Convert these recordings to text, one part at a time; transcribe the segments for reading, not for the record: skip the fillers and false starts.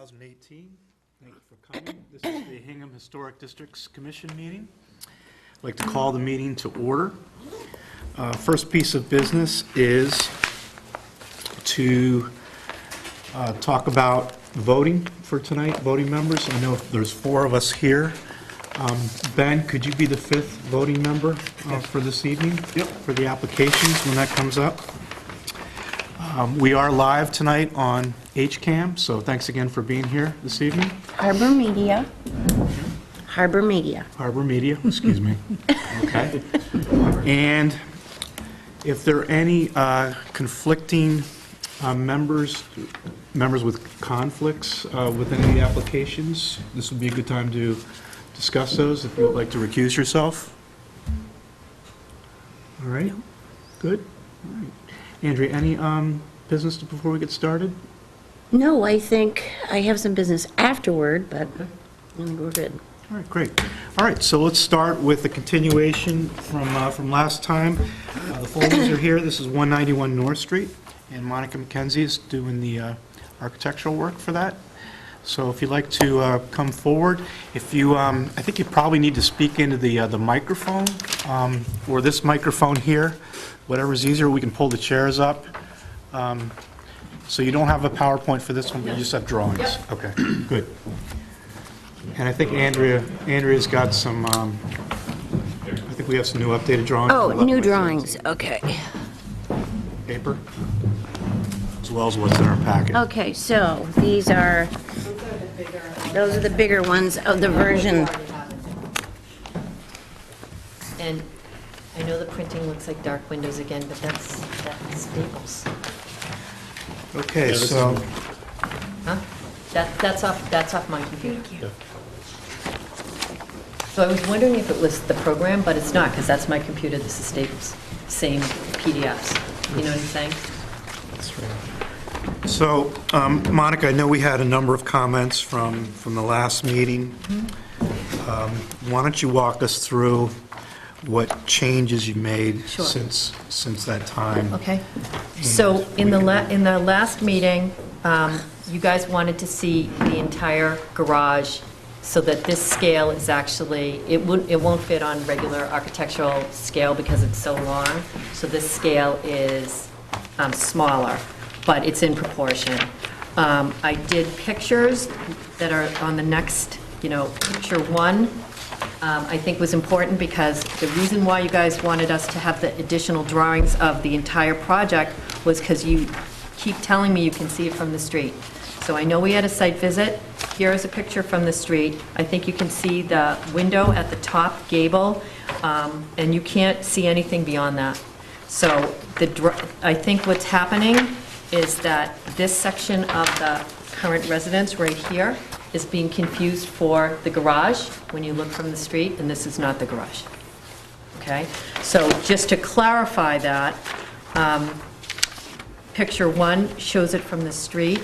2018. Thank you for coming. This is the Hingham Historic Districts Commission meeting. I'd like to call the meeting to order. First piece of business is to talk about voting for tonight, voting members. I know there's 4 of us here. Ben, could you be the 5th voting member for this evening? Yep. For the applications when that comes up. We are live tonight on HCAM, so thanks again for being here this evening. Harbor Media, excuse me. Okay. And if there are any conflicting members with conflicts with any of the applications, this would be a good time to discuss those if you would like to recuse yourself. All right, good. All right. Andrea, any business before we get started? No, I think I have some business afterward, but I think we're good. All right, great. All right, so let's start with the continuation from last time. The folders are here. This is 191 North Street, and Monica McKenzie is doing the architectural work for that. So if you'd like to come forward, if you, I think you probably need to speak into the microphone, or this microphone here, whatever's easier. We can pull the chairs up. So you don't have a PowerPoint for this one, but you just have drawings. Yep. Okay, good. And I think Andrea's got some, I think we have some new updated drawings. Oh, new drawings, okay. Paper, as well as what's in our packet. Okay, so these are, those are the bigger ones of the version. And I know the printing looks like dark windows again, but that's Staples. Okay, so, Huh? That's off my computer. Thank you. So I was wondering if it was the program, but it's not, because that's my computer, this is Staples. Same PDFs. You know what I'm saying? that's right. So, Monica, I know we had a number of comments from the last meeting. Why don't you walk us through what changes you made Sure. since that time? Okay. So in the last meeting, you guys wanted to see the entire garage so that this scale is actually, it won't fit on regular architectural scale because it's so long. So this scale is smaller, but it's in proportion. I did pictures that are on the next, picture 1. I think was important because the reason why you guys wanted us to have the additional drawings of the entire project was because you keep telling me you can see it from the street. So I know we had a site visit. Here is a picture from the street. I think you can see the window at the top gable, and you can't see anything beyond that. So I think what's happening is that this section of the current residence right here is being confused for the garage when you look from the street, and this is not the garage. Okay? So just to clarify that, picture 1 shows it from the street.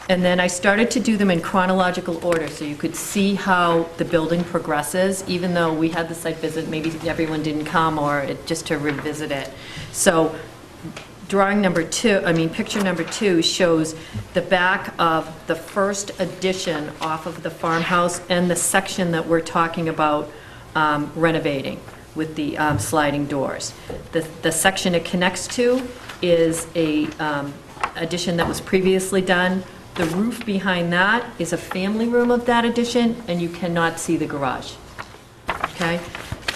And then I started to do them in chronological order so you could see how the building progresses, even though we had the site visit, maybe everyone didn't come, or just to revisit it. So picture number 2 shows the back of the first addition off of the farmhouse and the section that we're talking about renovating with the sliding doors. The section it connects to is a addition that was previously done. The roof behind that is a family room of that addition, and you cannot see the garage. Okay?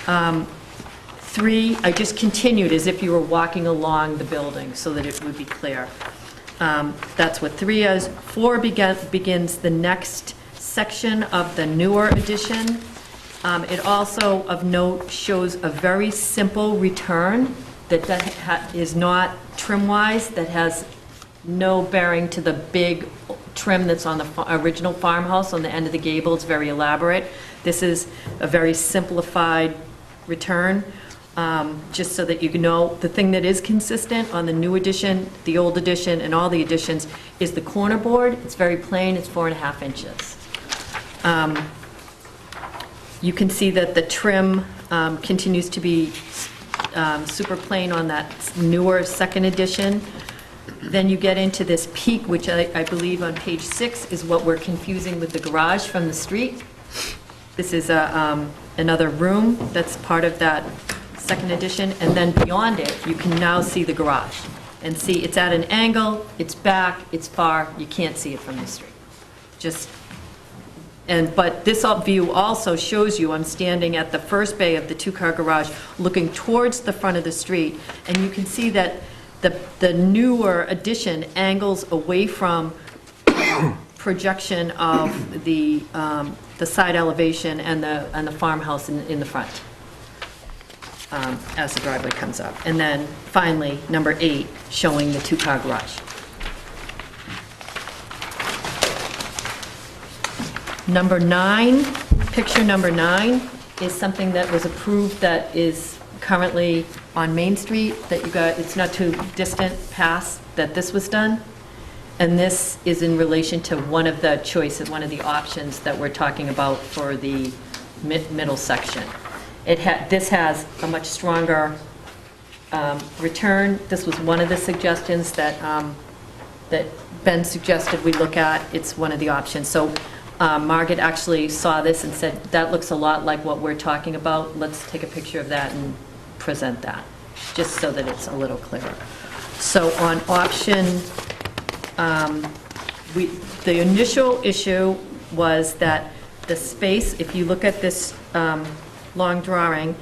3, I just continued as if you were walking along the building so that it would be clear. That's what 3 is. 4 begins the next section of the newer addition. It also, of note, shows a very simple return that is not trim-wise, that has no bearing to the big trim that's on the original farmhouse on the end of the gable. It's very elaborate. This is a very simplified return. Just so that you know, the thing that is consistent on the new addition, the old addition, and all the additions is the corner board. It's very plain. It's 4.5 inches. You can see that the trim continues to be super plain on that newer second edition. Then you get into this peak, which I believe on page 6 is what we're confusing with the garage from the street. This is another room that's part of that second edition, and then beyond it, you can now see the garage. And see, it's at an angle, it's back, it's far, you can't see it from the street. But this view also shows you, I'm standing at the first bay of the two-car garage, looking towards the front of the street, and you can see that the newer addition angles away from projection of the side elevation and the farmhouse in the front as the driveway comes up. And then finally, number 8, showing the two-car garage. Number 9, picture number 9 is something that was approved that is currently on Main Street, that you got, it's not too distant past that this was done. And this is in relation to one of the choices, one of the options that we're talking about for the middle section. This has a much stronger return. This was one of the suggestions that Ben suggested we look at. It's one of the options. So Margit actually saw this and said, that looks a lot like what we're talking about. Let's take a picture of that and present that, just so that it's a little clearer. So on option, the initial issue was that the space, if you look at this long drawing,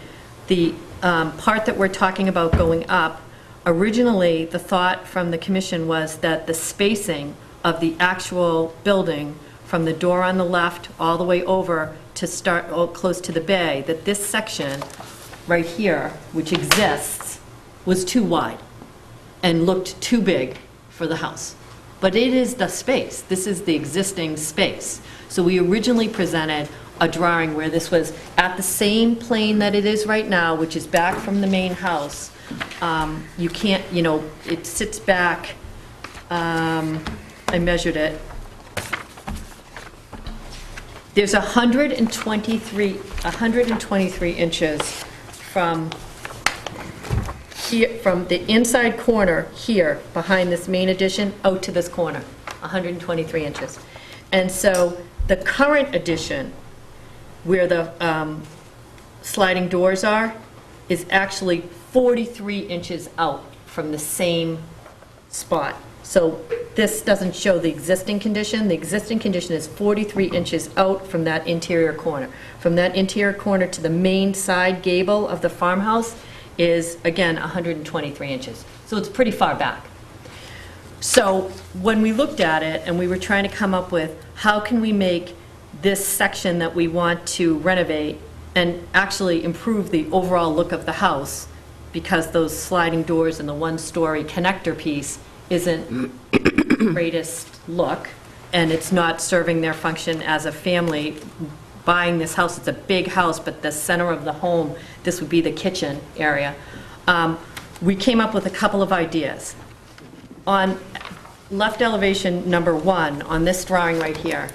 the part that we're talking about going up, originally the thought from the commission was that the spacing of the actual building from the door on the left all the way over to start close to the bay, that this section right here, which exists, was too wide and looked too big for the house. But it is the space. This is the existing space. So we originally presented a drawing where this was at the same plane that it is right now, which is back from the main house. You can't, it sits back, I measured it. There's 123 inches from here, from the inside corner here, behind this main addition, out to this corner, 123 inches. And so the current addition, where the sliding doors are, is actually 43 inches out from the same spot. So this doesn't show the existing condition. The existing condition is 43 inches out from that interior corner. From that interior corner to the main side gable of the farmhouse is, again, 123 inches. So it's pretty far back. So when we looked at it and we were trying to come up with how can we make this section that we want to renovate and actually improve the overall look of the house, because those sliding doors and the one-story connector piece isn't the greatest look, and it's not serving their function as a family buying this house. It's a big house, but the center of the home, this would be the kitchen area. We came up with a couple of ideas. On left elevation number 1, on this drawing right here,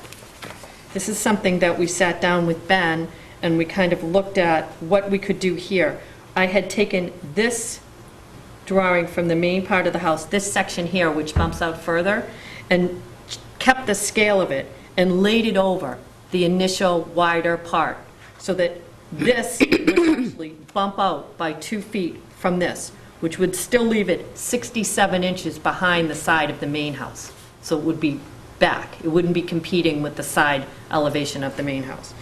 this is something that we sat down with Ben and we kind of looked at what we could do here. I had taken this drawing from the main part of the house, this section here, which bumps out further, and kept the scale of it and laid it over the initial wider part, so that this would actually bump out by 2 feet from this, which would still leave it 67 inches behind the side of the main house. So it would be back. It wouldn't be competing with the side elevation of the main house.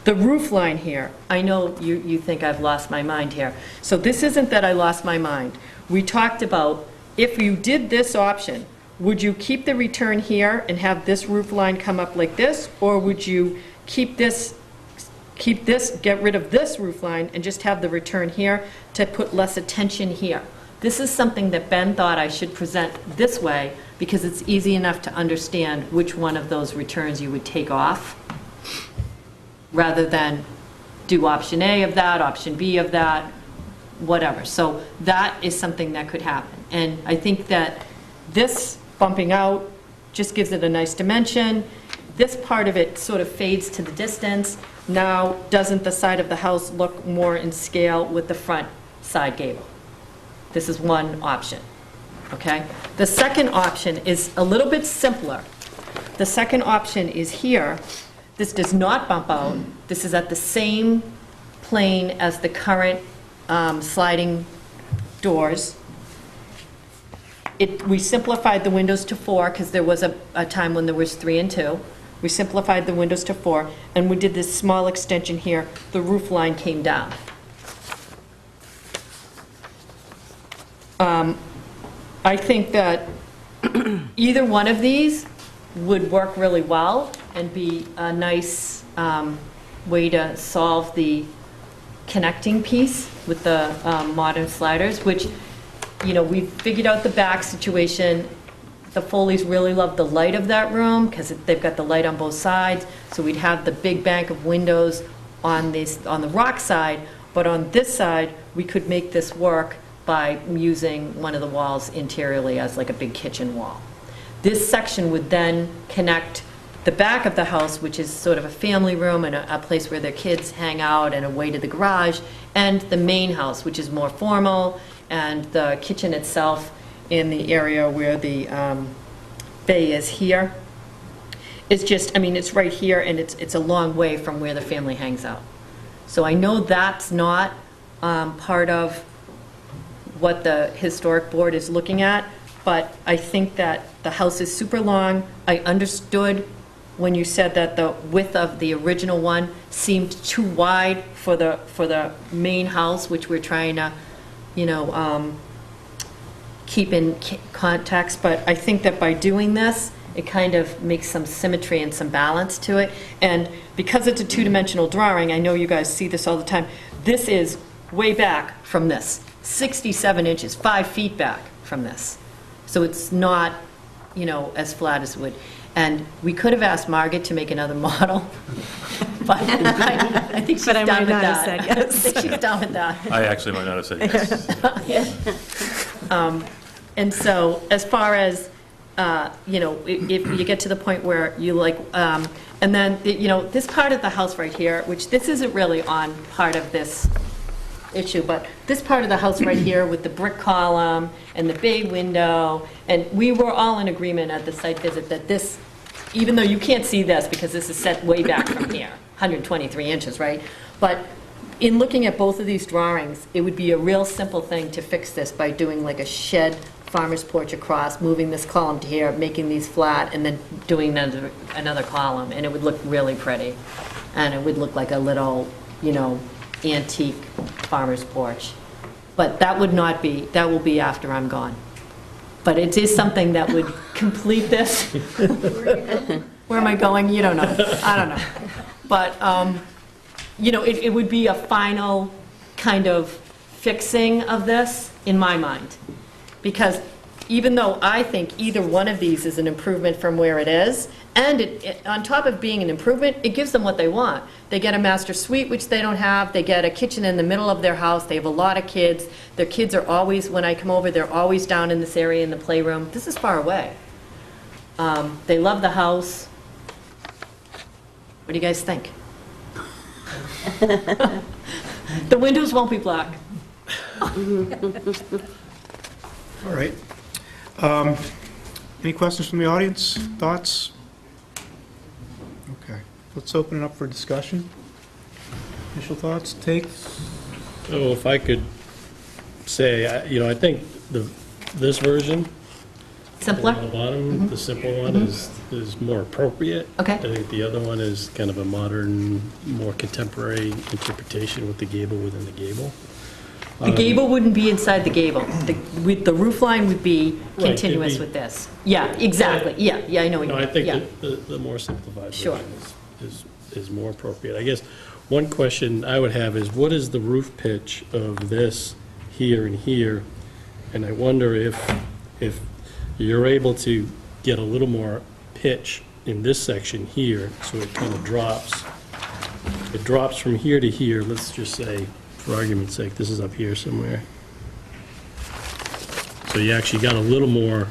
The roof line here, I know you think I've lost my mind here. So this isn't that I lost my mind. We talked about, if you did this option, would you keep the return here and have this roof line come up like this, or would you keep this, get rid of this roof line and just have the return here to put less attention here? This is something that Ben thought I should present this way because it's easy enough to understand which one of those returns you would take off, rather than do option A of that, option B of that, whatever. So that is something that could happen. And I think that this bumping out just gives it a nice dimension. This part of it sort of fades to the distance. Now, doesn't the side of the house look more in scale with the front side gable? This is one option. okay? The second option is a little bit simpler. The second option is here. This does not bump out. This is at the same plane as the current sliding doors. We simplified the windows to 4 because there was a time when there was 3 and 2. We simplified the windows to 4, and we did this small extension here. The roof line came down. I think that either one of these would work really well and be a nice way to solve the connecting piece with the modern sliders, which, you know, we figured out the back situation. The Foleys really love the light of that room because they've got the light on both sides. So we'd have the big bank of windows on the rock side, but on this side, we could make this work by using one of the walls interiorly as like a big kitchen wall. This section would then connect the back of the house, which is sort of a family room and a place where their kids hang out and a way to the garage, and the main house, which is more formal, and the kitchen itself in the area where the bay is here. It's just, I mean, it's right here, and it's a long way from where the family hangs out. So I know that's not part of what the historic board is looking at, but I think that the house is super long. I understood when you said that the width of the original one seemed too wide for the main house, which we're trying to, you know, keep in context. But I think that by doing this, it kind of makes some symmetry and some balance to it. And because it's a two-dimensional drawing, I know you guys see this all the time, this is way back from this, 67 inches, 5 feet back from this. So it's not, you know, as flat as it would. And we could have asked Margit to make another model, but I think she's done with that. I think she's done with that. I actually might not have said yes. And so as far as, you know, if you get to the point where you like, and then, you know, this part of the house right here, which this isn't really on part of this issue, but this part of the house right here with the brick column and the bay window, and we were all in agreement at the site visit that this, even though you can't see this because this is set way back from here, 123 inches, right? But in looking at both of these drawings, it would be a real simple thing to fix this by doing like a shed farmer's porch across, moving this column to here, making these flat, and then doing another column, and it would look really pretty. And it would look like a little, you know, antique farmer's porch. But that would not be, that will be after I'm gone. But it is something that would complete this. Where am I going? You don't know. I don't know. But, you know, it would be a final kind of fixing of this in my mind. Because even though I think either one of these is an improvement from where it is, and on top of being an improvement, it gives them what they want. They get a master suite, which they don't have. They get a kitchen in the middle of their house. They have a lot of kids. Their kids are always, when I come over, they're always down in this area in the playroom. This is far away. They love the house. What do you guys think? The windows won't be black. All right. Any questions from the audience? Thoughts? Okay. Let's open it up for discussion. Initial thoughts, takes? So if I could say, you know, I think this version, Simpler? on the bottom, the simple one is more appropriate. Okay. I think the other one is kind of a modern, more contemporary interpretation with the gable within the gable. The gable wouldn't be inside the gable. The roof line would be Right, continuous it'd be- with this. Yeah, exactly. Yeah, I know what you No, mean. I think Yeah. that the more simplified Sure. version is more appropriate. I guess one question I would have is, what is the roof pitch of this here and here? And I wonder if you're able to get a little more pitch in this section here, so it kind of drops. It drops from here to here, let's just say, for argument's sake, this is up here somewhere. So you actually got a little more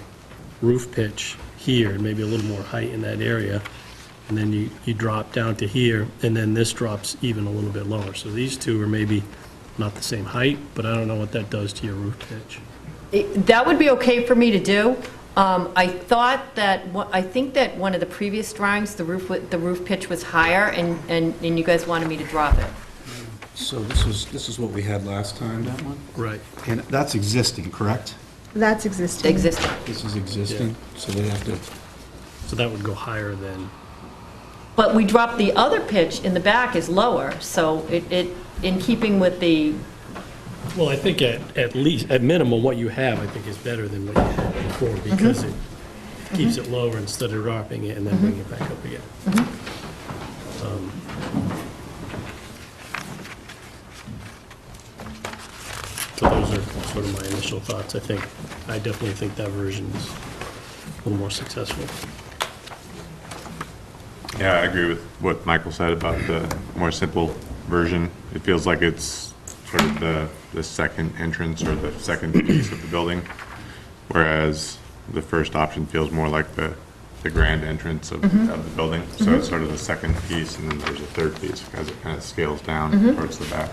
roof pitch here, and maybe a little more height in that area, and then you drop down to here, and then this drops even a little bit lower. So these two are maybe not the same height, but I don't know what that does to your roof pitch. That would be okay for me to do. I think that one of the previous drawings, the roof pitch was higher, and you guys wanted me to drop it. So this is what we had last time, that one? Right. And that's existing, correct? That's existing. Existing. This is existing, so they have to, So that would go higher than, But we dropped the other pitch in the back is lower, so it in keeping with the, well, I think at least, at minimum, what you have, I think is better than what you had before, because it keeps it lower instead of dropping it and then bringing it back up again. So those are sort of my initial thoughts. I definitely think that version is a little more successful. Yeah, I agree with what Michael said about the more simple version. It feels like it's sort of the second entrance or the second piece of the building, whereas the first option feels more like the grand entrance of the building. So it's sort of the second piece, and then there's a third piece as it kind of scales down towards the back.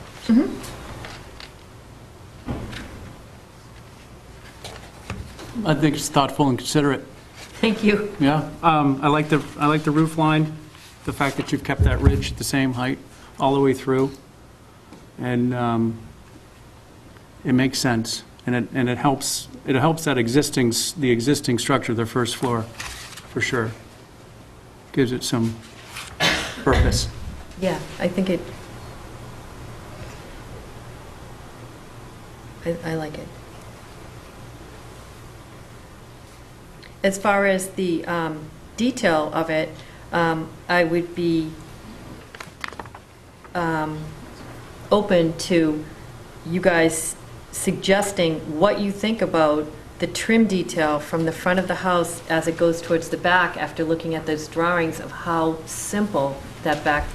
I think it's thoughtful and considerate. thank you. Yeah, I like the roof line, the fact that you've kept that ridge at the same height all the way through, and it makes sense, and it helps that the existing structure, the first floor, for sure. Gives it some purpose. Yeah, I think I like it. As far as the detail of it, I would be open to you guys suggesting what you think about the trim detail from the front of the house as it goes towards the back after looking at those drawings of how simple that back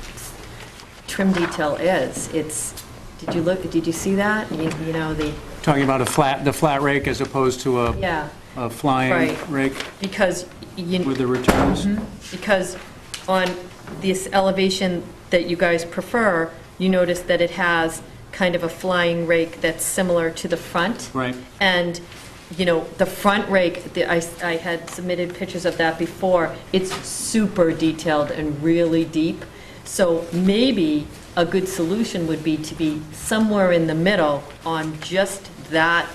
trim detail is. Did you see that? You know, Talking about the flat rake as opposed to yeah. a flying Right. rake Because with the returns. because on this elevation that you guys prefer, you notice that it has kind of a flying rake that's similar to the front. Right. And, the front rake, I had submitted pictures of that before, it's super detailed and really deep. So maybe a good solution would be to be somewhere in the middle on just that,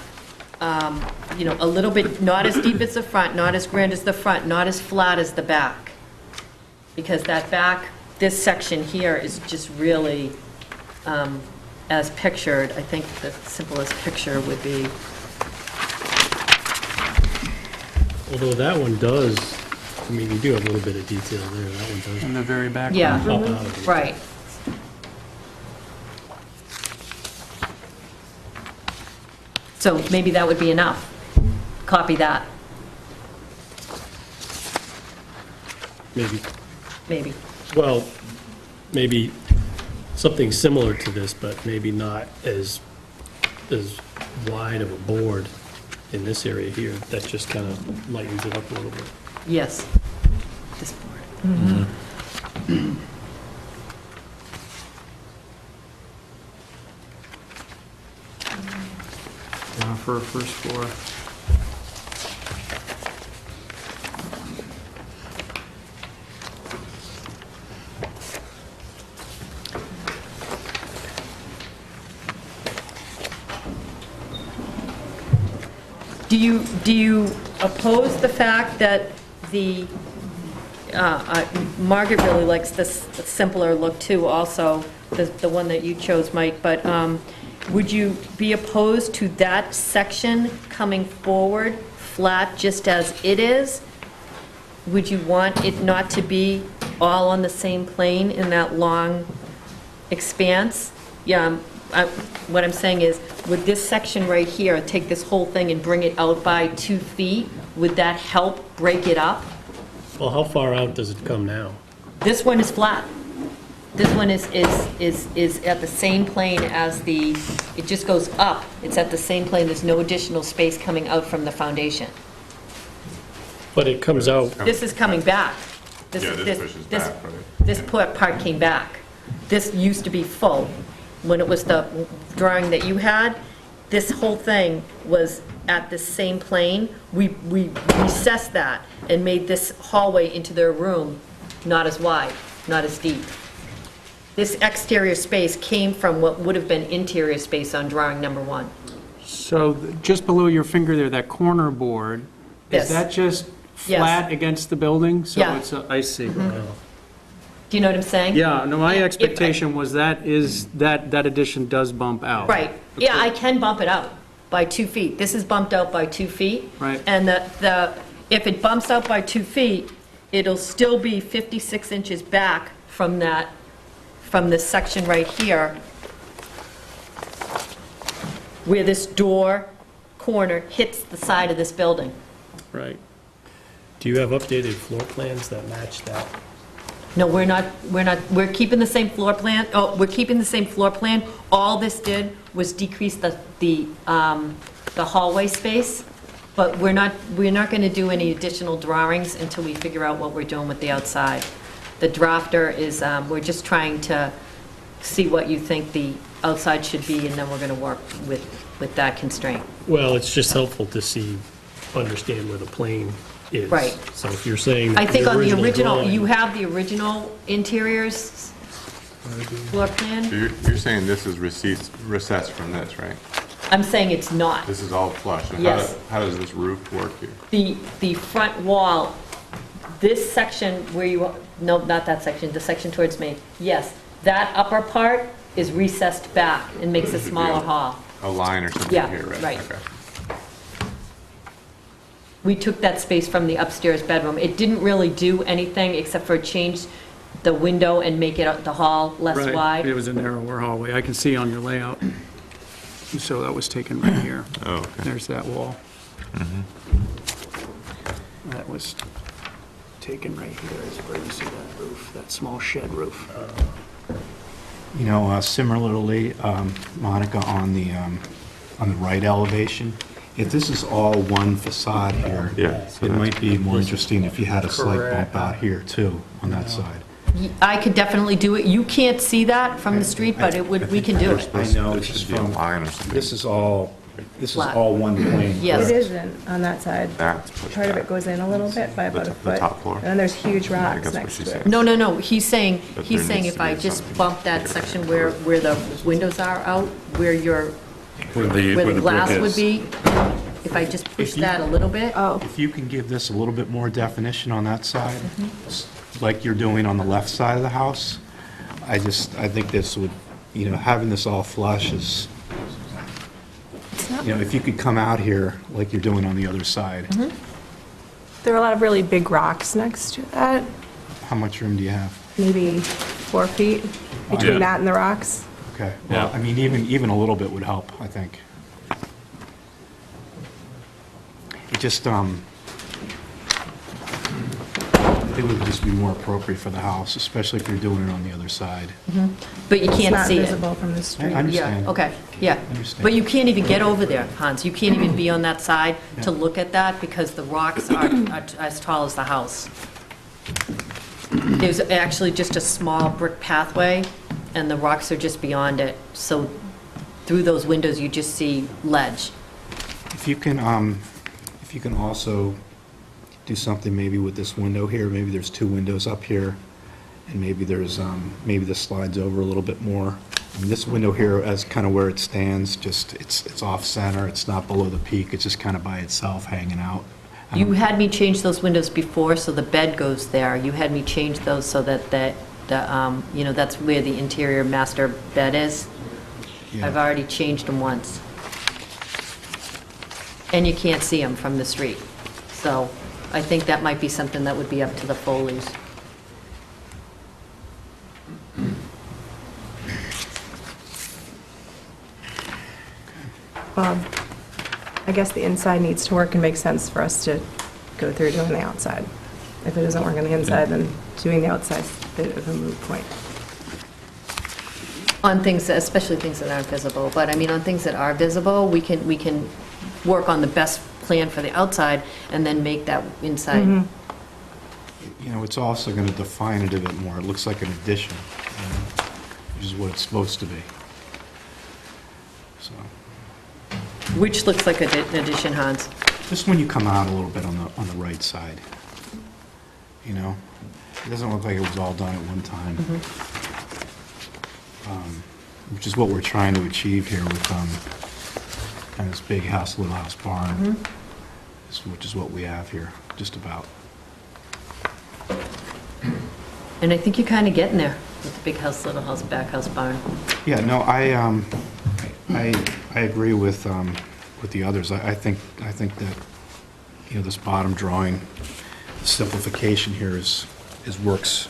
a little bit, not as deep as the front, not as grand as the front, not as flat as the back. Because that back, this section here is just really, as pictured, I think the simplest picture would be, Although that one does, you do have a little bit of detail there. That one does In the very back. yeah, pop out of it. right. So maybe that would be enough. Copy that, Maybe, maybe. well, maybe something similar to this, but maybe not as wide of a board in this area here. That just kind of lightens it up a little bit. Yes. This board. For a first floor. Do you oppose the fact that the, Margaret really likes this simpler look too also, the one that you chose, Mike, but would you be opposed to that section coming forward flat just as it is? Would you want it not to be all on the same plane in that long expanse? Yeah, what I'm saying is, would this section right here, take this whole thing and bring it out by 2 feet? Would that help break it up? Well, how far out does it come now? This one is flat. This one is at the same plane as the, it just goes up. It's at the same plane. There's no additional space coming out from the foundation. But it comes out, This is coming back. Yeah, this pushes back, right? This part came back. This used to be full. When it was the drawing that you had, this whole thing was at the same plane, we recessed that and made this hallway into their room not as wide, not as deep. This exterior space came from what would have been interior space on drawing number 1. So just below your finger there, that corner board, Yes. is that just Yes. flat against the building? Yeah. So I see. Do you know what I'm saying? Yeah, no, my expectation was that addition does bump out. Right, yeah, I can bump it out by 2 feet. This is bumped out by 2 feet. Right. And if it bumps out by 2 feet, it'll still be 56 inches back from this section right here, where this door corner hits the side of this building. Right. Do you have updated floor plans that match that? No, we're keeping the same floor plan. Oh, we're keeping the same floor plan. All this did was decrease the hallway space, but we're not going to do any additional drawings until we figure out what we're doing with the outside. The drafter is, we're just trying to see what you think the outside should be, and then we're going to work with that constraint. Well, it's just helpful to understand where the plane is. Right. So if you're saying. I think on the original, drawing- you have the original interiors floor plan. You're saying this is recessed from this, right? I'm saying it's not. This is all flush. And Yes. how does this roof work here? The front wall, this section where no, not that section, the section towards me, yes, that upper part is recessed back and makes a Should be smaller hall. A line or something Yeah, here, right? right. Okay. We took that space from the upstairs bedroom. It didn't really do anything except for change the window and make it the hall less Right. wide. It was a narrower hallway. I can see on your layout. So that was taken right here. Oh, okay. There's that wall. That was taken right here is where you see that roof, that small shed roof. You know, similarly, Monica, on the right elevation, if this is all one facade here, Yeah, so it might that's- be more interesting if you had a slight bump out here too, on that side. I could definitely do it. You can't see that from the street, but we can do it. I know, There it's just should be a from, line or something. this is all Flat. one plane. Yes. It isn't on that side. That's pushed Part of back. it goes in a little bit by about a The foot. top floor? And then there's huge I rocks guess what next she's to it. saying. No, he's saying But there needs if to I be just something bump that bigger. section where the windows are out, where Where the the brick glass is. would be, if I just push If you- that a little bit. Oh, If you can give this a little bit more definition on that side, like you're doing on the left side of the house, I think this would, having this all flush is, if you could come out here like you're doing on the other side, there are a lot of really big rocks next to that, how much room do you have? maybe 4 feet between Yeah. that and the rocks. Okay, well, Yeah. I mean, even a little bit would help, I think. It just, I think it would just be more appropriate for the house, especially if you're doing it on the other side. But you It's can't not see it. visible from the I street. understand. Yeah, okay, yeah. Understand. But you can't even get over there, Hans. You can't even be on that side to look at that because the rocks are as tall as the house. There's actually just a small brick pathway, and the rocks are just beyond it. So through those windows, you just see ledge. If you can also do something maybe with this window here, maybe there's 2 windows up here, and maybe there's, maybe this slides over a little bit more. I mean, this window here, as kind of where it stands, just, it's off center, it's not below the peak, it's just kind of by itself hanging out. You had me change those windows before, so the bed goes there. You had me change those so that that's where the interior master bed is. Yeah. I've already changed them once. And you can't see them from the street. So I think that might be something that would be up to the Foleys. I guess the inside needs to work and make sense for us to go through doing the outside. If it doesn't work on the inside, then doing the outside's a bit of a moot point. On things, especially things that aren't visible, but I mean, on things that are visible, we can work on the best plan for the outside and then make that inside. It's also going to define it a bit more. It looks like an addition, which is what it's supposed to be. So, Which looks like an addition, Hans. Just when you come out a little bit on the right side, you know? It doesn't look like it was all done at one time. Which is what we're trying to achieve here with kind of this big house, little house barn, which is what we have here, just about. And I think you're kind of getting there with the big house, little house, back house barn. Yeah, no, I agree with the others. I think that, you know, this bottom drawing, the simplification here works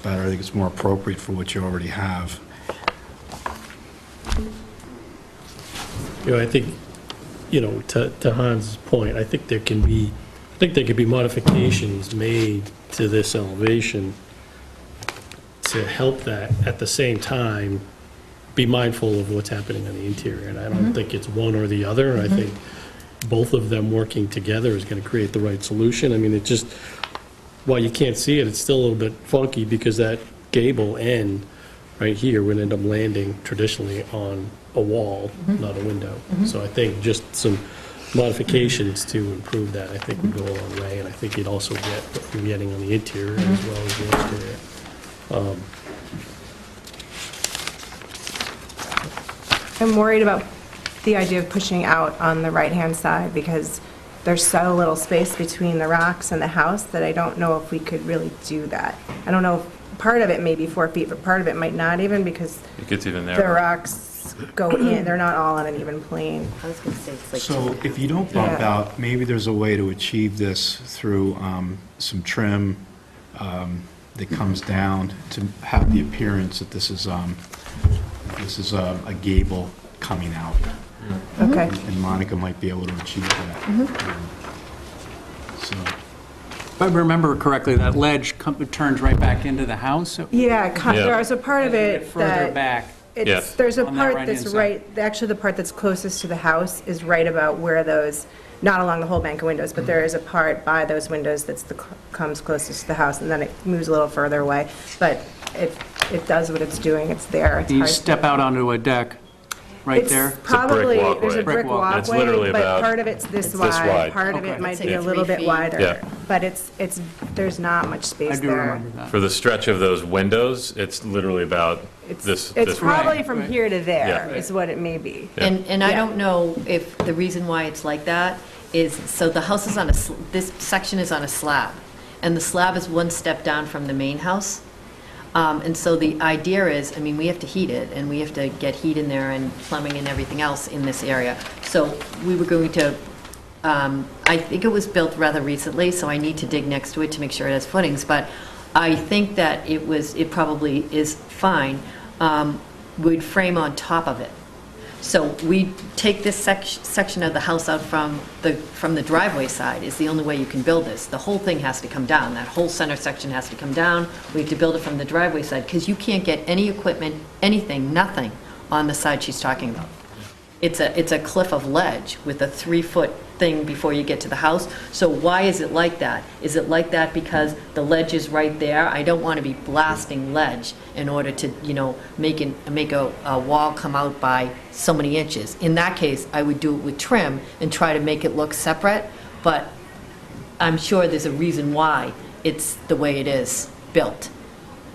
better. I think it's more appropriate for what you already have. You know, I think, you know, to Hans' point, I think there can be modifications made to this elevation to help that, at the same time, be mindful of what's happening on the interior. And I don't think it's one or the other. I think both of them working together is going to create the right solution. I mean, it just, while you can't see it, it's still a little bit funky because that gable end right here would end up landing traditionally on a wall, not a window. So I think just some modifications to improve that, I think, would go a long way. And I think you'd also get what you're getting on the interior as well as the exterior. I'm worried about the idea of pushing out on the right-hand side because there's so little space between the rocks and the house that I don't know if we could really do that. I don't know if part of it may be 4 feet, but part of it might not even because It gets even the there. rocks go in, they're not all on an even plane. I was going to say it's like. So if you don't bump Yeah. out, maybe there's a way to achieve this through some trim that comes down to have the appearance that this is a gable coming out. Okay. And Monica might be able to achieve that. So, If I remember correctly, that ledge turns right back into the house? Yeah, Yeah. there's a part of it Further that, back. Yes. there's a On that part right-hand that's side. right, actually the part that's closest to the house is right about where those, not along the whole bank of windows, but there is a part by those windows that's comes closest to the house, and then it moves a little further away. But it does what it's doing, it's there. It's You hard- step out onto a deck right there? It's probably, walkway. there's a Brick brick walkway. It's literally walkway, but about part of it's this this wide, wide. part of Okay. it might It's be like a little 3 bit feet. wider. Yeah. But there's not much I space do there. remember that. For the stretch of those windows, it's literally about this. It's this probably Right, from right. here to there, Yeah. is what it may be. Yeah. And I Yeah. don't know if the reason why it's like that is, so the house is on a, this section is on a slab, and the slab is one step down from the main house. And so the idea is, I mean, we have to heat it, and we have to get heat in there and plumbing and everything else in this area. So we were going to, I think it was built rather recently, so I need to dig next to it to make sure it has footings, but I think that it probably is fine. We'd frame on top of it. So we take this section of the house out from the driveway side is the only way you can build this. The whole thing has to come down. That whole center section has to come down. We have to build it from the driveway side because you can't get any equipment, anything, nothing on the side she's talking about. It's a cliff of ledge with a 3-foot thing before you get to the house. So why is it like that? Is it like that because the ledge is right there? I don't want to be blasting ledge in order to, you know, make a wall come out by so many inches. In that case, I would do it with trim and try to make it look separate, but I'm sure there's a reason why it's the way it is built.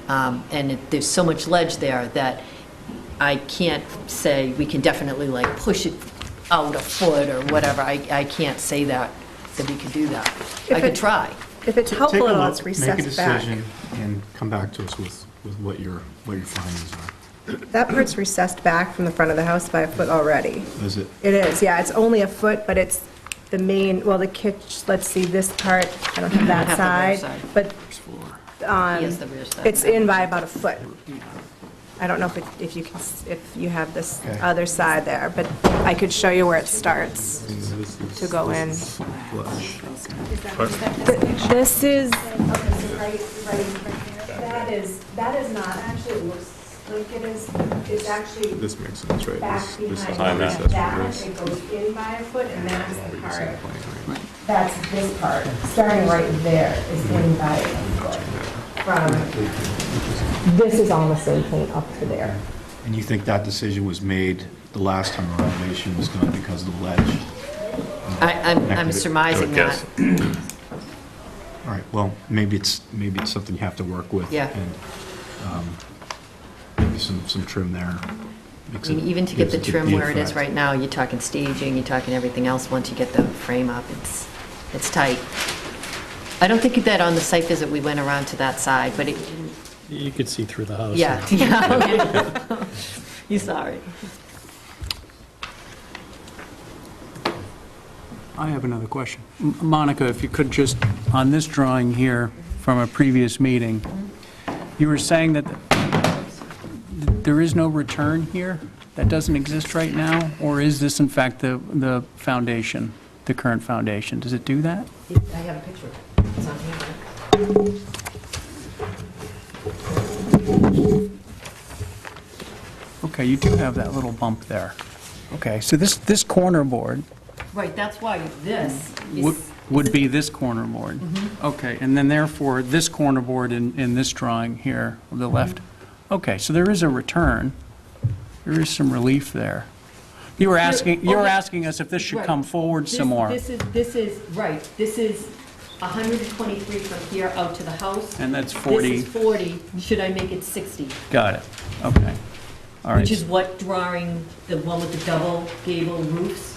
There's so much ledge there that I can't say we can definitely like push it out a foot or whatever. I can't say that we could do that. I could try. If it's take helpful, a it'll look, let's make a recess back. decision, and come back to us with what your findings are. That part's recessed back from the front of the house by a foot already. Is it? It is, yeah, it's only a foot, but it's the main, well, the kitchen, let's see, this part, I don't have that have the rear side, side. but He has the rear side. it's in by about a foot. I don't know if you have this Okay. other side there, but I could show you where it starts to go in. This is, that is not, actually it looks like it is, it's actually This makes sense, right? back This is behind the that. recess that, for this. it goes in by a foot, and that's the What you're part. saying, right? That's this part, starting right there is in by a foot. From, this is on the same plane up to there. And you think that decision was made the last time the renovation was done because of the ledge. I'm surmising that. All right, well, maybe it's something you have to work with. Yeah. And maybe some trim there. I mean, even to get the trim where it is right now, you're talking staging, you're talking everything else, once you get the frame up, it's tight. I don't think that on the site visit, we went around to that side, but it, You could see through the house. yeah. Yeah, okay. You saw it. I have another question. Monica, if you could just, on this drawing here from a previous meeting, you were saying that there is no return here? That doesn't exist right now? Or is this in fact the foundation, the current foundation? Does it do that? I have a picture. It's on here. Okay, you do have that little bump there. Okay, so this corner board Right, that's why this would be this corner board? Okay, and then therefore, this corner board in this drawing here, on the left? Okay, so there is a return. There is some relief there. You were asking us if this should come forward some more. This is, right, this is 123 from here out to the house. And that's 40. This is 40, should I make it 60? Got it, okay. All right. Which is what drawing, the one with the double gable roofs,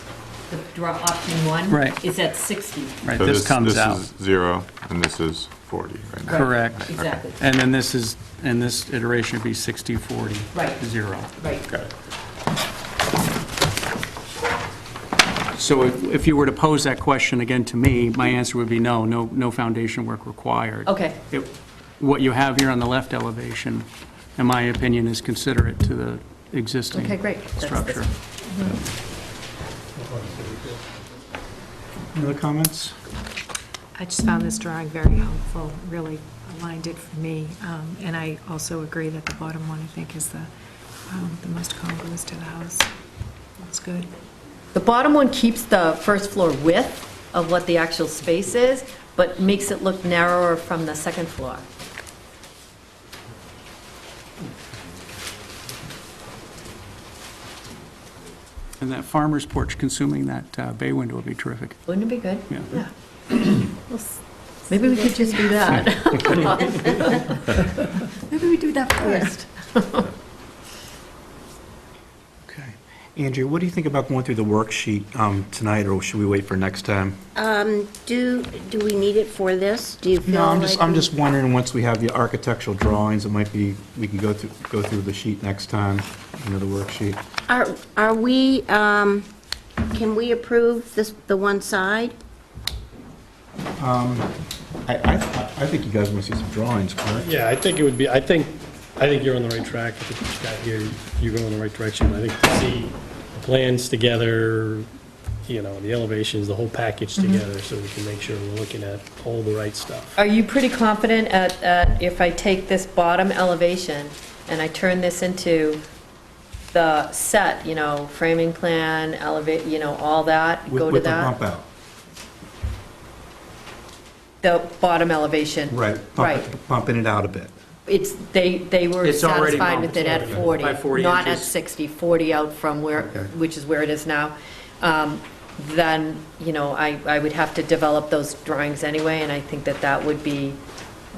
the draw option 1? Right. Is at 60. Right, So this comes out. This is 0, and this is 40 right now. Correct. Exactly, And then this is, and this iteration would be 60, 40, Right. 0. right. Got it. So if you were to pose that question again to me, my answer would be no foundation work required. Okay. What you have here on the left elevation, in my opinion, is considerate to the existing Okay, great. structure. Any other comments? I just found this drawing very helpful, really aligned it for me. And I also agree that the bottom one, I think, is the most congruous to the house. That's good. The bottom one keeps the first floor width of what the actual space is, but makes it look narrower from the second floor. And that farmer's porch consuming that bay window would be terrific. Wouldn't it be good? Yeah. Maybe we could just do that. Maybe we do that first. Okay. Andrea, what do you think about going through the worksheet tonight, or should we wait for next time? Do we need it for this? Do you feel No, like I'm we- just wondering, once we have the architectural drawings, it might be, we can go through the sheet next time, the worksheet. Are we, can we approve this, the one side? I think you guys want to see some drawings, correct? Yeah, I think it would be, I think you're on the right track. I think what you got here, you're going in the right direction. I think to see the plans together, the elevations, the whole package together, so we can make sure we're looking at all the right stuff. Are you pretty confident at if I take this bottom elevation and I turn this into the set, framing plan, elevate, all that, go to With the that? bump out. The bottom elevation. Right. Bumping it out a bit. They were It's already satisfied with it at bumped 40. by 40 Not at inches. 60, 40 out from where, Okay. which is where it is now. Then, I would have to develop those drawings anyway, and I think that would be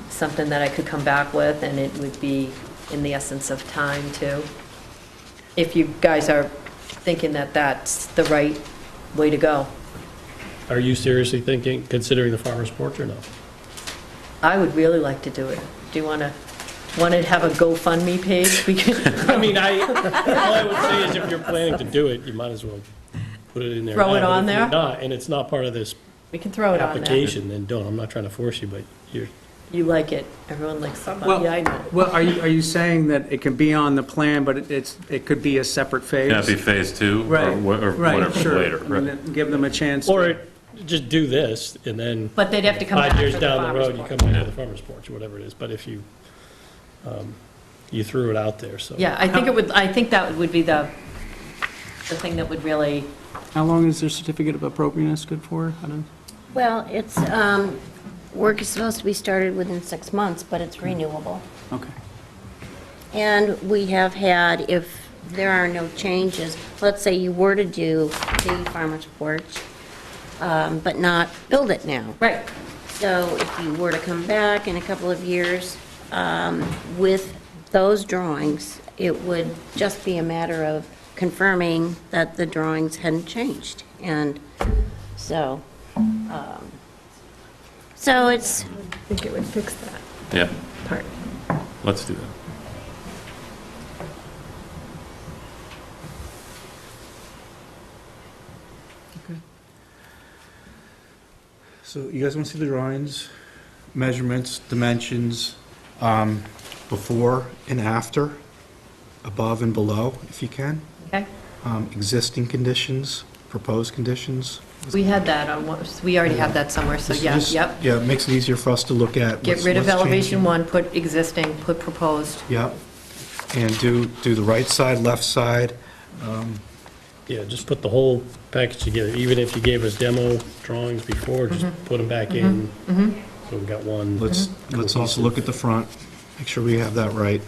something that I could come back with, and it would be in the essence of time, too. If you guys are thinking that that's the right way to go. Are you seriously considering the farmer's porch or no? I would really like to do it. Do you want to have a GoFundMe page? We can I mean, all I would say is if you're planning to do it, you might as well put it in there. Throw it now. But on if you're there? not, and it's not part of this We can throw it on there. application, then don't. I'm not trying to force you, but You like it. Everyone likes it. Well, Yeah, I know. Well, are you saying that it can be on the plan, but it could be a separate phase? Can that be phase 2 Right, or right, whatever sure. later? And then give them a chance. or just do this, and then But they'd have to come back 5 years for the down the farmer's road, you porch. come back to the farmer's porch, or whatever it is. But if you threw it out there, so. Yeah, I think that would be the thing that would really, How long is their certificate of appropriateness good for? Well, it's, work is supposed to be started within 6 months, but it's renewable. Okay. And we have had, if there are no changes, let's say you were to do the farmer's porch, but not build it now. Right. So if you were to come back in a couple of years with those drawings, it would just be a matter of confirming that the drawings hadn't changed. And so, so it's, I think it would fix that Yeah, part. let's do that. So you guys want to see the drawings, measurements, dimensions, before and after, above and below, if you can, Okay. existing conditions, proposed conditions. We had that on, we already have that somewhere, so yeah, Just- yep. Yeah, it makes it easier for us to look at. Get what's- rid of what's elevation changing. 1, put existing, put proposed. Yep, and do the right side, left side. Yeah, just put the whole package together, even if you gave us demo drawings before, just put them back in. So we've got one. Let's also look at the front, make sure we have that right.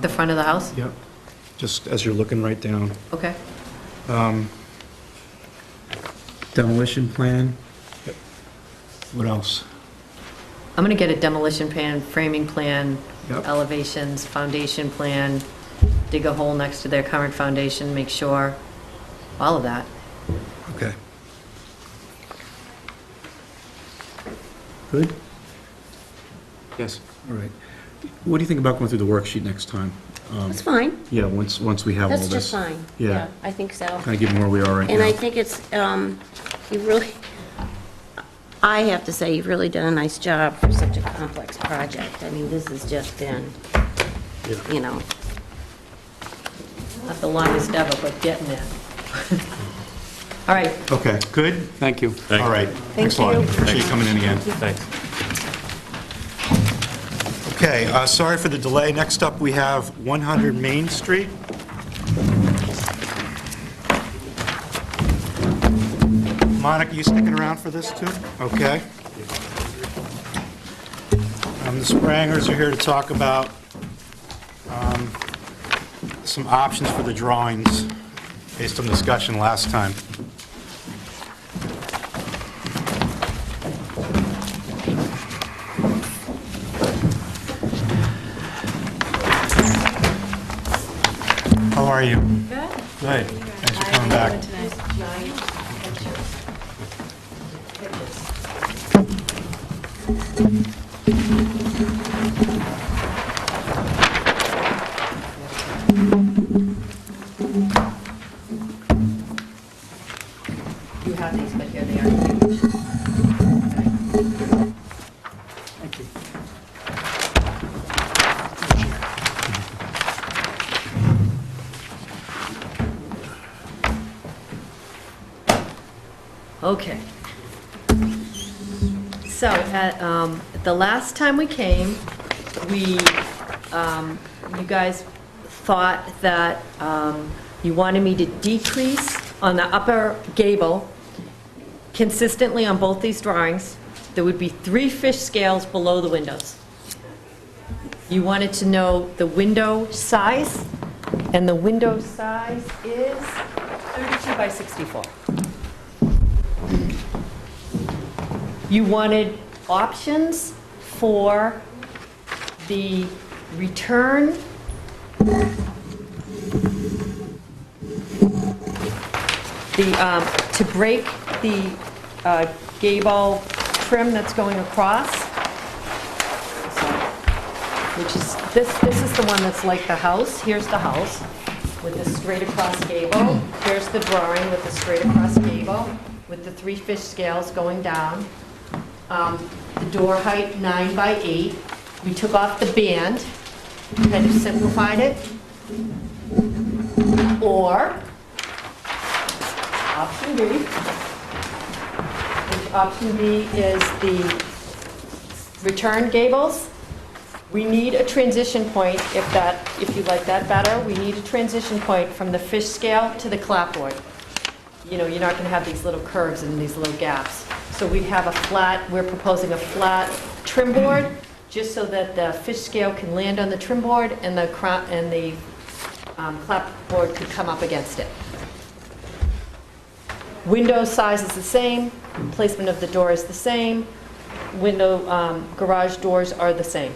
The front of the house? Yep, just as you're looking right down. Okay. Demolition plan. What else? I'm going to get a demolition plan, framing plan, Yep. elevations, foundation plan, dig a hole next to their current foundation, make sure, all of that. Okay. Good? Yes. All right. What do you think about going through the worksheet next time? that's fine. Yeah, once we have all this. That's just fine. Yeah. I think so. Kind of give them where we are right now. And I think it's, you really, I have to say, you've really done a nice job for such a complex project. I mean, this has just been, you know, Not the longest ever, but getting there. All right, Okay, good? Thank you. Thank All you. right. Thanks a lot. you. Appreciate you coming in again. Thanks. Okay, sorry for the delay. Next up, we have 100 Main Street. Monica, you sticking around for this too? Okay. The Sprangers are here to talk about some options for the drawings based on discussion last time. How are you? Good. Good. Thanks for coming back. you have these, but here they are. Thank you. Okay. So at the last time we came, you guys thought that you wanted me to decrease on the upper gable consistently on both these drawings. There would be 3 fish scales below the windows. You wanted to know the window size, and the window size is 32 by 64. You wanted options for the return, to break the gable trim that's going across, which is, this is the one that's like the house. Here's the house with the straight across gable. Here's the drawing with the straight across gable with the 3 fish scales going down. The door height 9 by 8. We took off the band, kind of simplified it. Or option B, which option B is the return gables. We need a transition point, if you like that better, we need a transition point from the fish scale to the clapboard. You know, you're not going to have these little curves and these little gaps. So we have a flat, we're proposing a flat trim board, just so that the fish scale can land on the trim board and the clapboard could come up against it. Window size is the same, placement of the door is the same, garage doors are the same.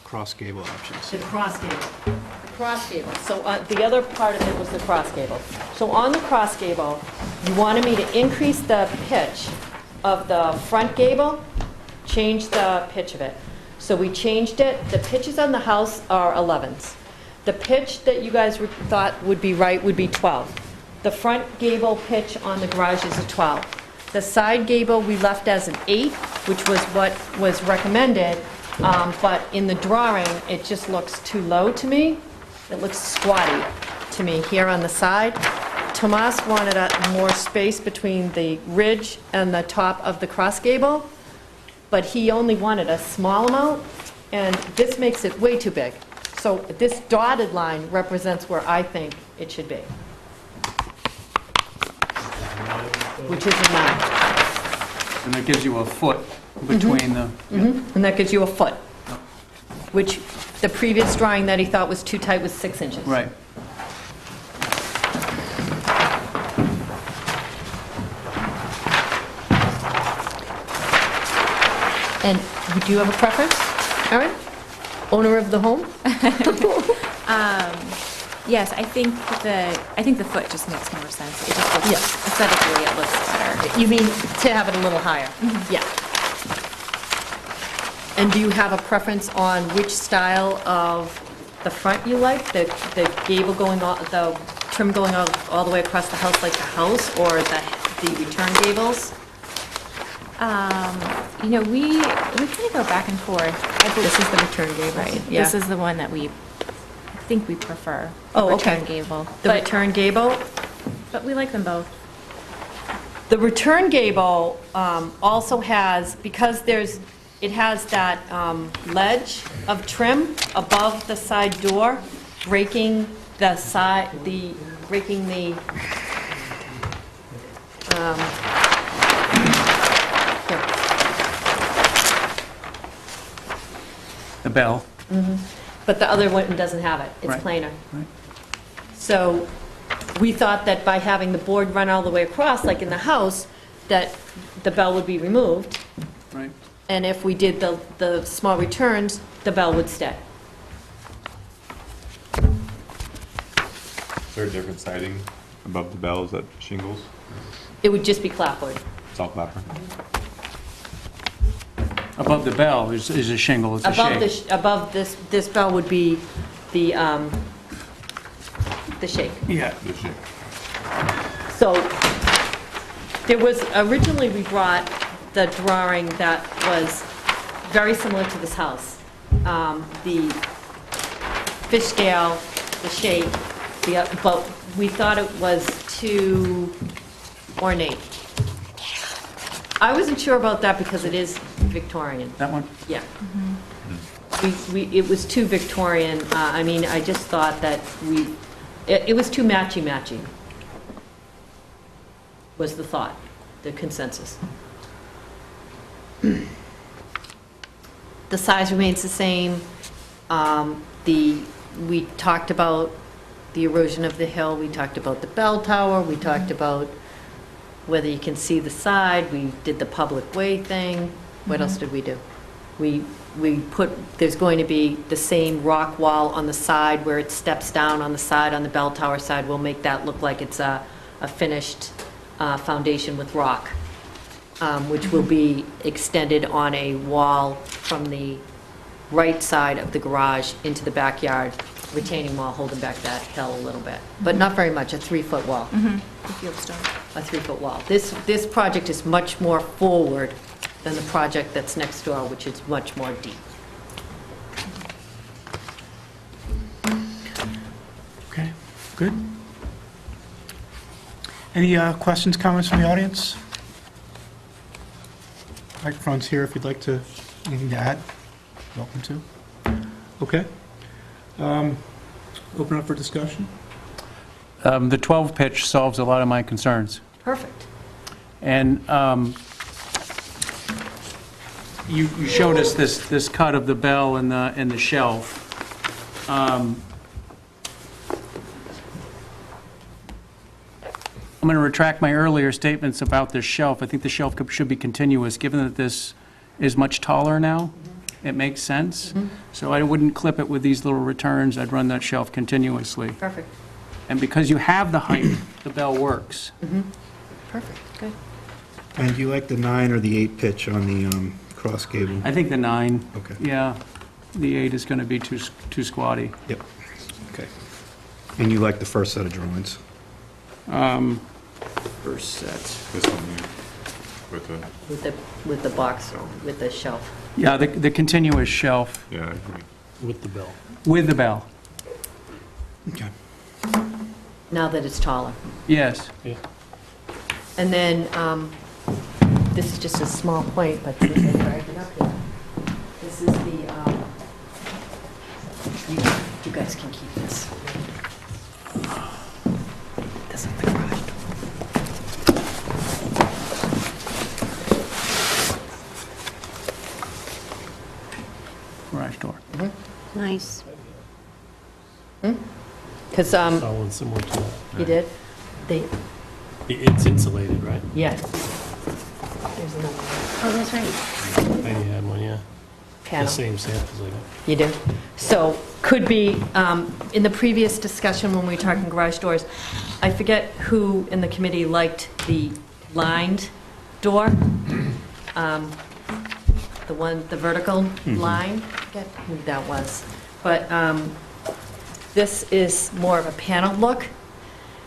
Cross gable options. The cross gable. The cross gable. So the other part of it was the cross gable. So on the cross gable, you wanted me to increase the pitch of the front gable, change the pitch of it. So we changed it. The pitches on the house are 11s. The pitch that you guys thought would be right would be 12. The front gable pitch on the garage is a 12. The side gable we left as an 8, which was what was recommended. But in the drawing, it just looks too low to me. It looks squatty to me here on the side. Tomas wanted more space between the ridge and the top of the cross gable, but he only wanted a small amount, and this makes it way too big. So this dotted line represents where I think it should be, which is a 9. And that gives you a foot between the... And that gives you a foot, which the previous drawing that he thought was too tight was 6 inches. Right. And do you have a preference, Erin? Owner of the home? Yes, I think the foot just makes more sense. It just looks, Yeah. aesthetically, it looks better. You mean to have it a little higher? Yeah. And do you have a preference on which style of the front you like? The gable going, the trim going all the way across the house like the house, or the return gables? We kind of go back and forth. This is the return gable. Right. Yeah. This is the one that I think we prefer. Oh, the okay. return gable. The return gable? But we like them both. The return gable also has, because it has that ledge of trim above the side door, breaking the The bell. but the other one doesn't have it. It's Right. plainer. Right. So we thought that by having the board run all the way across, like in the house, that the bell would be removed. Right. And if we did the small returns, the bell would stay. Is there a different siding above the bell? Is that shingles? It would just be clapboard. It's all clapper. Above the bell is a shingle, it's a shake. Above this bell would be the shake. Yeah. The shake. So there was, originally we brought the drawing that was very similar to this house. The fish scale, the shape, but we thought it was too ornate. I wasn't sure about that because it is Victorian. That one? Yeah. It was too Victorian. I just thought that it was too matchy-matchy, was the thought, the consensus. The size remains the same. We talked about the erosion of the hill, we talked about the bell tower, we talked about whether you can see the side, we did the public way thing. What else did we do? We put, there's going to be the same rock wall on the side where it steps down on the side, on the bell tower side. We'll make that look like it's a finished foundation with rock, which will be extended on a wall from the right side of the garage into the backyard, retaining wall holding back that hill a little bit, but not very much, a 3-foot wall. The fieldstone. A 3-foot wall. This project is much more forward than the project that's next door, which is much more deep. Okay, good. Any questions, comments from the audience? Microphone's here if you'd like to, anything to add, welcome to. Okay. Open up for discussion. The 12 pitch solves a lot of my concerns. Perfect. And you showed us this cut of the bell and the shelf. I'm going to retract my earlier statements about the shelf. I think the shelf should be continuous, given that this is much taller now. It makes sense. So I wouldn't clip it with these little returns. I'd run that shelf continuously. Perfect. And because you have the height, the bell works. Perfect, good. And do you like the 9 or the 8 pitch on the cross gable? I think the 9. Okay. Yeah. The 8 is going to be too squatty. Yep. Okay. And you like the first set of drawings? First set. This one here, with the, With the box, with the shelf. Yeah, the continuous shelf yeah, I agree. With the bell. with the bell. Okay. Now that it's taller. Yes. Yeah. And then, this is just a small point, but since I dragged it up here, this is the, you guys can keep this. This is the garage door. Garage door. Nice. Because, That one's similar to that. you did? They, It's insulated, right? yeah. There's another Oh, that's right. I had one, yeah. The panel. same samples I got. You do? So, could be, in the previous discussion when we were talking garage doors, I forget who in the committee liked the lined door. The one, the vertical line, I forget who that was. But this is more of a panel look,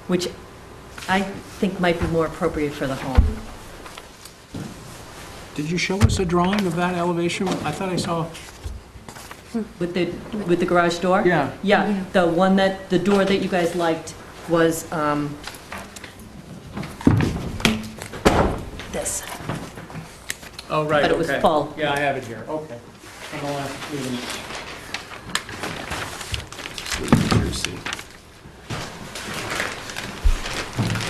which I think might be more appropriate for the home. Did you show us a drawing of that elevation? I thought I saw. With the garage door? Yeah. Yeah, the one that, the door that you guys liked was this. Oh, right, But it was okay. full. Yeah, I have it here, okay. On the left, wait a minute.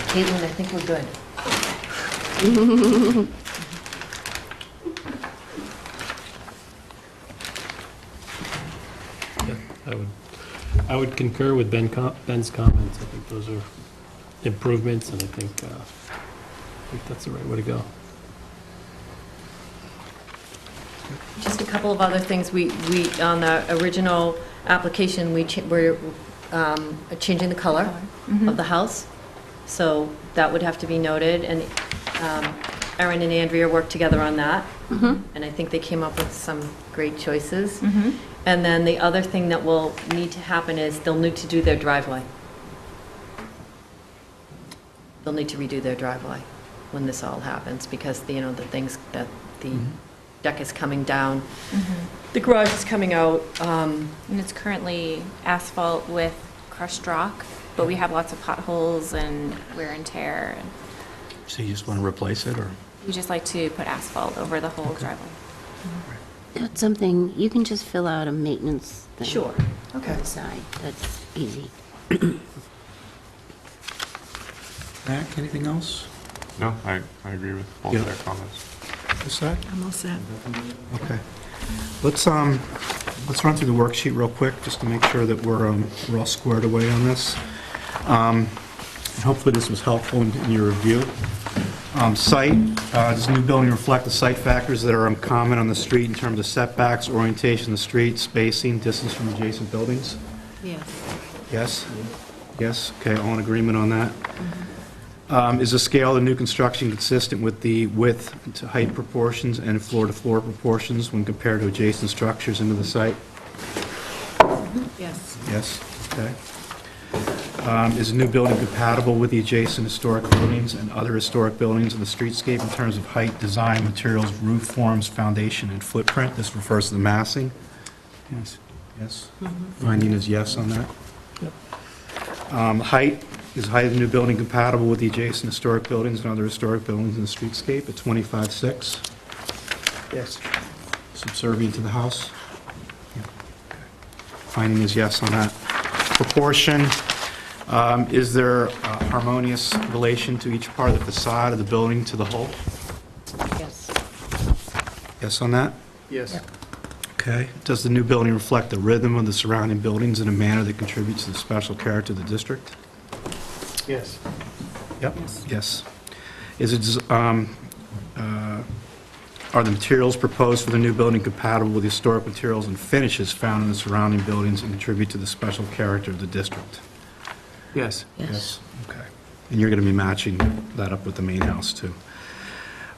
Caitlin, I think we're good. I would concur with Ben's comments. I think those are improvements, and I think that's the right way to go. Just a couple of other things. We on the original application, we're changing the color of the house. So that would have to be noted, and Erin and Andrea worked together on that. And I think they came up with some great choices. And then the other thing that will need to happen is they'll need to do their driveway. They'll need to redo their driveway when this all happens, because, you know, the things that the deck is coming down, the garage is coming out. And it's currently asphalt with crushed rock, but we have lots of potholes and wear and tear. And So you just want to replace it, or? we just like to put asphalt over the whole driveway. That's something, you can just fill out a maintenance thing. Sure. On the side, that's easy. Mac, anything else? No, I agree with both Yeah. their comments. This side? I'm all set. Okay. Let's run through the worksheet real quick, just to make sure that we're all squared away on this. And hopefully this was helpful in your review. Site, does the new building reflect the site factors that are common on the street in terms of setbacks, orientation of the street, spacing, distance from adjacent buildings? Yes. Yes? Yes? Okay, all in agreement on that? Is the scale of the new construction consistent with the width to height proportions and floor-to-floor proportions when compared to adjacent structures into the site? Yes. Yes? Okay. Is the new building compatible with the adjacent historic buildings and other historic buildings in the streetscape in terms of height, design, materials, roof forms, foundation, and footprint? This refers to the massing? Yes. Yes? Finding is yes on that? Height, is the height of the new building compatible with the adjacent historic buildings and other historic buildings in the streetscape at 25.6? Yes. Subservient to the house? Yeah. Okay. Finding is yes on that. Proportion, Is there a harmonious relation to each part of the facade of the building to the whole? Yes. Yes on that? Yes. Okay. Does the new building reflect the rhythm of the surrounding buildings in a manner that contributes to the special character of the district? Yes. Yep. Yes. Is it, are the materials proposed for the new building compatible with the historic materials and finishes found in the surrounding buildings and contribute to the special character of the district? Yes. Yes. Okay. And you're going to be matching that up with the main house, too.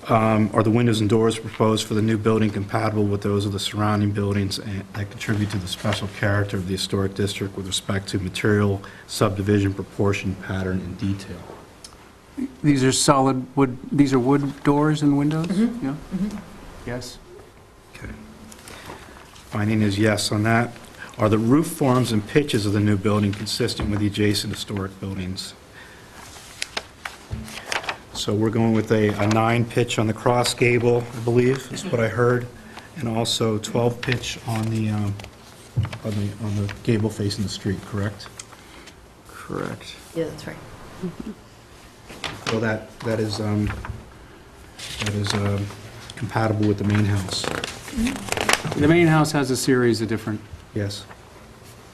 Are the windows and doors proposed for the new building compatible with those of the surrounding buildings and that contribute to the special character of the historic district with respect to material, subdivision, proportion, pattern, and detail? These are solid wood, these are wood doors and windows? Yeah? Yes. Okay. Finding is yes on that. Are the roof forms and pitches of the new building consistent with the adjacent historic buildings? So we're going with a 9 pitch on the cross gable, I believe, is what I heard, and also 12 pitch on the gable facing the street, correct? Correct. Yeah, that's right. Well, that is compatible with the main house. The main house has a series of different Yes.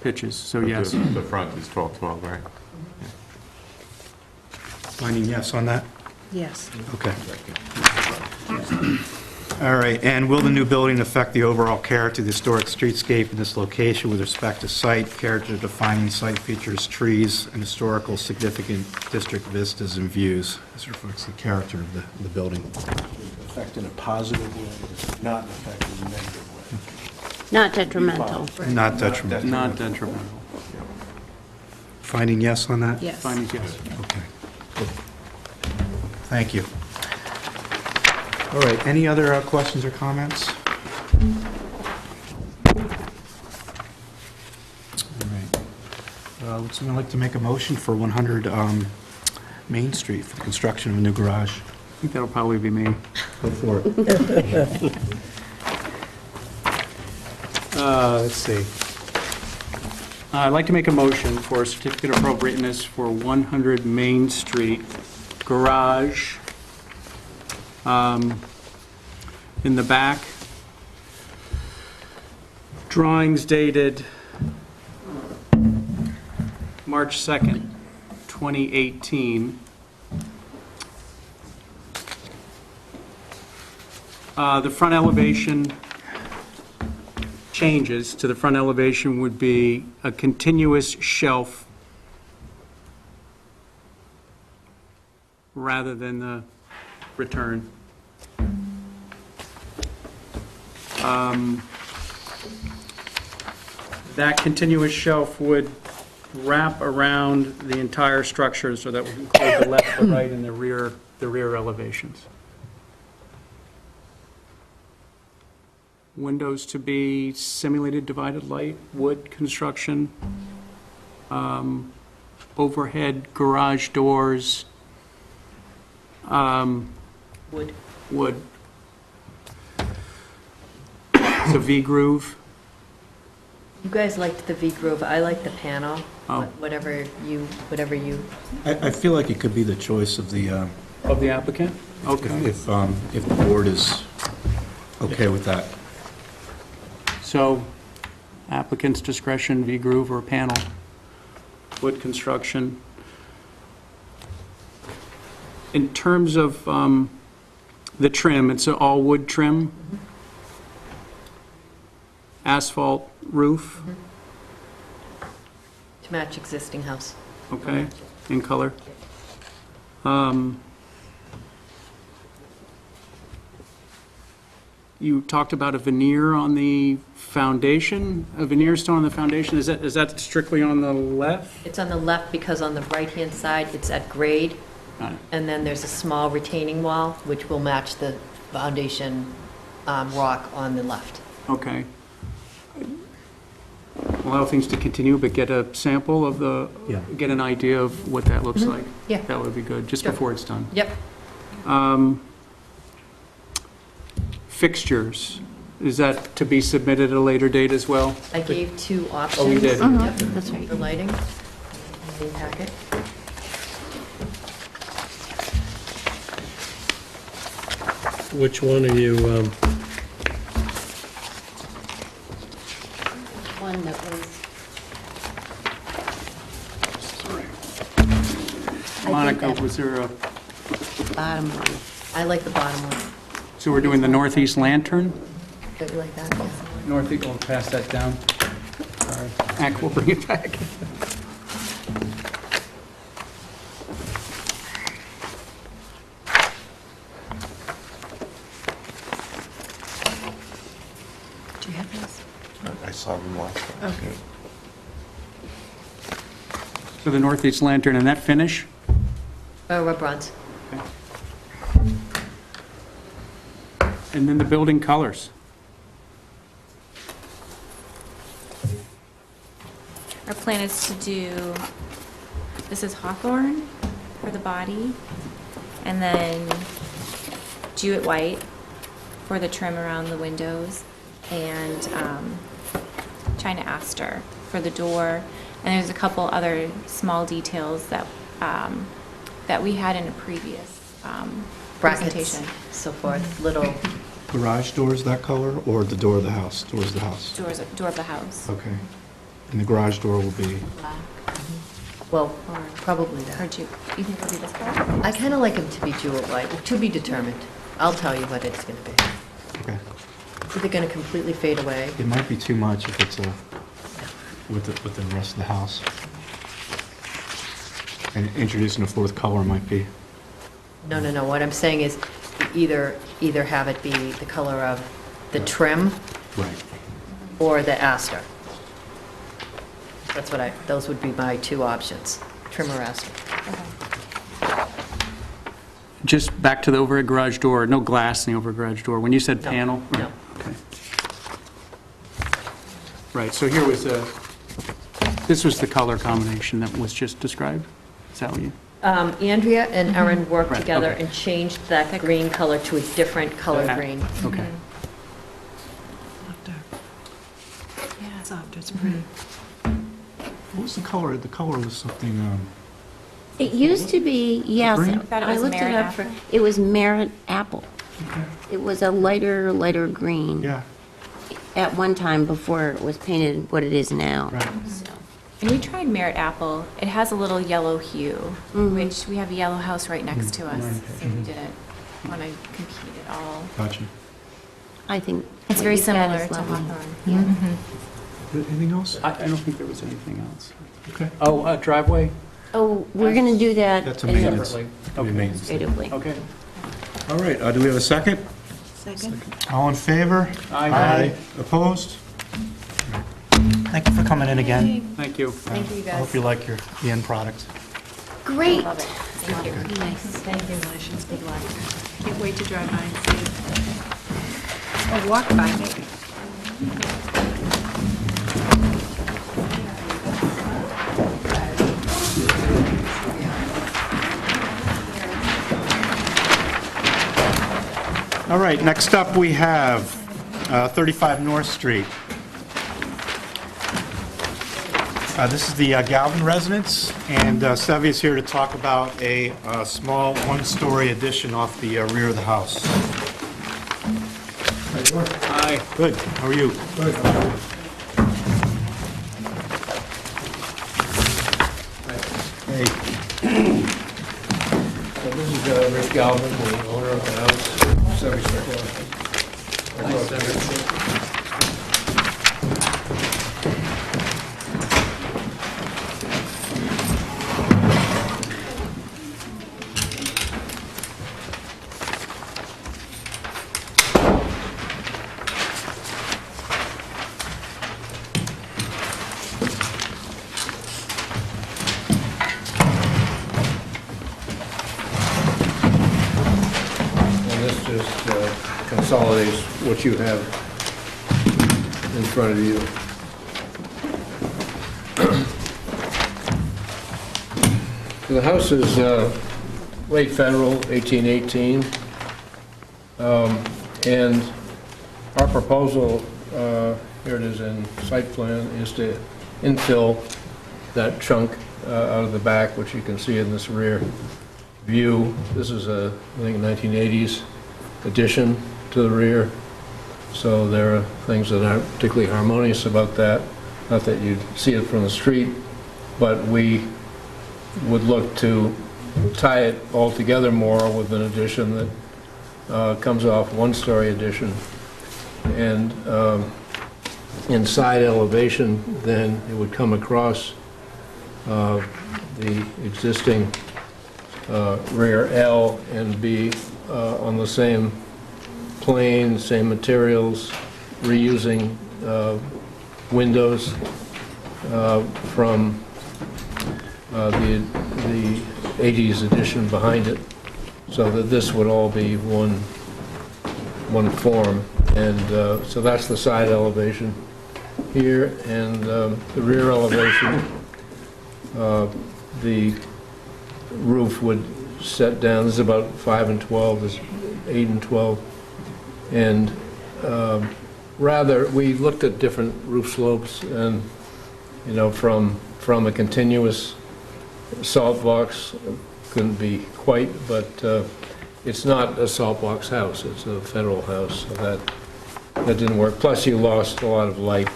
pitches, so But yes. The front is 12-12, right? Finding yes on that? Yes. Okay. All right, and will the new building affect the overall character of the historic streetscape in this location with respect to site, character-defining site features, trees, and historical significant district vistas and views? This reflects the character of the building. Affect in a positive way, not affect in a negative way. Not detrimental. Not detrimental. Not detrimental. Finding yes on that? Yes. Finding yes. Okay. Good. Thank you. All right, any other questions or comments? All right. Would someone like to make a motion for 100 Main Street for the construction of a new garage? I think that'll probably be me. Go for it. Let's see. I'd like to make a motion for a certificate of appropriateness for 100 Main Street garage. In the back, drawings dated March 2nd, 2018. The front elevation changes to the front elevation would be a continuous shelf rather than the return. That continuous shelf would wrap around the entire structure, so that would include the left, the right, and the rear elevations. Windows to be simulated divided light, wood construction, overhead garage doors, Wood. wood. It's a V-groove. You guys liked the V-groove, I like the panel. Oh. Whatever you, I feel like it could be the choice of the, Of the applicant? Okay. if the board is okay with that. So applicant's discretion, V-groove or panel, wood construction. In terms of the trim, it's an all-wood trim, asphalt roof, to match existing house. okay, in color. You talked about a veneer on the foundation, a veneer stone on the foundation. Is that strictly on the left? It's on the left because on the right-hand side, it's at grade, Got it. and then there's a small retaining wall, which will match the foundation rock on the left. Okay. Allow things to continue, but get a sample of the, Yeah. get an idea of what that looks like. Yeah. That would be good, just Sure. before it's done. Yep. Fixtures, is that to be submitted at a later date as well? I gave two options. Oh, you did? Yep, That's right. for lighting. Main packet. Which one are you, One that was, Monica, was there a, bottom one. I like the bottom one. so we're doing the northeast lantern? Don't you like that? Northeast, we'll pass that down. Sorry. Ack, we'll bring it back. Do you have this? I saw them last time. Okay. So the northeast lantern, and that finish? What bronze? And then the building colors. Our plan is to do, this is hawthorn for the body, and then jewett white for the trim around the windows, and china aster for the door. And there's a couple other small details that, that we had in a previous Brackets, presentation. so forth, little, Garage doors that color, or the door of the house? Doors of the house? Door of the house. Okay. And the garage door will be, Black. well, probably Or that. you think it'll be this color? I kind of like them to be jewel white, to be determined. I'll tell you what it's going to be. okay. Is it going to completely fade away? It might be too much if it's with the rest of the house. And introducing a fourth color might be, No, no, no, what I'm saying is either have it be the color of the trim right. or the aster. That's what those would be my two options, trim or aster. Just back to the overhead garage door, no glass in the overhead garage door. When you said No, panel? no. Okay. Right, so here was this was the color combination that was just described? Is that what you? Andrea and Erin worked Right, together okay. and changed that green color to a different color green. Okay. Softer. Yeah, softer, it's pretty. What was the color? The color was something, It used to be, yes, Green? Thought it I was looked it merit up for, apple. it was merit apple. It was a lighter green. yeah, At one time before it was painted what it is now. right. So, And we tried merit apple. It has a little yellow hue, which we have a yellow house right next to us, so we didn't want to compete at all. Gotcha. I think. It's what very you've got similar is to lovely. hawthorn. Yeah. Anything else? I don't think there was anything else. Okay. Oh, driveway? Oh, we're going to do that. That's a in the maintenance. Separately. That'll be maintenance. Administratively. Okay. All right, do we have a second? Second? All in favor? Aye. Opposed? Thank you for coming in again. Thank you. Thank you, I hope guys. you like the end product. Great. Love it. Thank you. Nice. Thank you, Delicious, good luck. Can't wait to drive by and see it. Or walk by, maybe. All right, next up we have 35 North Street. This is the Galvin residence, and Sevi is here to talk about a small one-story addition off the rear of the house. Aye. Good, how are you? Hey, So this is Rick Galvin, the owner of the house, 74. And this just consolidates what you have in front of you. The house is late federal, 1818. And our proposal, here it is in site plan, is to infill that chunk out of the back, which you can see in this rear view. This is a, I think, 1980s addition to the rear. So there are things that aren't particularly harmonious about that. Not that you'd see it from the street, but we would look to tie it all together more with an addition that comes off one-story addition. And in side elevation, then it would come across the existing rear L and be on the same plane, same materials, reusing windows from the 80s edition behind it, so that this would all be one form. And so that's the side elevation here, and the rear elevation, the roof would set down. This is about 5 and 12, this is 8 and 12. And rather, we looked at different roof slopes, and, you know, from a continuous salt box, couldn't be quite, but it's not a salt box house, it's a federal house, so that didn't work. Plus, you lost a lot of light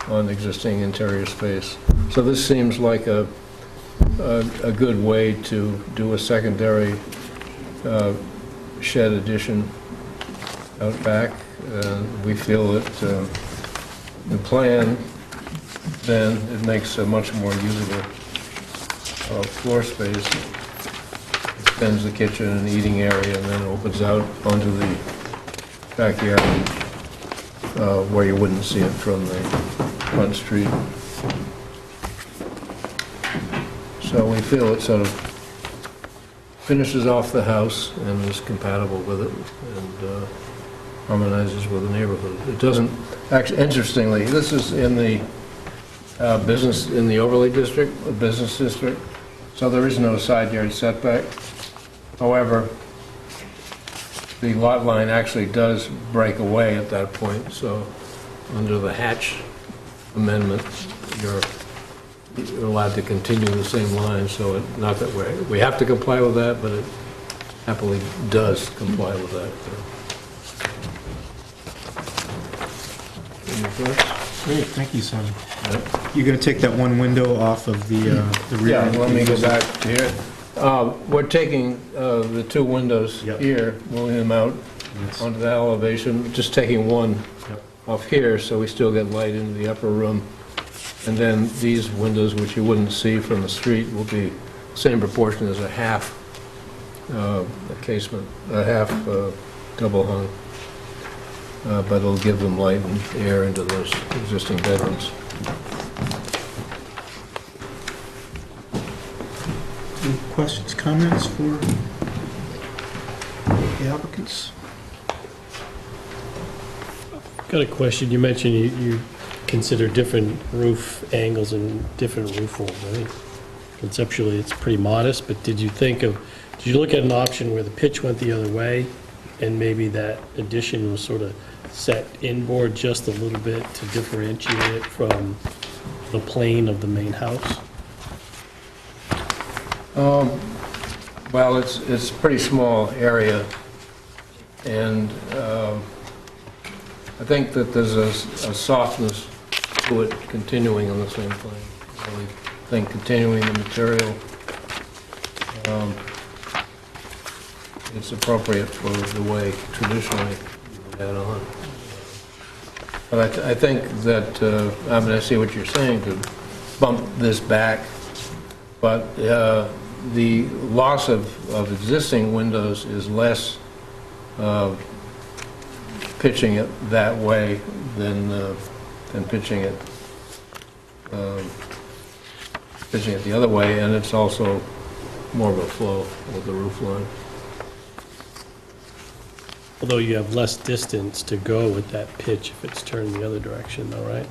on existing interior space. So this seems like a good way to do a secondary shed addition out back. We feel that the plan, then it makes a much more usable floor space. Extends the kitchen and eating area, and then opens out onto the backyard where you wouldn't see it from the front street. So we feel it sort of finishes off the house and is compatible with it, and harmonizes with the neighborhood. It doesn't, actually, interestingly, this is in the business, in the overlay district, business district, so there is no side yard setback. However, the lot line actually does break away at that point, so under the Hatch amendment, you're allowed to continue the same line, so not that we have to comply with that, but it happily does comply with that. Any thoughts? Great, thank you, Sonny. You're going to take that one window off of the rear? Yeah, let me go back to here. We're taking the two windows here, moving them out onto the elevation, just taking one off here, so we still get light into the upper room. And then these windows, which you wouldn't see from the street, will be the same proportion as a half casement, a half double hung. But it'll give them light and air into those existing bedrooms. Any questions, comments for the applicants? Got a question. You mentioned you consider different roof angles and different roof forms. I think conceptually it's pretty modest, but did you look at an option where the pitch went the other way and maybe that addition was sort of set inboard just a little bit to differentiate it from the plane of the main house? Well, it's a pretty small area, and I think that there's a softness to it continuing on the same plane. I really think continuing the material, it's appropriate for the way traditionally you had on. But I think that, I mean, I see what you're saying, to bump this back, but the loss of existing windows is less pitching it that way than pitching it the other way, and it's also more of a flow with the roof line. Although you have less distance to go with that pitch if it's turned the other direction though, right?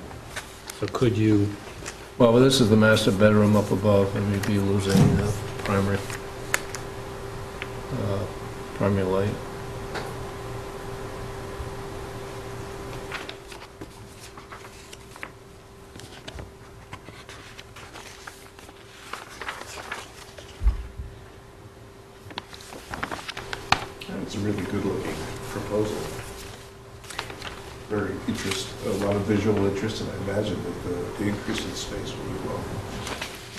So could you... Well, this is the master bedroom up above, and you'd be losing primary light. it's a really good-looking proposal. Very a lot of visual interest, and I imagine that the increase in space will be well.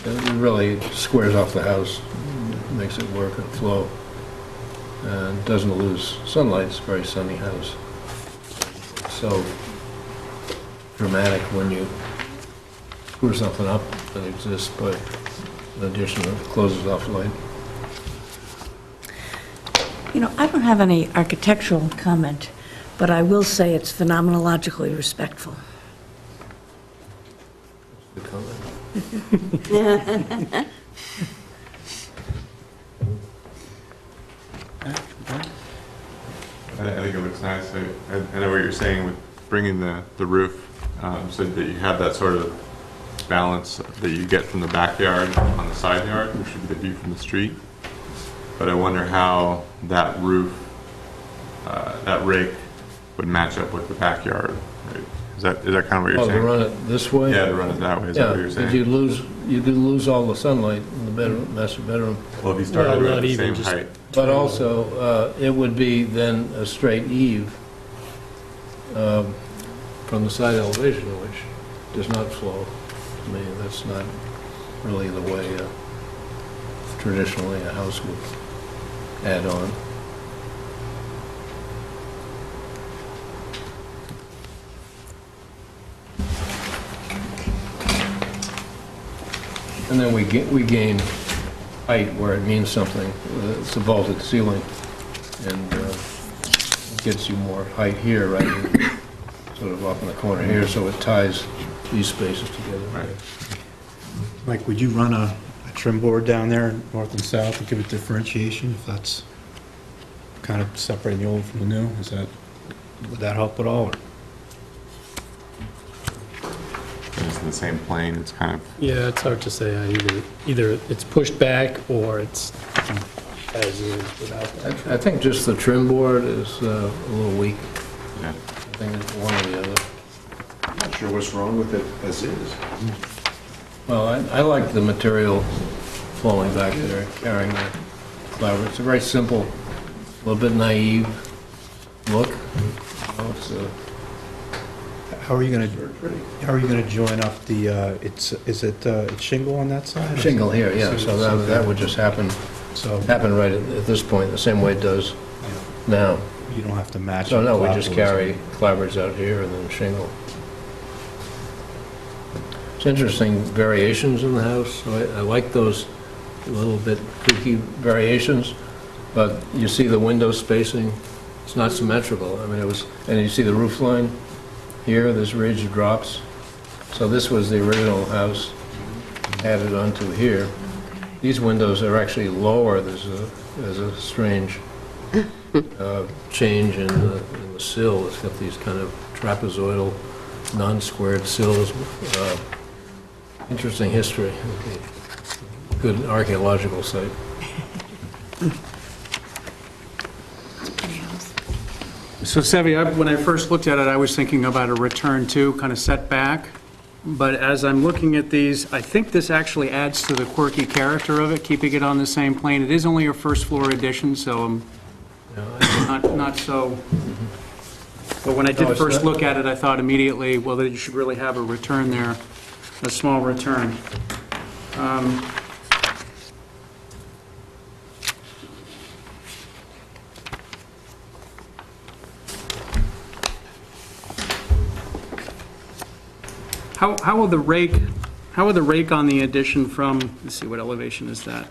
It really squares off the house, makes it work and flow, and doesn't lose sunlight. It's a very sunny house. So dramatic when you screw something up that exists, but in addition, it closes off light. You know, I don't have any architectural comment, but I will say it's phenomenologically respectful. Good comment. I think it looks nice. I know what you're saying with bringing the roof, so that you have that sort of balance that you get from the backyard on the side yard, which would be the view from the street. But I wonder how that roof, that rake would match up with the backyard. Right? Is that kind of what you're Oh, saying? to run it this way? Yeah, to run it that way. Is that what you're saying? You could lose all the sunlight in the bedroom, master bedroom. Well, if you started Well, at not the even, same just- height. But also, it would be then a straight eave from the side elevation, which does not flow. I mean, that's not really the way traditionally a house would add on. And then we gain height where it means something. It's a vaulted ceiling, and it gets you more height here, right, sort of up in the corner here, so it ties these spaces together. Right. Mike, would you run a trim board down there, north and south, to give it differentiation, if that's kind of separating the old from the new? Would that help at all? It's in the same plane. It's kind of. Yeah, it's hard to say. Either it's pushed back or it's as is without that. I think just the trim board is a little weak. Yeah. I think it's one or the other. I'm not sure what's wrong with it as is. Well, I like the material flowing back there, carrying the flower. It's a very simple, a little bit naive look. You know, it's How are you gonna join up the, it's shingle on that side? shingle here, yeah, so that would just happen right at this point, the same way it does now. You don't have to match. So no, we it just clapboards. carry clapboards out here and then shingle. It's interesting variations in the house. So I like those little bit kooky variations, but you see the window spacing, it's not symmetrical. I mean, and you see the roof line here, this ridge drops. So this was the original house added onto here. These windows are actually lower. There's a strange change in the sill. It's got these kind of trapezoidal, non-squared sills. Interesting history. Good archaeological site. So Sevi, when I first looked at it, I was thinking about a return to kind of setback. But as I'm looking at these, I think this actually adds to the quirky character of it, keeping it on the same plane. It is only a first floor addition, so I'm not so. But when I No, did it's first not. look at it, I thought immediately, well, that you should really have a return there, a small return. How will the rake on the addition from, let's see, what elevation is that?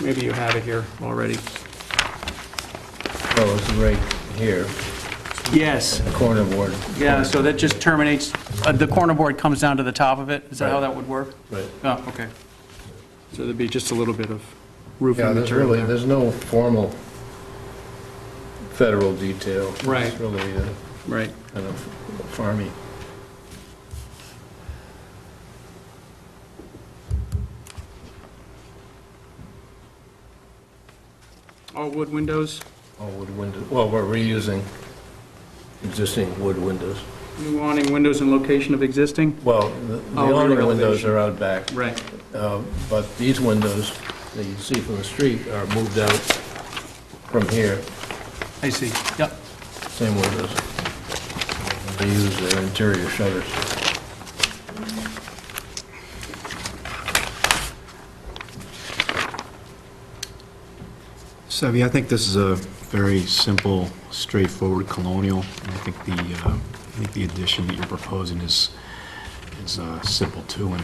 Maybe you have it here already. Oh, it's right here, Yes, the corner board. yeah, so that just terminates, the corner board comes down to the top of it? Is that how Right. that would work? Right. Oh, okay. So there'd be just a little bit of roofing Yeah, material there. there's no formal federal detail. Right. It's really Right. kind of farmy. All wood windows? All wood windows, well, we're reusing existing wood windows. You wanting windows in location of existing? Well, the Oh, awning rear windows elevation. are out back, Right. but these windows that you see from the street are moved out from here, I see, yep. same windows. They use their interior shutters. Sevy, I think this is a very simple, straightforward colonial. And I think the addition that you're proposing is simple too, and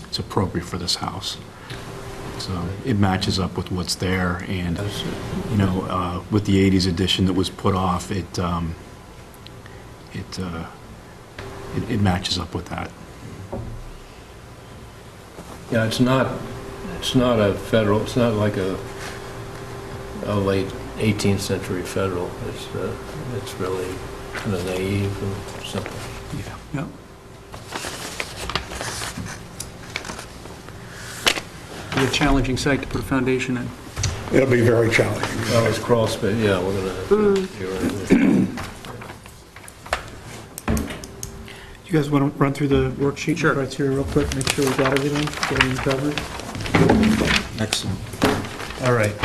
it's appropriate for this house. So it matches up with what's there, and you know, with the '80s addition that was put off, it matches up with that. Yeah, it's not a federal, it's not like a late 18th century federal. It's really kind of naive and simple. Yeah. Yep. Be a challenging site to put a foundation in. It'll be very challenging. Oh, it's crawl space, yeah, we're gonna have to, you're right. You guys want to run through the worksheet Sure. criteria real quick, make sure we got everything, get everything covered? Excellent. All right,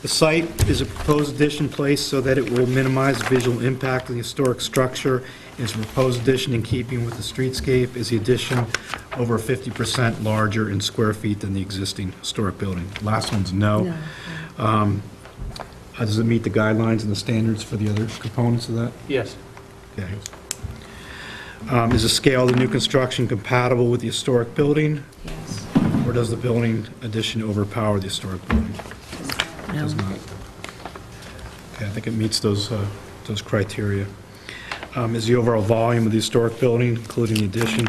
the site is a proposed addition placed so that it will minimize the visual impact of the historic structure. Is a proposed addition in keeping with the streetscape? Is the addition over 50% larger in square feet than the existing historic building? Last one's no. Does it meet the guidelines and the standards for the other components of that? Yes. Okay. Is the scale of the new construction compatible with the historic building? Yes. Or does the building addition overpower the historic building? Does not. Okay, I think it meets those criteria. Is the overall volume of the historic building, including the addition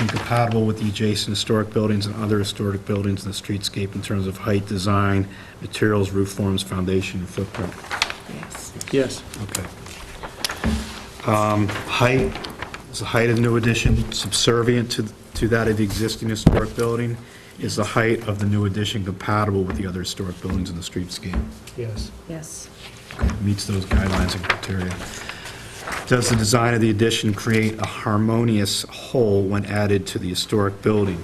compatible with the adjacent historic buildings and other historic buildings in the streetscape in terms of height, design, materials, roof forms, foundation, and footprint? Yes. Yes. Okay. Height, is the height of the new addition subservient to that of the existing historic building? Is the height of the new addition compatible with the other historic buildings in the streetscape? Yes. Yes. Meets those guidelines and criteria. Does the design of the addition create a harmonious whole when added to the historic building?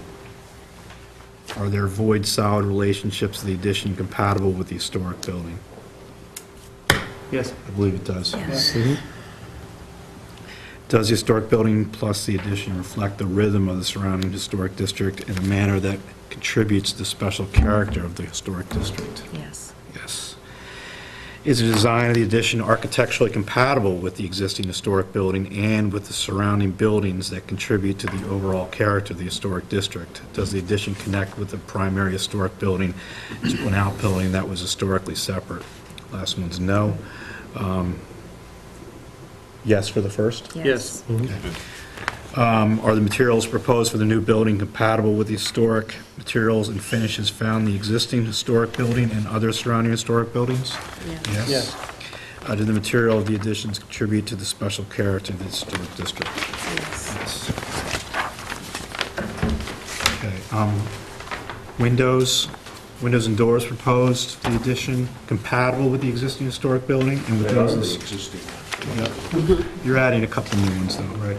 Are there void solid relationships of the addition compatible with the historic building? Yes. I believe it does. Yes. Does the historic building plus the addition reflect the rhythm of the surrounding historic district in a manner that contributes to the special character of the historic district? Yes. Yes. Is the design of the addition architecturally compatible with the existing historic building and with the surrounding buildings that contribute to the overall character of the historic district? Does the addition connect with the primary historic building to an outbuilding that was historically separate? Last one's no. Yes for the first? Yes. Are the materials proposed for the new building compatible with the historic materials and finishes found in the existing historic building and other surrounding historic buildings? Yes. Yes. Do the material of the additions contribute to the special character of the historic district? Yes. Okay. Windows and doors proposed for the addition compatible with the existing historic building and with those? Existing. Yep. You're adding a couple new ones though, right?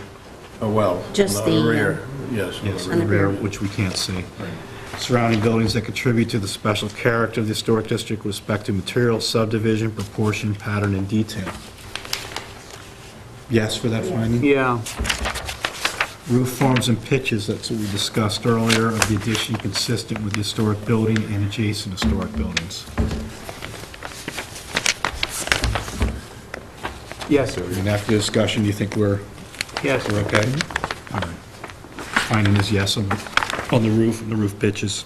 Oh, well, Just on the, rear, yes. Yes, on in the the rear. rear, which we can't see. Surrounding buildings that contribute to the special character of the historic district with respect to material, subdivision, proportion, pattern, and detail. Yes for that finding? Yeah. Roof forms and pitches, that's what we discussed earlier, of the addition consistent with the historic building and adjacent historic buildings. Yes. And after discussion, you think we're Yes. okay? All right. Finding is yes on the roof and the roof pitches.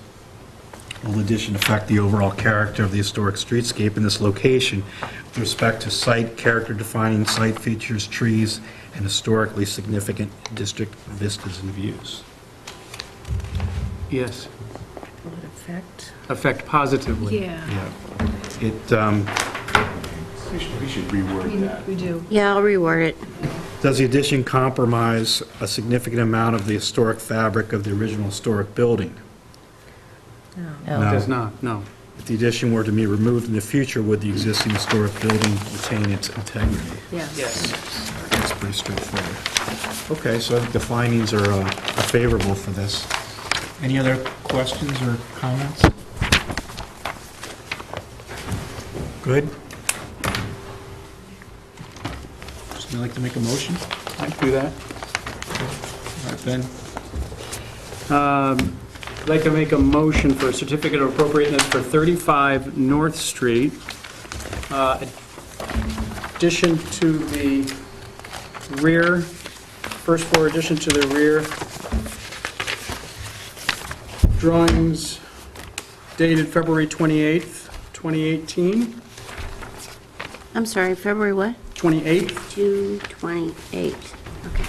Will the addition affect the overall character of the historic streetscape in this location with respect to site, character-defining site features, trees, and historically significant district vistas and views? Yes. Will it affect? Affect positively. Yeah, Yeah. It, We should reword that. we do. Yeah, I'll reword it. does the addition compromise a significant amount of the historic fabric of the original historic building? It does not, no. If the addition were to be removed in the future, would the existing historic building retain its integrity? Yes. That's pretty straightforward. Okay, so I think the findings are favorable for this. Any other questions or comments? Good? Somebody like to make a motion? I can do that. All right, Ben? I'd like to make a motion for a certificate of appropriateness for 35 North Street. Addition to the rear, first floor addition to the rear. Drawings dated February 28th, 2018. I'm sorry, February what? 28th. 2/28. Okay.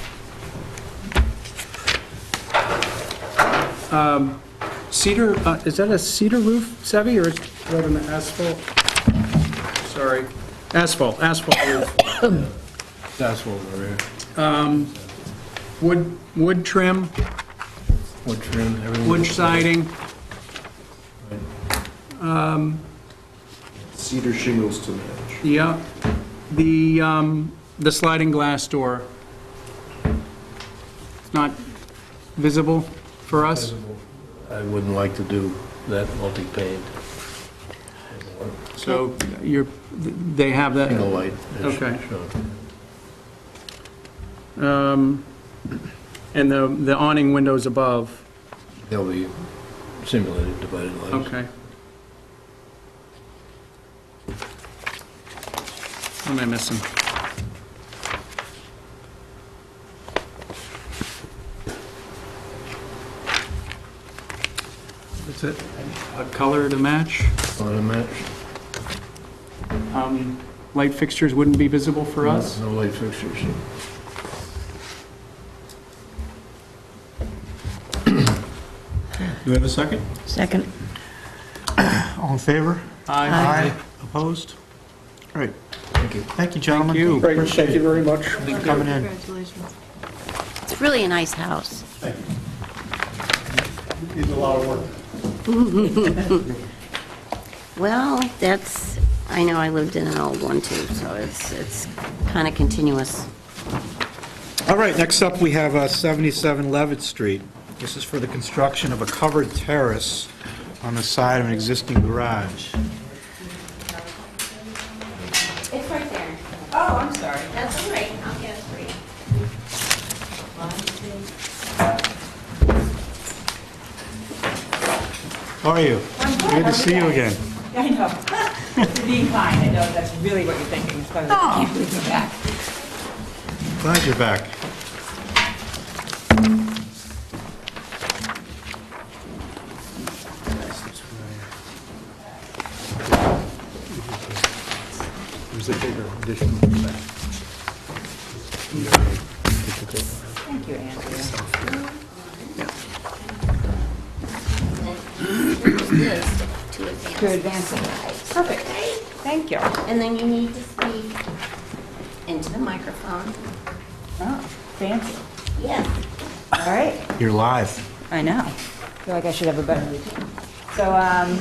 Cedar, is that a cedar roof, Sevy, or is that an asphalt? Sorry, asphalt roof. That's what we're here. Wood trim, Wood trim, everything. wood siding, Cedar shingles to match. yeah. The sliding glass door, not visible for us? I wouldn't like to do that multi-pane. So they have that? Single light. Okay. Shown. And the awning windows above? They'll be simulated divided lights. Okay. What am I missing? That's it? A color to match? On a match? Light fixtures wouldn't be visible for us? No light fixtures. Do we have a second? Second. All in favor? Aye. Opposed? All right. Thank you. Thank you, gentlemen. Thank you. Appreciate Great, thank you it. very much. Thanks for coming in. Congratulations. It's really a nice house. It's a lot of work. Well, that's, I know I lived in an old one too, so it's kind of continuous. All right, next up, we have 77 Leavitt Street. This is for the construction of a covered terrace on the side of an existing garage. It's right there. Oh, I'm sorry. That's all right. I'll get it for you. How are you? Good to see you again. I know. You're being kind. I know that's really what you're thinking. It's funny. I can't believe you're back. Glad you're back. There's a bigger addition in the back. Thank you, Andrea. This to advance. To advance it. Perfect. Thank you. And then you need to speak into the microphone. Oh, fancy. Yes. All right. You're live. I know. I feel like I should have a better routine. So, I'm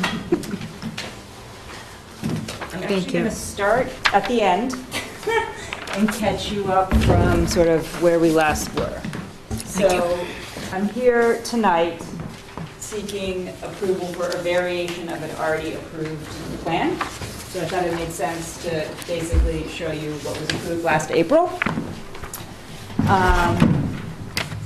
actually going to start at the end and catch you up from sort of where we last were. So, I'm here tonight seeking approval for a variation of an already approved plan. So I thought it made sense to basically show you what was approved last April.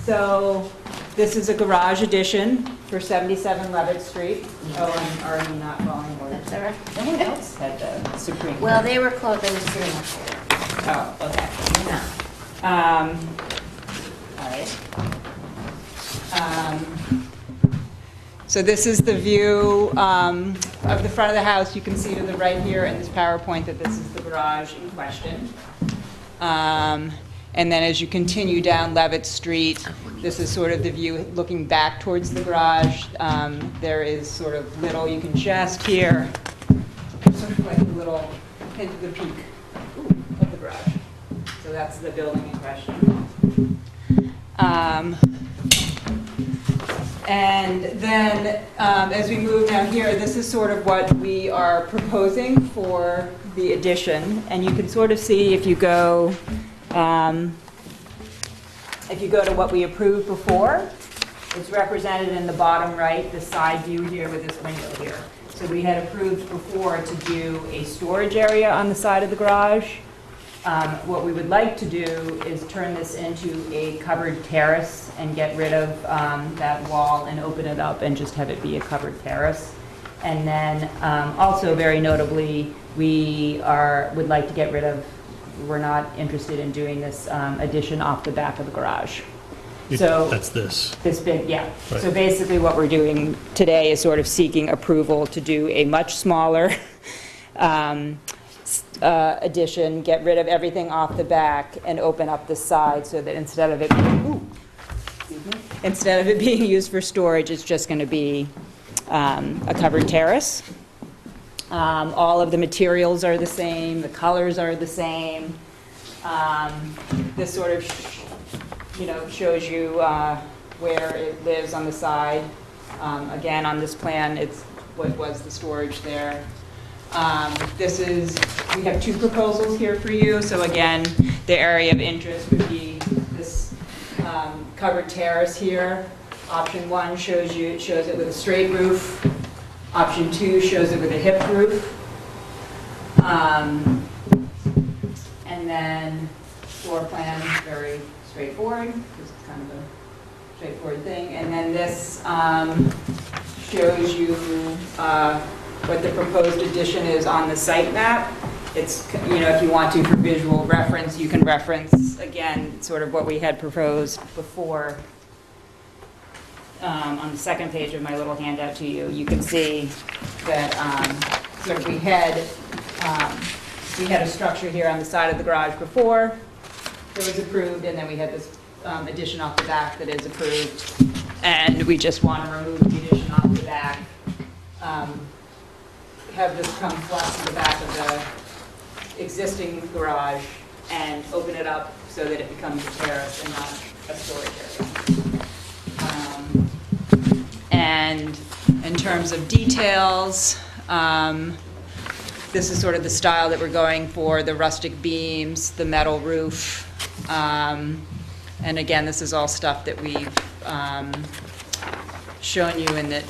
So this is a garage addition for 77 Leavitt Street. Oh, I'm already not following orders. That's all right. No one else had the Supreme. Well, they were close, they were sitting up there. Oh, okay. No. All right. So this is the view of the front of the house. You can see to the right here in this PowerPoint that this is the garage in question. And then as you continue down Leavitt Street, this is sort of the view looking back towards the garage. There is sort of little, you can just hear sort of like a little hint of the peak of the garage. So that's the building in question. And then as we move down here, this is sort of what we are proposing for the addition. And you can sort of see if you go to what we approved before, It's represented in the bottom right, the side view here with this window here. So we had approved before to do a storage area on the side of the garage. What we would like to do is turn this into a covered terrace and get rid of that wall and open it up and just have it be a covered terrace. And then also very notably, would like to get rid of, we're not interested in doing this addition off the back of the garage. So That's this. this big, yeah. Right. So basically what we're doing today is sort of seeking approval to do a much smaller addition, get rid of everything off the back and open up the side so that instead of it being used for storage, it's just going to be a covered terrace. All of the materials are the same, the colors are the same. This sort of shows you where it lives on the side. Again, on this plan, it's what was the storage there. We have two proposals here for you. So again, the area of interest would be this covered terrace here. Option 1 shows it with a straight roof. Option 2 shows it with a hip roof. And then floor plan, very straightforward, just kind of a straightforward thing. And then this shows you what the proposed addition is on the site map. It's, if you want to, for visual reference, you can reference, again, sort of what we had proposed before. On the second page of my little handout to you, you can see that sort of we had a structure here on the side of the garage before that was approved, and then we had this addition off the back that is approved, and we just want to remove the addition off the back, have this come flush to the back of the existing garage, and open it up so that it becomes a terrace and not a storage area. And in terms of details, this is sort of the style that we're going for, the rustic beams, the metal roof. And again, this is all stuff that we've shown you and that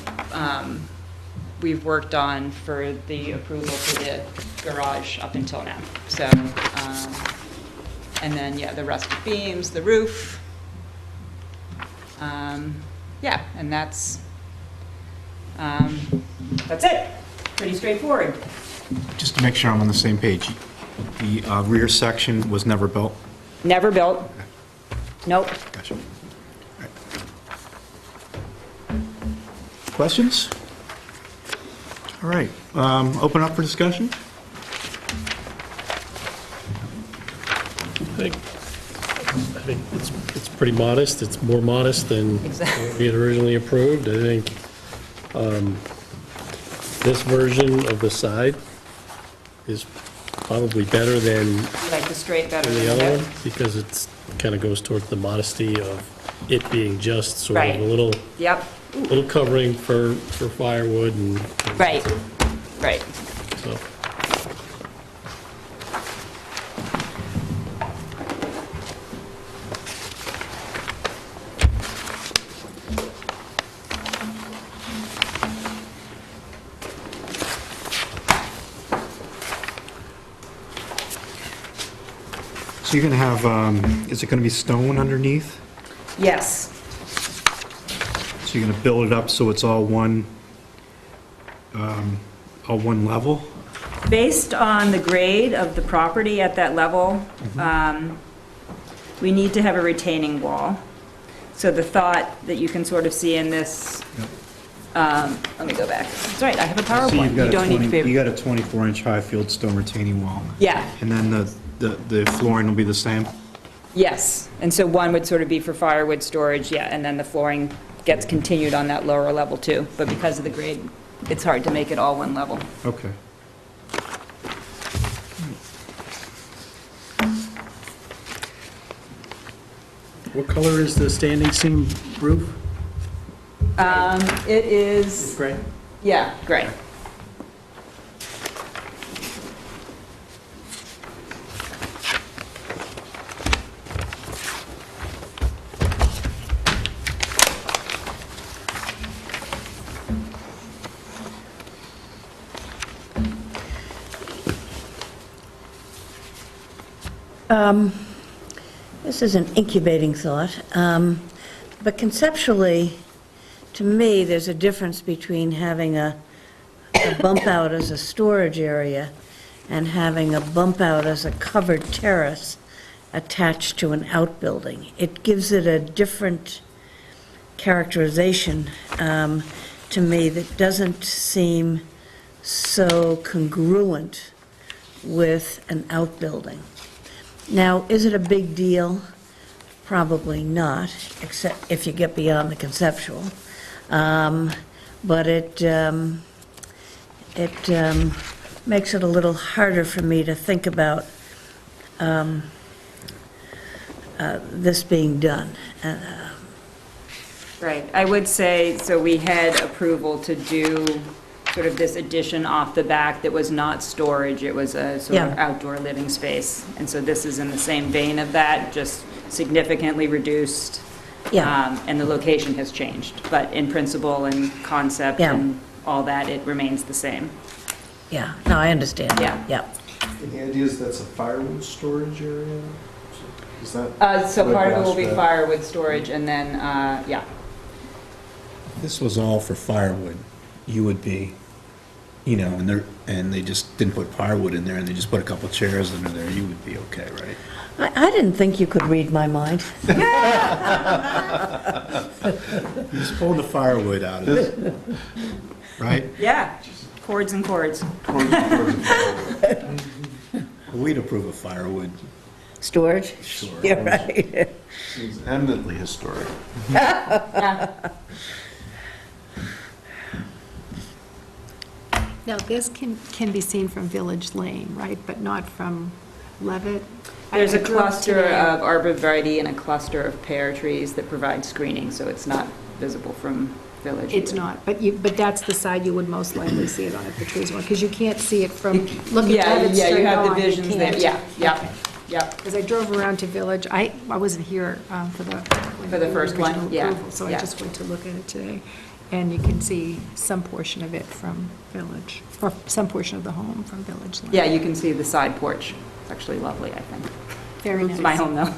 we've worked on for the approval for the garage up until now. So, and then, yeah, the rustic beams, the roof. Yeah, and that's it. Pretty straightforward. Just to make sure I'm on the same page, the rear section was never built? Never built. Nope. Gotcha. All right. Questions? All right, open up for discussion? I think it's pretty modest. It's more modest than what we had originally approved. I think this version of the side is probably better than You like the straight better the than other the one, because it's kind of goes towards the modesty of it being just sort Right. of a little Yep. covering for firewood and Right. Right. so. So you're going to have, is it going to be stone underneath? Yes. So you're going to build it up so it's all one level? Based on the grade of the property at that level, we need to have a retaining wall. So the thought that you can sort of see in this, let me go back. That's right, I have a So PowerPoint. you've got You don't need to you be. got a 24-inch high-field stone retaining wall. Yeah, And then the flooring will be the same? yes. And so one would sort of be for firewood storage, yeah, and then the flooring gets continued on that lower level too. But because of the grade, it's hard to make it all one level. Okay. What color is the standing seam roof? It is, Gray. yeah, gray. This is an incubating thought, but conceptually, to me, there's a difference between having a bump out as a storage area and having a bump out as a covered terrace attached to an outbuilding. It gives it a different characterization to me that doesn't seem so congruent with an outbuilding. Now, is it a big deal? Probably not, except if you get beyond the conceptual. But it makes it a little harder for me to think about this being done. Right, I would say, so we had approval to do sort of this addition off the back that was not storage, it was a sort of Yeah. outdoor living space. And so this is in the same vein of that, just significantly reduced. Yeah. And the location has changed, but in principle and concept Yeah. and all that, it remains the same. Yeah, no, I understand. Yeah. Yeah. And the idea is that's a firewood storage area? Is that? So part of it will be Wood, firewood storage and then, yeah. If this was all for firewood, you would be, and they just didn't put firewood in there, and they just put a couple chairs under there, you would be okay, right? I didn't think you could read my mind. You just pull the firewood out of it, right? Yeah, cords and cords. We'd approve of firewood. Storage? Sure. Yeah, right. It's eminently historic. Now, this can be seen from Village Lane, right, but not from Leavitt? There's I a drove cluster today. of arborvitae and a cluster of pear trees that provide screening, so it's not visible from Village. It's not, but that's the side you would most likely see it on if the trees were, because you can't see it from, look at Yeah, Leavitt yeah, Street you have the on, visions there, can't. yeah, yeah, yeah. Because I drove around to Village, I wasn't here for the. For the first one, original yeah, approval, So I yeah. just went to look at it today, and you can see some portion of it from Village, or some portion of the home from Village Lane. Yeah, you can see the side porch. It's actually lovely, I think. Very nice. It's my home, though.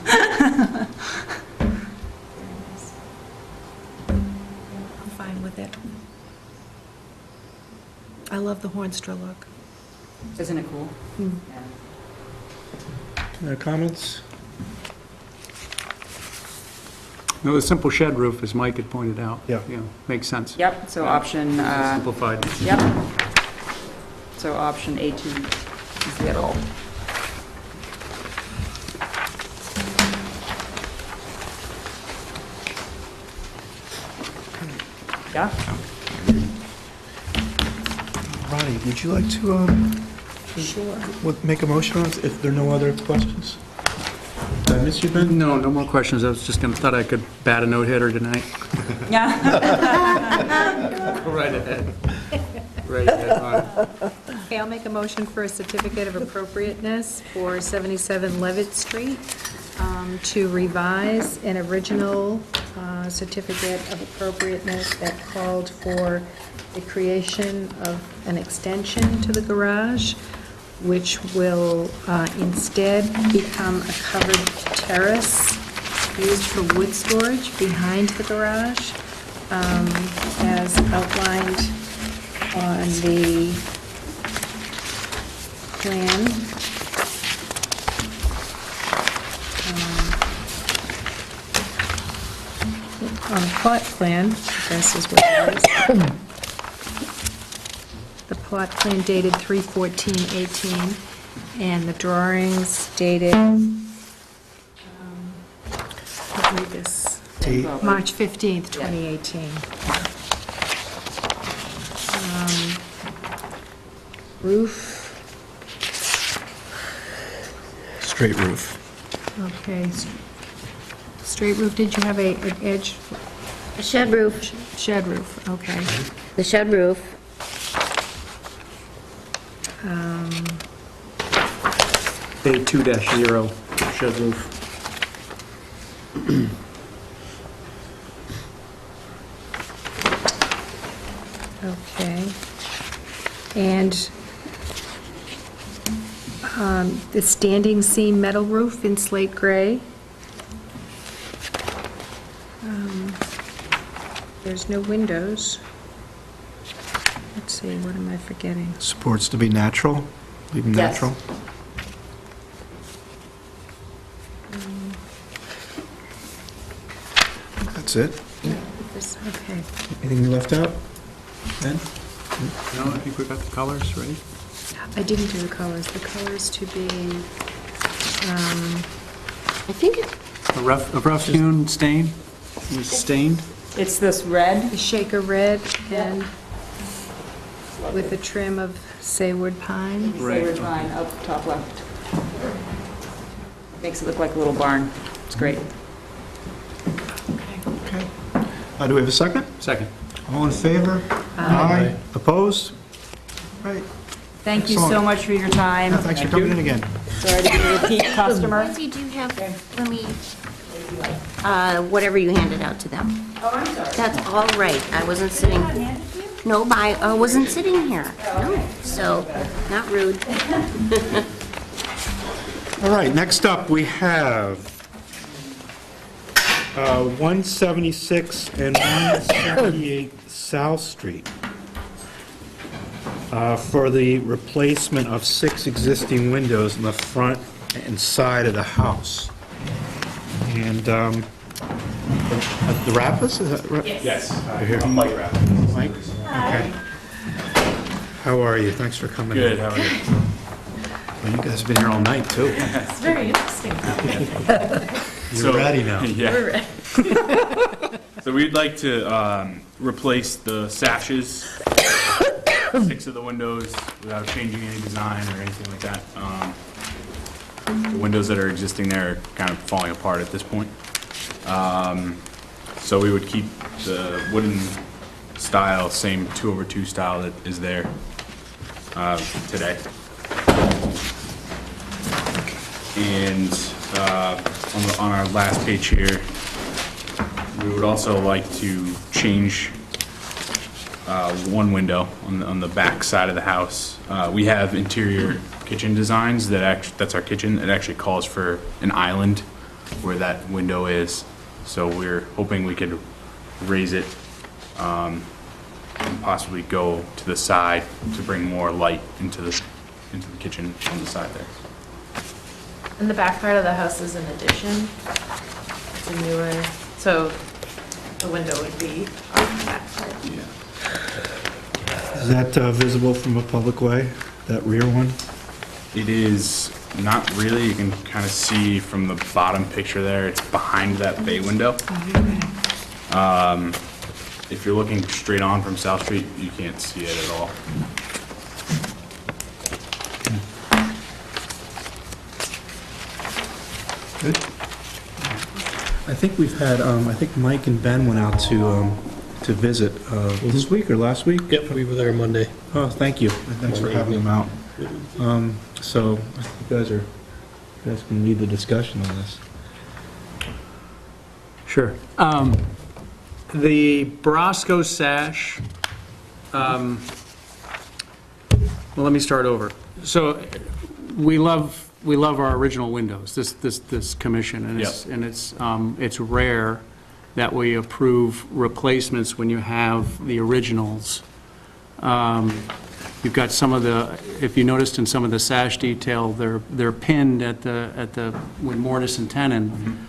I'm fine with it. I love the Hornstra look. Isn't it cool? Mm. Other comments? No, the simple shed roof, as Mike had pointed out. Yeah. Makes sense. Yep, so option, Simplified. yep. So option A2 is the all. Yeah? Ronnie, would you like to, make a motion on it if there are no other questions? Did I miss you, Ben? No more questions. I was just thought I could bat a no-hitter tonight. Yeah. Go right ahead. Right ahead, Ron. Okay, I'll make a motion for a certificate of appropriateness for 77 Leavitt Street to revise an original certificate of appropriateness that called for the creation of an extension to the garage, which will instead become a covered terrace used for wood storage behind the garage, as outlined on the plan. On the plot plan, this is what it is. The plot plan dated 3/14/18, and the drawings dated, what read this? March 15th, 2018. Roof, Straight roof. okay. Straight roof, did you have an edge? A shed roof, Shed roof, okay. the shed roof, A2-0, shed roof. Okay. And The standing seam metal roof in slate gray. There's no windows. Let's see, what am I forgetting? Supports to be natural, leave them Yes. natural. That's it. This, okay. Anything you left out? Ben? No, I think we got the colors ready. I didn't do the colors. The colors to be, I think it, A rough hewn stain, stained. It's this red. the shaker red and with a trim of sayward pine. Sayward pine up top left. Makes it look like a little barn. It's great. Okay. Do we have a second? Second. All in favor? Aye. Opposed? Right. Thank you so Excellent. much for your time. Thanks for coming in again. Sorry to be a repeat customer. Lindsay, do you have, let me, whatever you handed out to them. Oh, I'm sorry. That's all right. I wasn't sitting, no, I wasn't sitting here. No, so, not rude. All right, next up, we have 176 and 178 South Street for the replacement of 6 existing windows in the front and side of the house. And the Rapas, is that right? Yes, Here. I'm Mike Rapp. Mike? Okay. How are you? Thanks for coming in. Good, how are you? Well, you guys have been here all night, too. It's very interesting. You're ready now. Yeah. So we'd like to replace the sashes, 6 of the windows, without changing any design or anything like that. The windows that are existing there are kind of falling apart at this point. So we would keep the wooden style, same 2/2 style that is there today. And on our last page here, we would also like to change one window on the back side of the house. We have interior kitchen designs that's our kitchen. It actually calls for an island where that window is. So we're hoping we could raise it and possibly go to the side to bring more light into the kitchen on the side there. And the back part of the house is an addition. It's a newer, so the window would be on the back part. Is that visible from a public way, that rear one? It is not really. You can kind of see from the bottom picture there, it's behind that bay window. If you're looking straight on from South Street, you can't see it at all. Good. I think we've had, I think Mike and Ben went out to visit this week or last week? Yep, we were there Monday. Oh, thank you. Thanks for having them out. So I think you guys can lead the discussion on this. Sure. The Brasco sash, well, let me start over. So we love our original windows, this commission, and it's rare that we approve replacements when you have the originals. You've got some of the, if you noticed in some of the sash detail, they're pinned at the with mortise and tenon.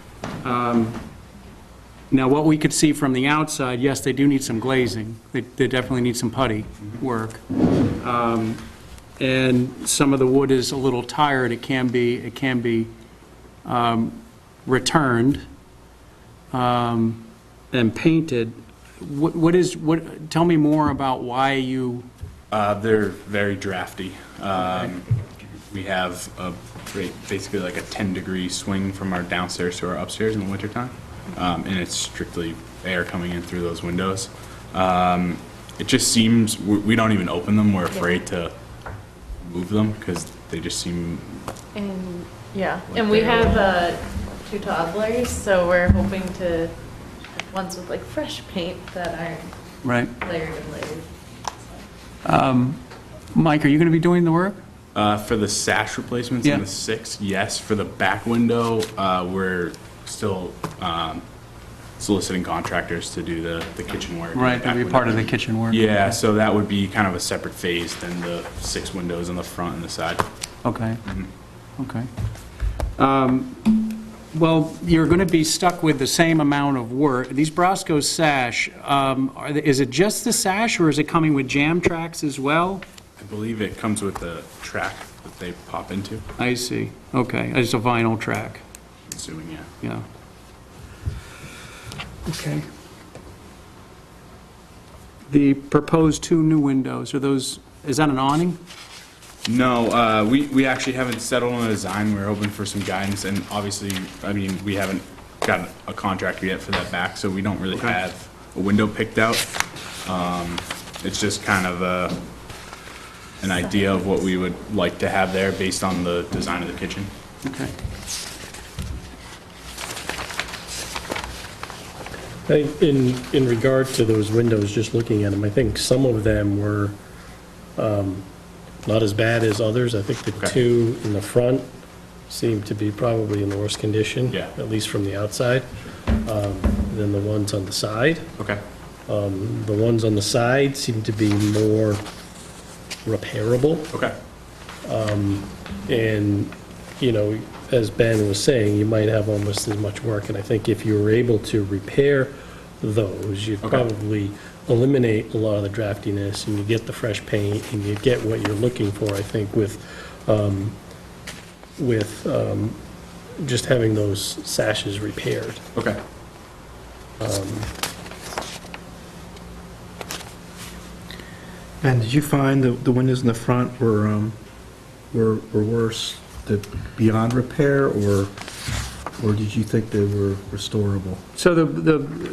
Now, what we could see from the outside, yes, they do need some glazing. They definitely need some putty work. And some of the wood is a little tired. It can be returned and painted. Tell me more about why you... They're very drafty. We have basically like a 10-degree swing from our downstairs to our upstairs in the wintertime. And it's strictly air coming in through those windows. It just seems, we don't even open them. We're afraid to move them because they just seem... And, yeah, and we have 2 toddlers, so we're hoping to have ones with like fresh paint that aren't layered and layered. Mike, are you going to be doing the work? For the sash replacements Yeah. in the 6, yes. For the back window, we're still soliciting contractors to do the kitchen work. Right, that'd be part of the kitchen work. Yeah, so that would be kind of a separate phase than the 6 windows on the front and the side. Okay, okay. Well, you're going to be stuck with the same amount of work. These Brosco sash, is it just the sash, or is it coming with jam tracks as well? I believe it comes with the track that they pop into, I see, okay, it's a vinyl track, assuming, yeah. yeah. Okay. The proposed 2 new windows, are those, is that an awning? No, we actually haven't settled on a design. We're hoping for some guidance, and obviously, I mean, we haven't got a contractor yet for that back, so we don't really have a window picked out. It's just kind of an idea of what we would like to have there based on the design of the kitchen. Okay. In regard to those windows, just looking at them, I think some of them were not as bad as others. I think the Okay. 2 in the front seem to be probably in the worst condition, Yeah. at least from the outside, than the ones on the side. Okay. The ones on the side seem to be more repairable. Okay. And, you know, as Ben was saying, you might have almost as much work, and I think if you were able to repair those, you'd Okay. probably eliminate a lot of the draftiness, and you get the fresh paint, and you get what you're looking for, I think, with just having those sashes repaired. Okay. Ben, did you find the windows in the front were worse, beyond repair, or did you think they were restorable? So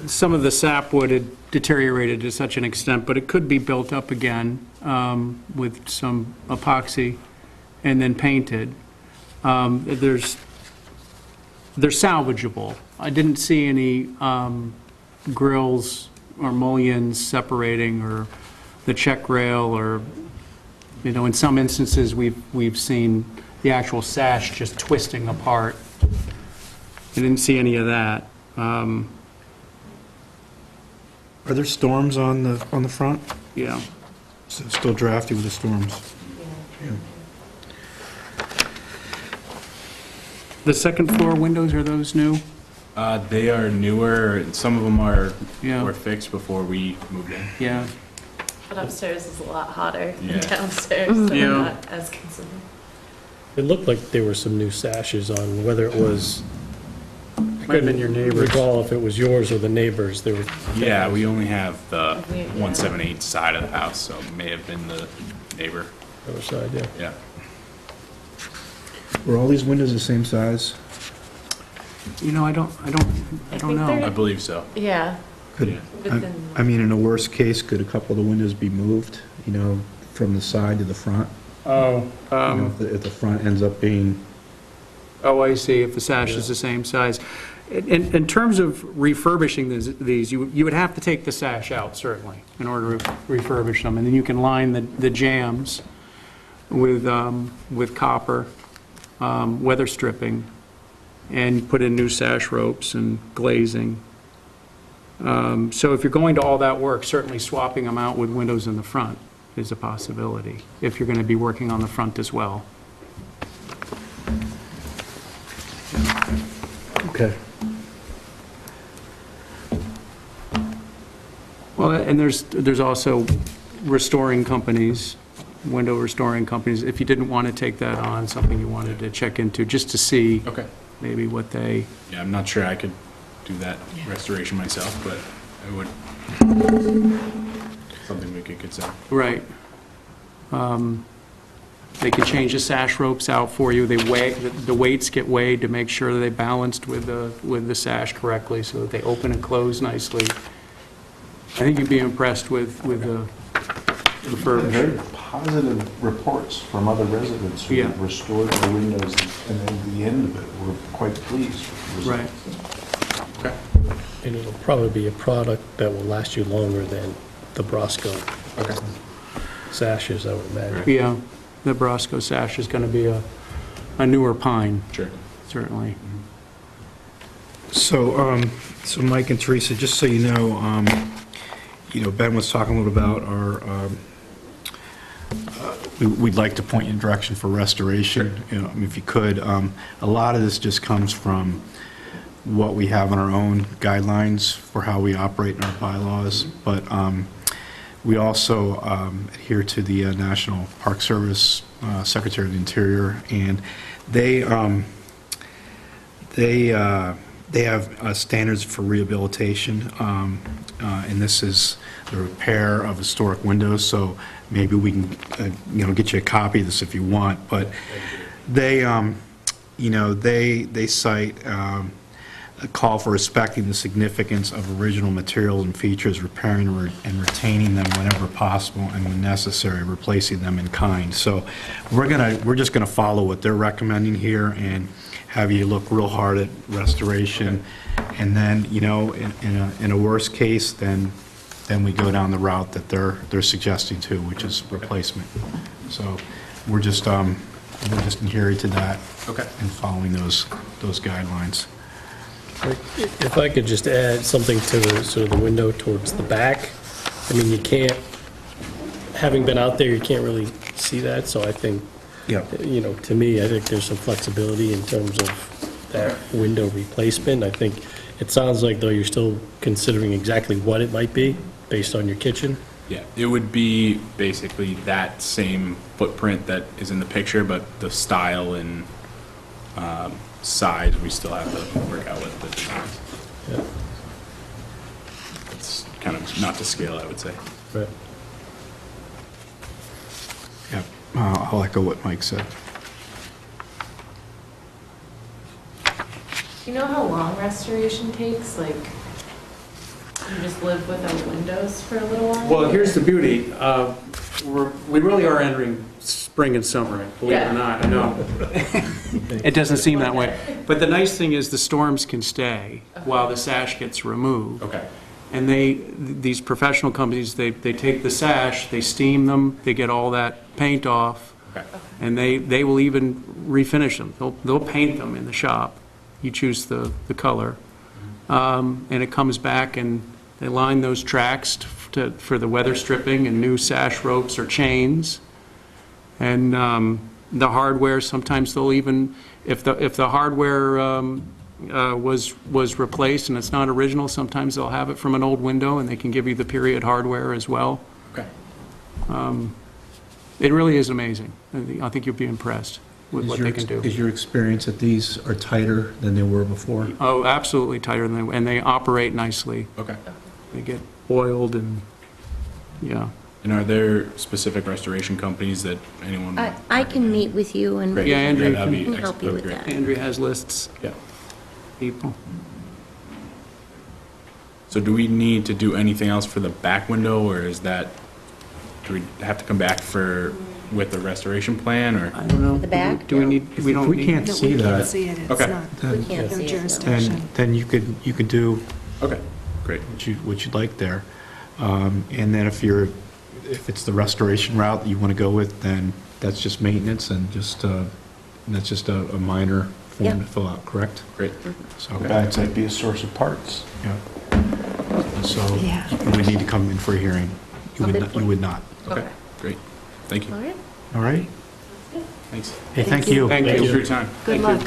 some of the sapwood had deteriorated to such an extent, but it could be built up again with some epoxy and then painted. They're salvageable. I didn't see any grills or mullions separating, or the check rail, or, you know, in some instances, we've seen the actual sash just twisting apart. I didn't see any of that. Are there storms on the front? Yeah. So it's still drafty with the storms? Yeah. The second floor windows, are those new? They are newer. Some of them Yeah. were fixed before we moved in. Yeah. But upstairs is a lot hotter Yeah. than downstairs, so Yeah. we're not as concerned. It looked like there were some new sashes on, whether it was, Might have been your neighbors. recall if it was yours or the neighbors, there were. Yeah, we only have the Yeah. 178 side of the house, so it may have been the neighbor. Other side, yeah. Yeah. Were all these windows the same size? You know, I don't think know. they're- I believe so. Yeah. Could, Yeah. Within- I mean, in a worst case, could a couple of the windows be moved, you know, from the side to the front? Oh, You know, if the front ends up being, oh, I see, if the sash is the same size. In terms of refurbishing these, you would have to take the sash out, certainly, in order to refurbish them. And then you can line the jambs with copper, weather stripping, and put in new sash ropes and glazing. So if you're going to all that work, certainly swapping them out with windows in the front is a possibility, if you're going to be working on the front as well. okay. Well, and there's also restoring companies, window restoring companies, if you didn't want to take that on, something you wanted to check into, just to see Okay. maybe what they, Yeah, I'm not sure I could do that restoration myself, but I would. Something we could consider. right. They could change the sash ropes out for you. They weigh, the weights get weighed to make sure that they balanced with the sash correctly, so that they open and close nicely. I think you'd be impressed with the refurbishment. Very positive reports from other residents who Yeah. restored the windows, and then at the end of it, were quite pleased with the Right. results. Okay. And it'll probably be a product that will last you longer than the Brosco Okay. sashes, I would imagine. Yeah, the Brosco sash is going to be a newer pine. Sure. Certainly. So, so Mike and Theresa, just so you know, Ben was talking a little about our, we'd like to point you in direction for restoration, if you could. A lot of this just comes from what we have in our own guidelines for how we operate in our bylaws, but we also adhere to the National Park Service Secretary of the Interior, and they have standards for rehabilitation, and this is the repair of historic windows, so maybe we can, get you a copy of this if you want, but they, they cite a call for respecting the significance of original materials and features, repairing and retaining them whenever possible, and when necessary, replacing them in kind. So we're just gonna follow what they're recommending here and have you look real hard at restoration, and then, in a worst case, then we go down the route that they're suggesting too, which is replacement. So we're just adhering to that. Okay. And following those guidelines. If I could just add something to the sort of the window towards the back. I mean, you can't, having been out there, you can't really see that, so I think, to me, I think there's some flexibility in terms of that window replacement. I think it sounds like, though, you're still considering exactly what it might be based on your kitchen. Yeah, it would be basically that same footprint that is in the picture, but the style and size we still have to work out with the designs. Yeah. It's kind of not to scale, I would say. Right. Yeah, I'll echo what Mike said. You know how long restoration takes? Like, you just live without windows for a little while? Well, here's the beauty. We really are entering spring and summer, believe it or not. I know. It doesn't seem that way. But the nice thing is the storms can stay while the sash gets removed. Okay. And these professional companies, they take the sash, they steam them, they get all that paint off, Okay. and they will even refinish them. They'll paint them in the shop. You choose the color. And it comes back and they line those tracks for the weather stripping and new sash ropes or chains. And the hardware, sometimes they'll even, if the hardware was replaced and it's not original, sometimes they'll have it from an old window and they can give you the period hardware as well. Okay. It really is amazing. I think you'll be impressed with what they can do. Is your experience that these are tighter than they were before? Oh, absolutely tighter than and they operate nicely. Okay. They get oiled and, yeah. And are there specific restoration companies that anyone? I can meet with you and Great. Yeah, Andrew that'd be can help you with great. that. Andrea has lists, Yeah. people. So do we need to do anything else for the back window, or is that, do we have to come back with the restoration plan, or? I don't know. The back? Do we need, we don't We need. can't see that, See it, it's Okay. not We can't their see it, no. jurisdiction. then you could do Okay, great. what you'd like there. And then if it's the restoration route that you want to go with, then that's just maintenance and that's just a minor form Yeah. to fill out, correct? Great. So, Bags might be a source of parts. yeah. So you would need to come in for a hearing. You would not. Okay, great. Thank you. All right. All right? Thanks. Hey, thank you. Thank you for your time. Good luck.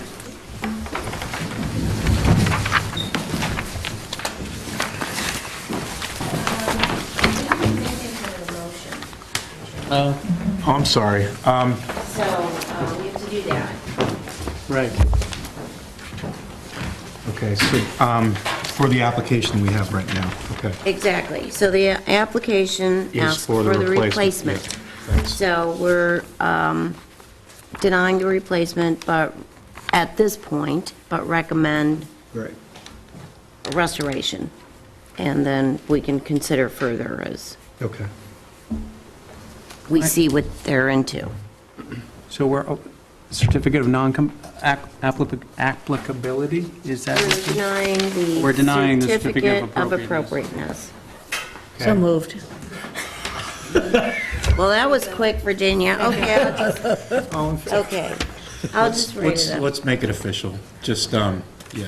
Oh, I'm sorry. So we have to do that. Right. Okay, so for the application we have right now, okay. Exactly. So the application Is asks for for the the replacement. replacement. Yeah, thanks. So we're denying the replacement, but at this point, but recommend Right. restoration. And then we can consider further as Okay. we see what they're into. So we're, certificate of applicability, is that? We're denying the We're denying the certificate certificate of of appropriateness. appropriateness. So moved. Well, that was quick, Virginia. Okay, okay. I'll just read it up. Let's make it official. Just,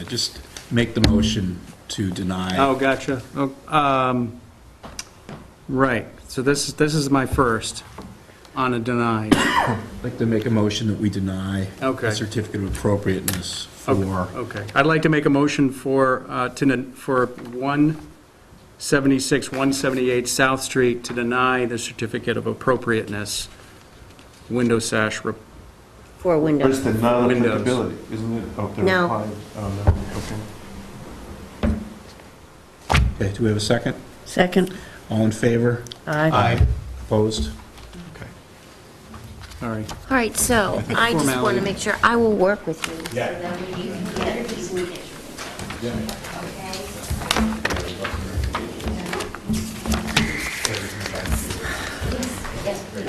just make the motion to deny. Oh, gotcha. Right, so this is my first on a denied. I'd like to make a motion that we deny Okay. the certificate of appropriateness for, Okay, I'd like to make a motion for 176, 178 South Street to deny the certificate of appropriateness, window sash, For But it's windows. the non-applicability, isn't it? Oh, they're No. applying- oh, no, okay. okay, do we have a second? Second? All in favor? Aye. Opposed? Okay. all right. All right, so I just want Formality. to make sure, I will work with you. Yeah. So that when you can get these new pictures. Okay? Yes, please.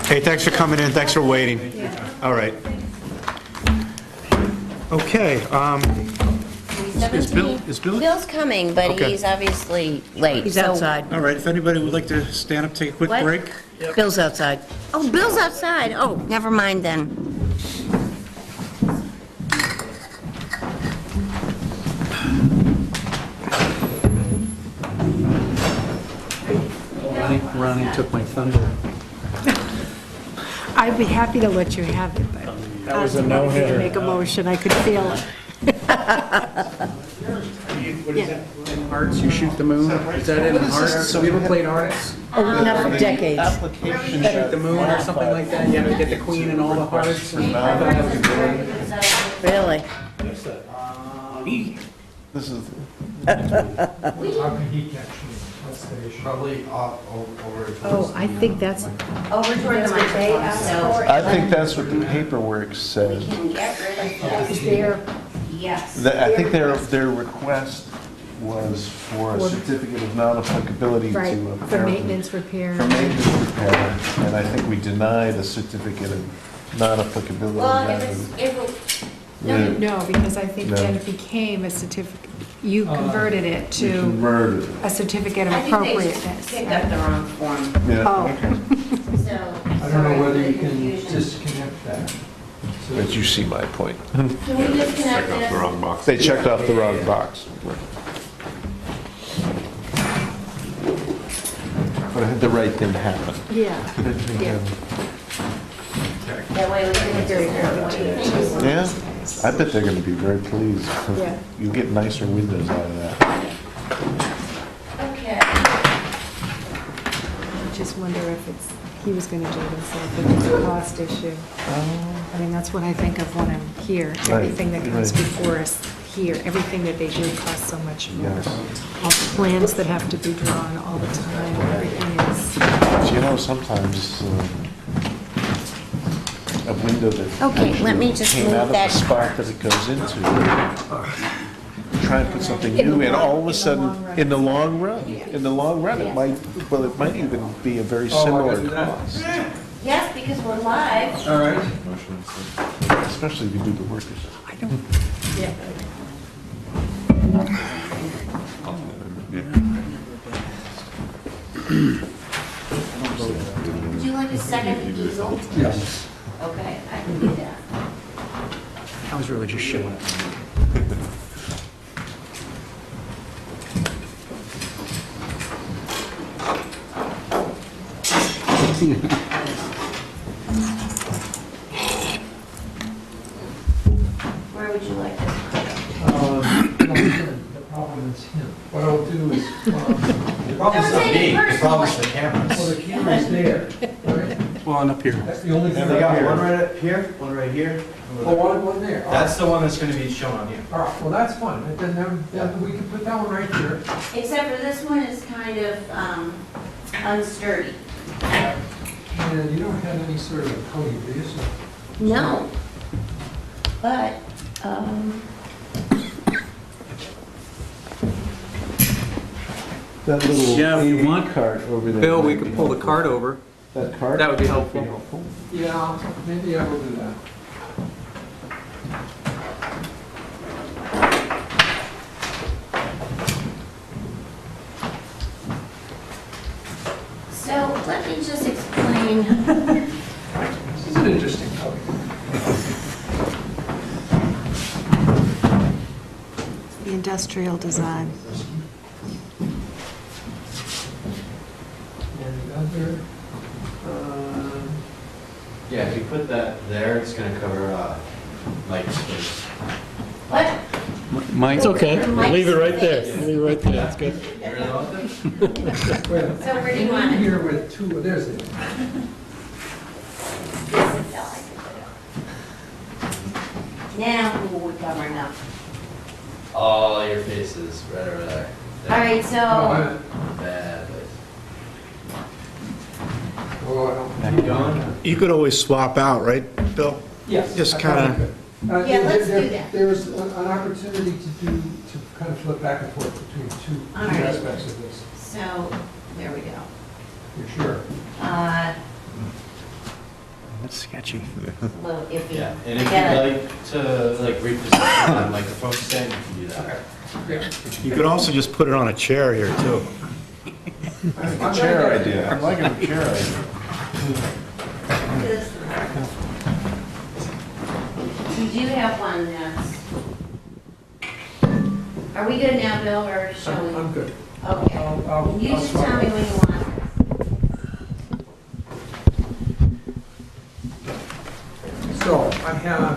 Hey, thanks for coming in, thanks for waiting. All right. Okay, is Bill, Bill's coming, but Okay. he's obviously late. He's so- outside. all right, if anybody would like to stand up, take a quick What? break? Bill's outside. Oh, Bill's outside. Oh, never mind then. Ronnie took my thunder. I'd be happy to let you have it, but That was a no-hitter. make a motion, I could feel it. What is that, in Hearts, you shoot the moon? Is that in Hearts? Have you ever played Hearts? Oh, not for decades. Shoot the moon or something like that? You have to get the queen and all the hearts? Really? This is, Oh, I think that's, Over toward the mic. So I think that's what the paperwork says. can get rid of this. is there, Yes. I think their request was for a certificate of non-applicability to right, for apparently- maintenance repair. For maintenance repair, and I think we denied a certificate of non-applicability. Well, rather if than- No, because I think No. that it became a certificate, you converted it We to converted it. a certificate of I think they appropriateness. picked up the wrong form, Yeah, Oh. okay. so. I don't know whether you can disconnect that. But you see my point. Can we disconnect Check off the this? wrong box. They checked off the wrong box. But I had the right thing happen. Yeah, yeah. That way we can get Very this. Yeah, I bet they're gonna be very pleased. Yeah. You get nicer windows out of that. Okay. I just wonder if it's, he was gonna do it himself, if it's a cost issue. I mean, that's what I think of when I'm here. Everything that comes right. before us here, everything that they do costs so much more. Yes. All the plans that have to be drawn all the time, everything is, But you know, sometimes a window that Okay, let me just came move out of the that spot that it goes into, try and put something new, and all of a sudden, in the long run, it might, well, it might even be a very similar cost, Yes, because we're live. All right. especially if you do the work yourself. Would you like a second easel? Yes. Okay, I can do that. I was really just showing. Where would you like this? The problem is him. What I'll do is, the problem's not me, the problem's the cameras. Well, the camera's there, right? Well, and up here. That's the only thing. And they got one there. right up here, one right here. Oh, one there. All right. That's the one that's gonna be shown on here. All right, well, that's fine. And then we can put that one right here. Except for this one is kind of unsturdy. And you don't have any sort of a coating, do you? So- No. But, That little Yeah, if you AV want. cart over there. Bill, we might could be pull the helpful. cart over. That cart? That would be helpful. Yeah, maybe I will do that. me just explain. This is an interesting color. The industrial design. And other, Yeah, if you put that there, it's gonna cover, light space. What? Mike? It's okay, leave it right there, leave it right there, that's good. You really want them? So where do you want it? here with two, there's it. Now who are we covering up? All your faces, right over there. All right, so, Bad place. Keep going? You could always swap out, right, Bill? Yes. Just I probably kinda- could. Yeah, let's do that. There's an opportunity to kind of flip back and forth between two All right. aspects of this. so, there we go. You're sure? That's sketchy. A little iffy. Yeah, and if Yeah. you'd like to, like, reposition on, like, the focus stand, you can do that. You could also just put it on a chair here, too. Chair idea. I'm liking the chair idea. You do have one that's, are we good now, Bill, or shall we? I'm good. Okay. I'll You just swap tell me it. when you want it. So I have,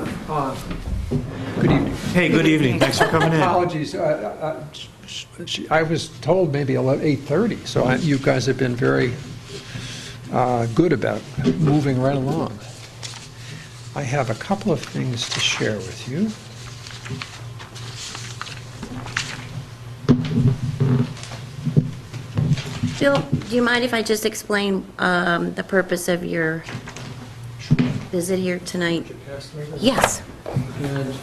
good evening. Hey, good evening, thanks for coming in. Apologies, I was told maybe 8:30, so you guys have been very good about moving right along. I have a couple of things to share with you. Bill, do you mind if I just explain the purpose of your visit here tonight? Yes. And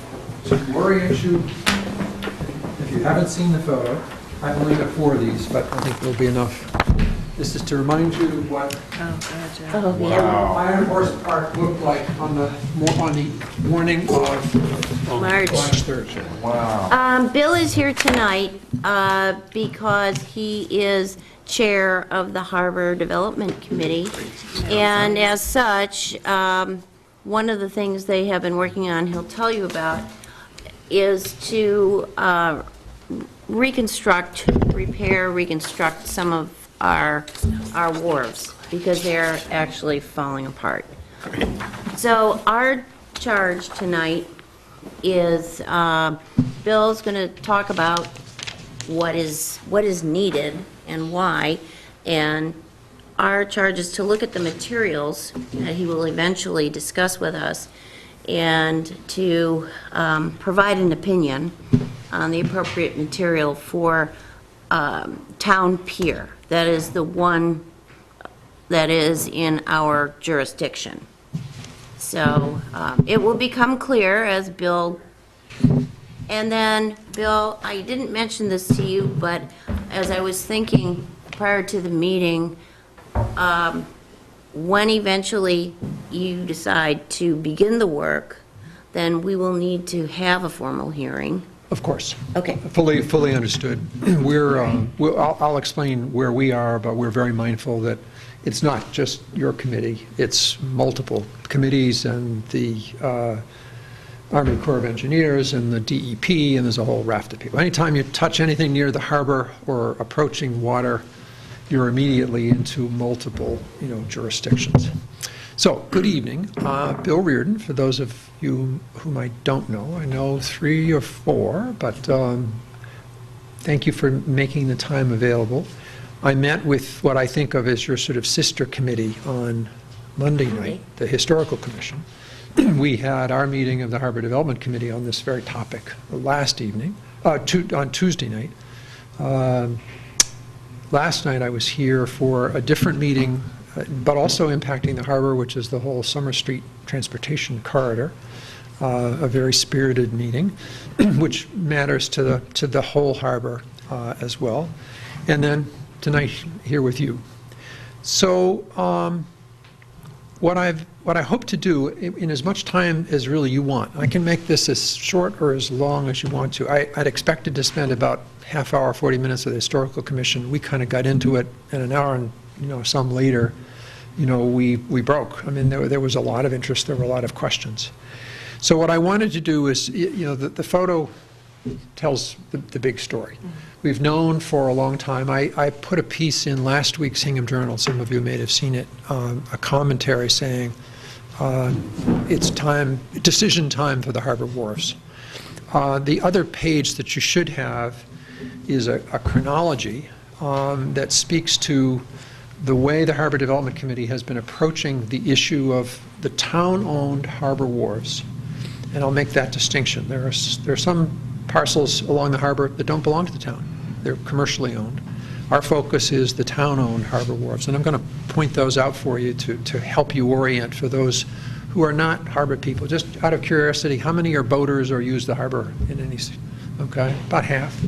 to orient you, if you haven't seen the photo, I only got 4 of these, but I think there'll be enough. This is to remind you what Oh, yeah. Iron Horse Park looked like on the morning of March. March 3rd. Wow. Bill is here tonight because he is chair of the Harbor Development Committee. And as such, one of the things they have been working on, he'll tell you about, is to reconstruct some of our wharves, because they're actually falling apart. So our charge tonight is, Bill's going to talk about what is needed and why, and our charge is to look at the materials that he will eventually discuss with us, and to provide an opinion on the appropriate material for town pier. That is the one that is in our jurisdiction. So it will become clear as Bill, and then, Bill, I didn't mention this to you, but as I was thinking prior to the meeting, when eventually you decide to begin the work, then we will need to have a formal hearing. Of course. Okay. Fully understood. I'll explain where we are, but we're very mindful that it's not just your committee, it's multiple committees and the Army Corps of Engineers and the DEP, and there's a whole raft of people. Anytime you touch anything near the harbor or approaching water, you're immediately into multiple, jurisdictions. So, good evening. Bill Reardon, for those of you whom I don't know. I know 3 or 4, but thank you for making the time available. I met with what I think of as your sort of sister committee on Monday night, the Historical Commission. We had our meeting of the Harbor Development Committee on this very topic last evening, on Tuesday night. Last night I was here for a different meeting, but also impacting the harbor, which is the whole Summer Street Transportation Corridor, a very spirited meeting, which matters to the whole harbor as well. And then tonight here with you. So what I hope to do in as much time as really you want, I can make this as short or as long as you want to. I'd expected to spend about half hour, 40 minutes of the Historical Commission. We kind of got into it in an hour and some later. we broke. I mean, there was a lot of interest, there were a lot of questions. So what I wanted to do is, the photo tells the big story. We've known for a long time. I put a piece in last week's Hingham Journal, some of you may have seen it, a commentary saying, it's decision time for the harbor wharves. The other page that you should have is a chronology that speaks to the way the Harbor Development Committee has been approaching the issue of the town-owned harbor wharves. And I'll make that distinction. There are some parcels along the harbor that don't belong to the town. They're commercially owned. Our focus is the town-owned harbor wharves, and I'm going to point those out for you to help you orient for those who are not harbor people. Just out of curiosity, how many are boaters or use the harbor in any? Okay, about half.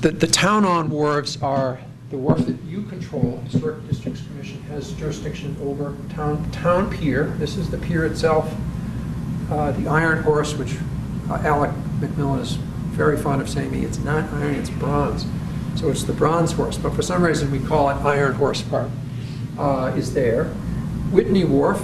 The town-owned wharves are the wharf that you control. Historic Districts Commission has jurisdiction over town pier. This is the pier itself. The Iron Horse, which Alec McMillan is very fond of saying to me, it's not iron, it's bronze. So it's the Bronze Horse, but for some reason we call it Iron Horse Park, is there. Whitney Wharf,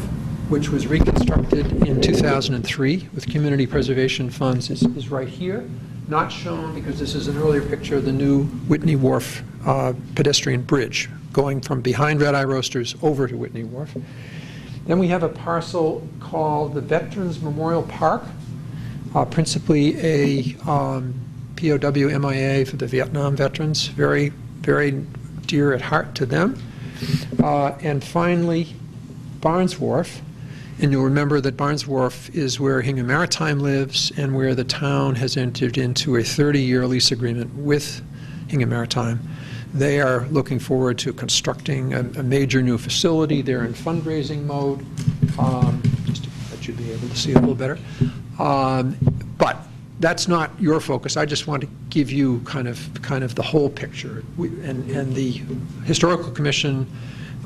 which was reconstructed in 2003 with community preservation funds, is right here. Not shown because this is an earlier picture of the new Whitney Wharf pedestrian bridge going from behind Red Eye Roasters over to Whitney Wharf. Then we have a parcel called the Veterans Memorial Park, principally a POW MIA for the Vietnam veterans, very, very dear at heart to them. And finally, Barnes Wharf. And you'll remember that Barnes Wharf is where Hingham Maritime lives and where the town has entered into a 30-year lease agreement with Hingham Maritime. They are looking forward to constructing a major new facility. They're in fundraising mode, just to let you be able to see it a little better. But that's not your focus. I just want to give you kind of the whole picture. And the Historical Commission,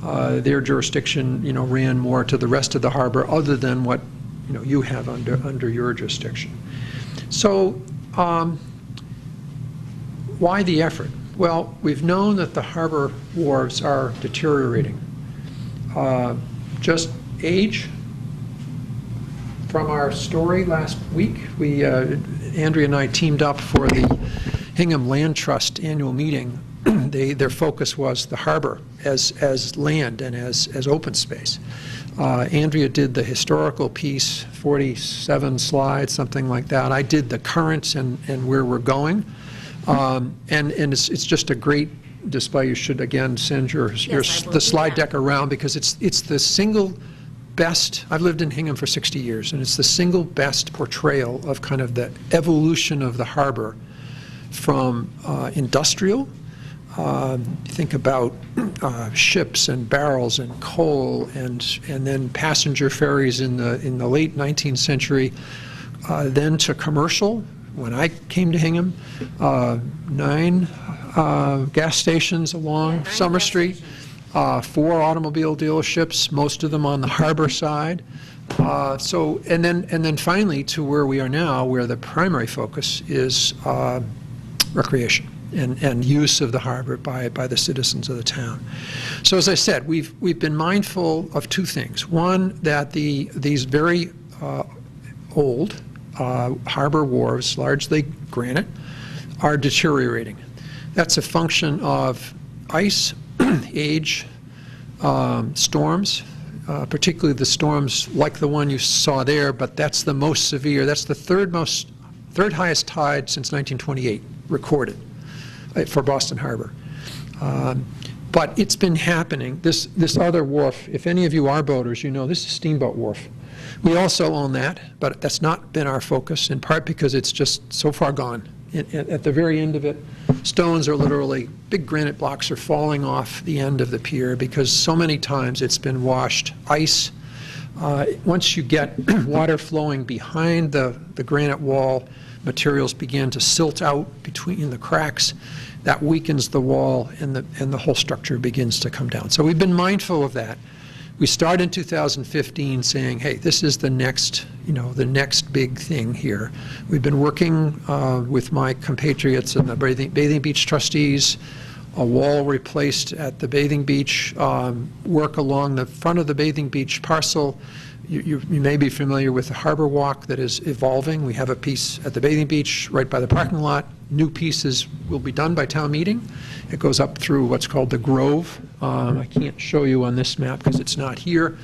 their jurisdiction, ran more to the rest of the harbor, other than what you have under your jurisdiction. So, why the effort? Well, we've known that the harbor wharves are deteriorating. Just age. From our story last week, Andrea and I teamed up for the Hingham Land Trust annual meeting. Their focus was the harbor as land and as open space. Andrea did the historical piece, 47 slides, something like that. I did the currents and where we're going. And it's just a great display. You should, again, send the slide deck around, because it's the single best. I've lived in Hingham for 60 years, and it's the single best portrayal of kind of the evolution of the harbor from industrial. Think about ships and barrels and coal, and then passenger ferries in the late 19th century, then to commercial. When I came to Hingham, 9 gas stations along Summer Street, 4 automobile dealerships, most of them on the harbor side. And then finally to where we are now, where the primary focus is recreation and use of the harbor by the citizens of the town. So as I said, we've been mindful of 2 things. One, that these very old harbor wharves, largely granite, are deteriorating. That's a function of ice, age, storms, particularly the storms like the one you saw there, but that's the most severe. That's the third highest tide since 1928 recorded for Boston Harbor. But it's been happening. This other wharf, if any of you are boaters, this is Steamboat Wharf. We also own that, but that's not been our focus, in part because it's just so far gone. At the very end of it, stones are literally, big granite blocks are falling off the end of the pier because so many times it's been washed. Ice, once you get water flowing behind the granite wall, materials begin to silt out between the cracks. That weakens the wall, and the whole structure begins to come down. So we've been mindful of that. We started in 2015 saying, hey, this is the next big thing here. We've been working with my compatriots and the Bathing Beach trustees a wall replaced at the bathing beach, work along the front of the bathing beach parcel. You may be familiar with the Harbor Walk that is evolving. We have a piece at the bathing beach right by the parking lot. New pieces will be done by town meeting. It goes up through what's called the Grove. I can't show you on this map because it's not here.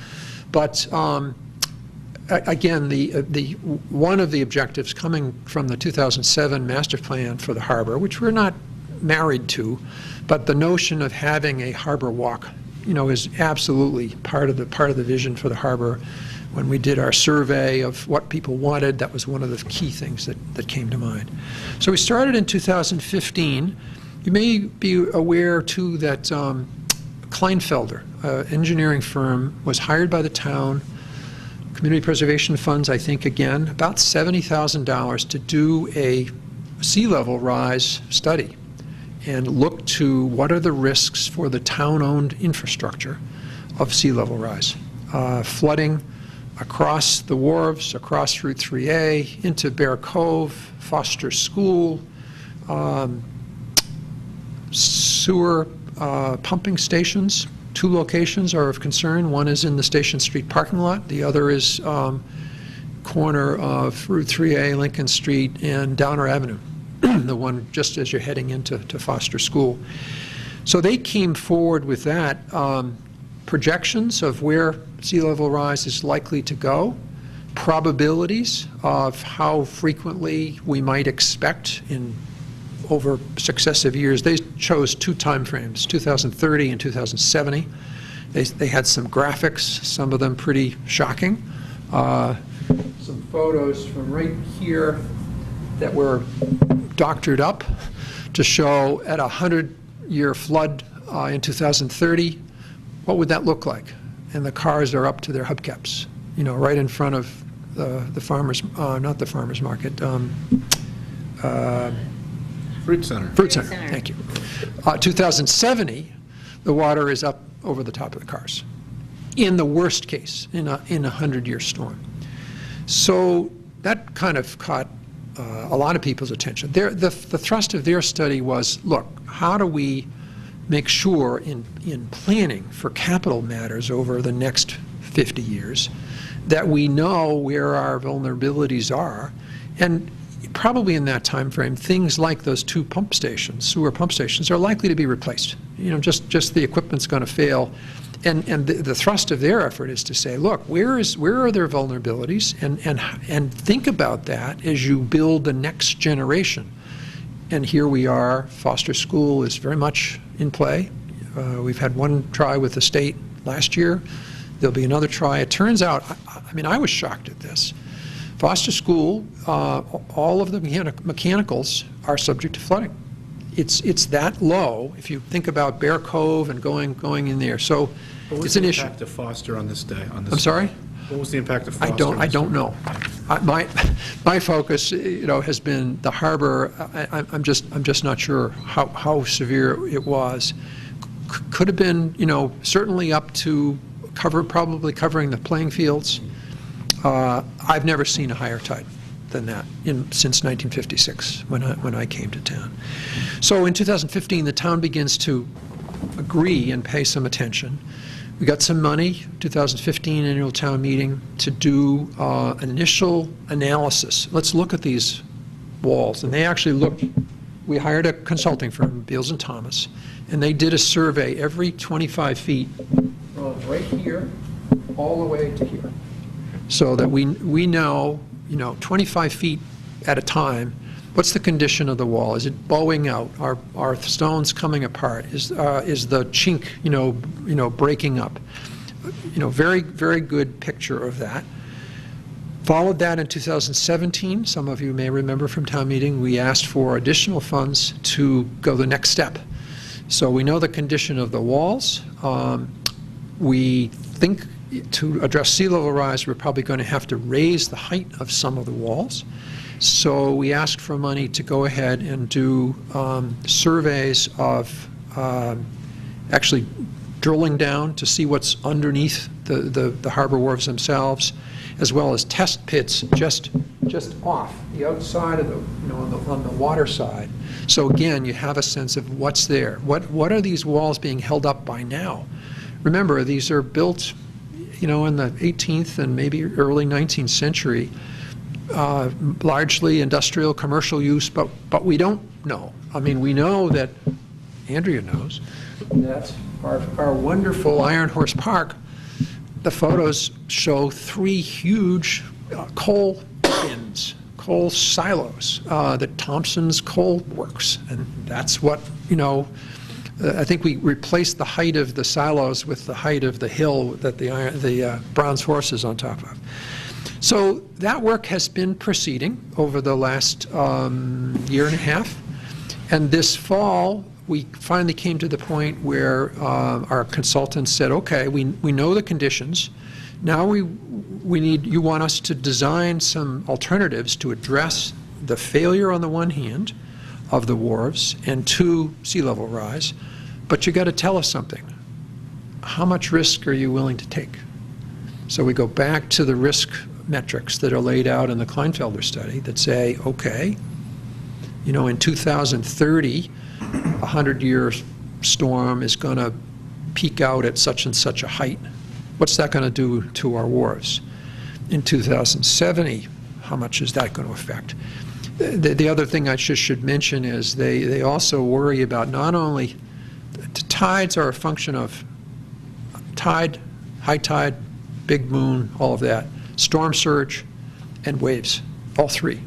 But again, one of the objectives coming from the 2007 master plan for the harbor, which we're not married to, but the notion of having a harbor walk, is absolutely part of the vision for the harbor. When we did our survey of what people wanted, that was one of the key things that came to mind. So we started in 2015. You may be aware, too, that Kleinfelder, an engineering firm, was hired by the town, community preservation funds, I think, again, about $70,000 to do a sea level rise study and look to what are the risks for the town-owned infrastructure of sea level rise. Flooding across the wharves, across Route 3A, into Bear Cove, Foster School, sewer pumping stations. 2 locations are of concern. One is in the Station Street parking lot. The other is corner of Route 3A, Lincoln Street, and Downer Avenue, the one just as you're heading into Foster School. So they came forward with that, projections of where sea level rise is likely to go, probabilities of how frequently we might expect over successive years. They chose 2 time frames, 2030 and 2070. They had some graphics, some of them pretty shocking. Some photos from right here that were doctored up to show at a 100-year flood in 2030, what would that look like? And the cars are up to their hubcaps, right in front of the farmers, not the farmers market, Fruit Center. Fruit Center, thank you. 2070, the water is up over the top of the cars, in the worst case, in a 100-year storm. So that kind of caught a lot of people's attention. The thrust of their study was, look, how do we make sure in planning for capital matters over the next 50 years that we know where our vulnerabilities are, and probably in that time frame, things like those 2 pump stations, sewer pump stations, are likely to be replaced. Just the equipment's going to fail. And the thrust of their effort is to say, look, where are their vulnerabilities, and think about that as you build the next generation. And here we are. Foster School is very much in play. We've had one try with the state last year. There'll be another try. It turns out, I was shocked at this. Foster School, all of the mechanicals are subject to flooding. It's that low if you think about Bear Cove and going in there. So it's an issue. What was the impact of Foster on this day? I'm sorry? What was the impact of Foster? I don't know. My focus, has been the harbor. I'm just not sure how severe it was. Could have been, certainly up to probably covering the playing fields. I've never seen a higher tide than that since 1956 when I came to town. So in 2015, the town begins to agree and pay some attention. We got some money, 2015 annual town meeting, to do an initial analysis. Let's look at these walls. And they actually looked, we hired a consulting firm, Beals and Thomas, and they did a survey every 25 feet from right here all the way to here. So that we know, 25 feet at a time, what's the condition of the wall? Is it bowing out? Are stones coming apart? Is the chink, breaking up? Very, very good picture of that. Followed that in 2017. Some of you may remember from town meeting, we asked for additional funds to go the next step. So we know the condition of the walls. We think to address sea level rise, we're probably going to have to raise the height of some of the walls. So we asked for money to go ahead and do surveys of actually drilling down to see what's underneath the harbor wharves themselves, as well as test pits just off the outside of on the water side, So again, you have a sense of what's there. What are these walls being held up by now? Remember, these are built, in the 18th and maybe early 19th century, largely industrial, commercial use, but we don't know. I mean, we know that, Andrea knows, that our wonderful Iron Horse Park, the photos show 3 huge coal bins, coal silos, the Thompson's Coal Works, and that's what, I think we replaced the height of the silos with the height of the hill that the bronze horse is on top of. So that work has been proceeding over the last year and a half, and this fall we finally came to the point where our consultants said, okay, we know the conditions. Now we need, you want us to design some alternatives to address the failure on the one hand of the wharves and 2, sea level rise, but you got to tell us something. How much risk are you willing to take? So we go back to the risk metrics that are laid out in the Kleinfelder study that say, okay, in 2030, a 100-year storm is going to peak out at such and such a height. What's that going to do to our wharves? In 2070, how much is that going to affect? The other thing I should mention is they also worry about not only the tides are a function of tide, high tide, big moon, all of that, storm surge, and waves, all 3.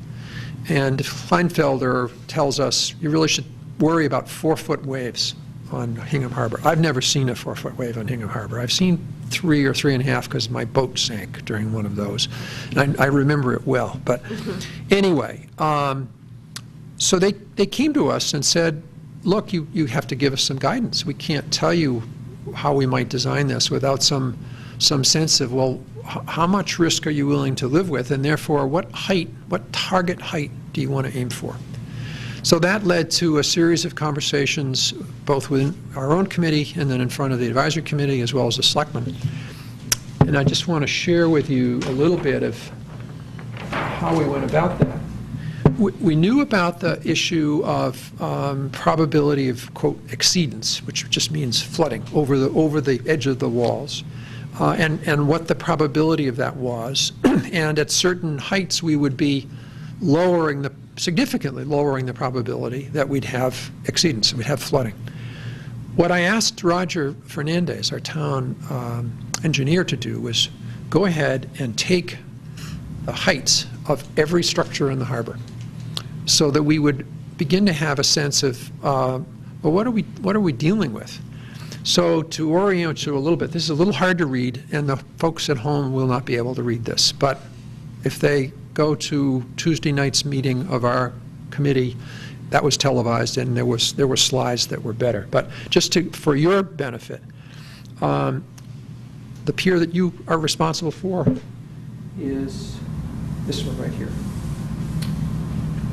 And Kleinfelder tells us you really should worry about 4-foot waves on Hingham Harbor. I've never seen a 4-foot wave on Hingham Harbor. I've seen 3 or 3.5 because my boat sank during one of those. And I remember it well. But anyway, so they came to us and said, look, you have to give us some guidance. We can't tell you how we might design this without some sense of, well, how much risk are you willing to live with? And therefore, what target height do you want to aim for? So that led to a series of conversations, both within our own committee and then in front of the advisory committee, as well as the selectmen. And I just want to share with you a little bit of how we went about that. We knew about the issue of probability of, quote, exceedance, which just means flooding over the edge of the walls, and what the probability of that was. And at certain heights, we would be significantly lowering the probability that we'd have exceedance, we'd have flooding. What I asked Roger Fernandez, our town engineer, to do was go ahead and take the heights of every structure in the harbor so that we would begin to have a sense of, well, what are we dealing with? So to orient you a little bit, this is a little hard to read, and the folks at home will not be able to read this, but if they go to Tuesday night's meeting of our committee, that was televised, and there were slides that were better. But just for your benefit, the pier that you are responsible for is this one right here.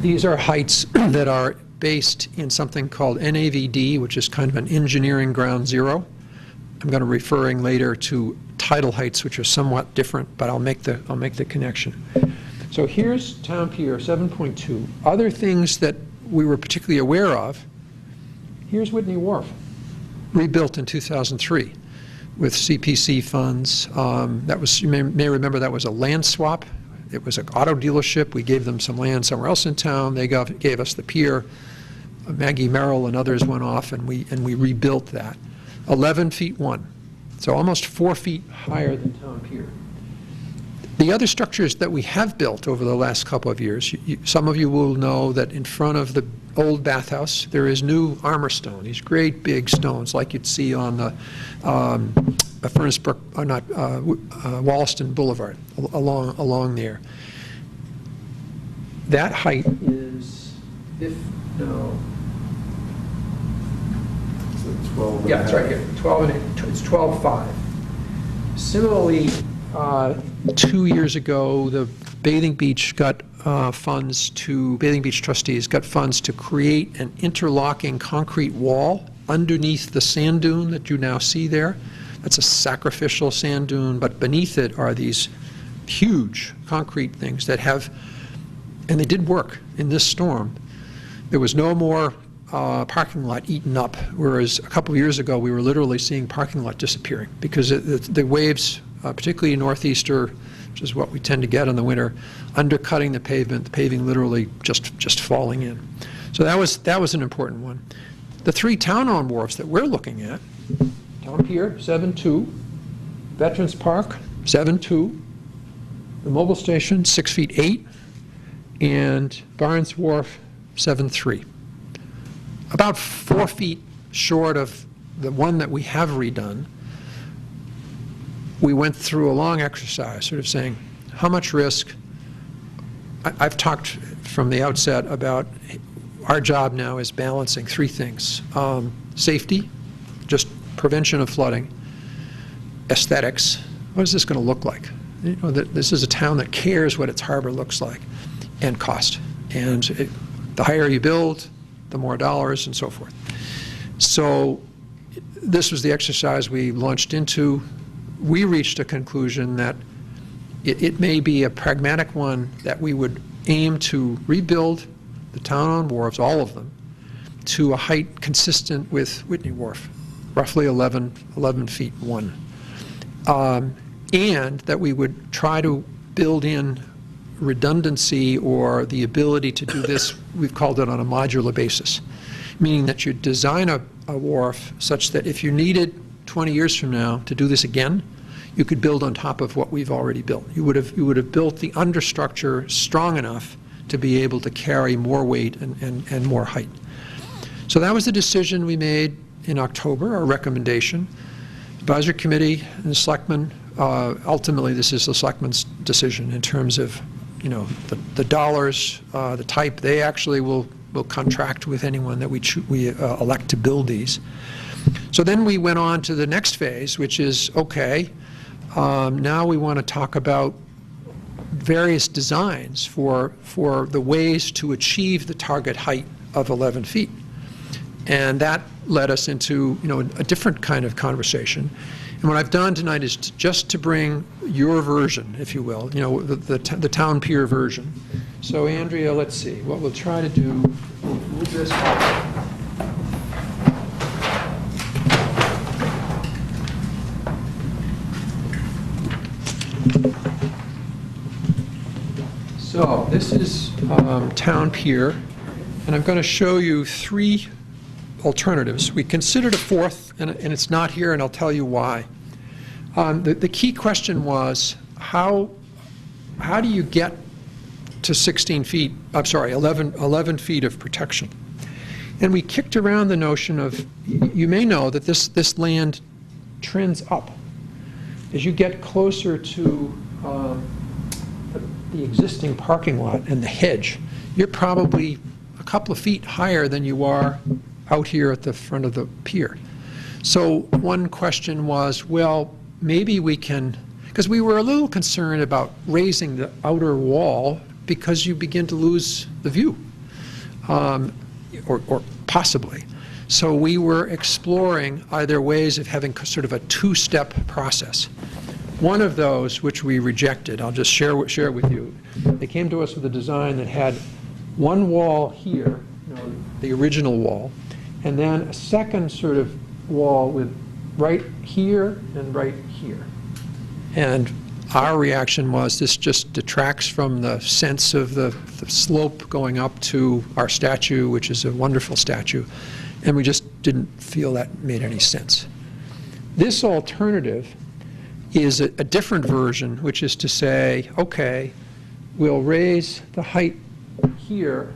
These are heights that are based in something called NAVD, which is kind of an engineering ground zero. I'm going to be referring later to tidal heights, which are somewhat different, but I'll make the connection. So here's Town Pier 7.2. Other things that we were particularly aware of, here's Whitney Wharf, rebuilt in 2003 with CPC funds. You may remember that was a land swap. It was an auto dealership. We gave them some land somewhere else in town. They gave us the pier. Maggie Merrill and others went off, and we rebuilt that. 11 feet 1, so almost 4 feet higher than Town Pier. The other structures that we have built over the last couple of years, some of you will know that in front of the old bathhouse, there is new armor stone, these great big stones like you'd see on the Furnace Brook, or not, Wollaston Boulevard, along there. That height is, it's 12. Yeah, it's right here, 12 and it's 12.5. Similarly, 2 years ago, the Bathing Beach got Bathing Beach trustees got funds to create an interlocking concrete wall underneath the sand dune that you now see there. That's a sacrificial sand dune, but beneath it are these huge concrete things that have, and they did work in this storm, there was no more parking lot eaten up, whereas a couple of years ago, we were literally seeing parking lot disappearing because the waves, particularly northeaster, which is what we tend to get in the winter, undercutting the pavement, the paving literally just falling in. So that was an important one. The 3 town-owned wharves that we're looking at, Town Pier, 7.2, Veterans Park, 7.2, the mobile station, 6 feet 8, and Barnes Wharf, 7.3. About 4 feet short of the one that we have redone. We went through a long exercise, sort of saying, how much risk? I've talked from the outset about our job now is balancing 3 things. Safety, just prevention of flooding, aesthetics, what is this going to look like? You know, this is a town that cares what its harbor looks like, and cost. And the higher you build, the more dollars, and so forth. So this was the exercise we launched into. We reached a conclusion that it may be a pragmatic one that we would aim to rebuild the town-owned wharves, all of them, to a height consistent with Whitney Wharf, roughly 11 feet 1. And that we would try to build in redundancy or the ability to do this, we've called it on a modular basis, meaning that you design a wharf such that if you needed 20 years from now to do this again, you could build on top of what we've already built. You would have built the understructure strong enough to be able to carry more weight and more height. So that was the decision we made in October, our recommendation. Advisory committee and the selectmen, ultimately this is the selectmen's decision in terms of, you know, the dollars, the type. They actually will contract with anyone that we elect to build these. So then we went on to the next phase, which is, okay, now we want to talk about various designs for the ways to achieve the target height of 11 feet. And that led us into, you know, a different kind of conversation. And what I've done tonight is just to bring your version, if you will, you know, the Town Pier version. So Andrea, let's see, what we'll try to do, we'll move this up. So this is Town Pier, and I'm going to show you 3 alternatives. We considered a 4th, and it's not here, and I'll tell you why. The key question was, how do you get to 16 feet, I'm sorry, 11 feet of protection? And we kicked around the notion of, you may know that this land trends up. As you get closer to the existing parking lot and the hedge, you're probably a couple of feet higher than you are out here at the front of the pier. So one question was, well, maybe we can, because we were a little concerned about raising the outer wall because you begin to lose the view, or possibly. So we were exploring either ways of having sort of a 2-step process. One of those, which we rejected, I'll just share it with you. They came to us with a design that had one wall here, you know, the original wall, and then a second sort of wall with right here and right here. And our reaction was this just detracts from the sense of the slope going up to our statue, which is a wonderful statue, and we just didn't feel that made any sense. This alternative is a different version, which is to say, okay, we'll raise the height here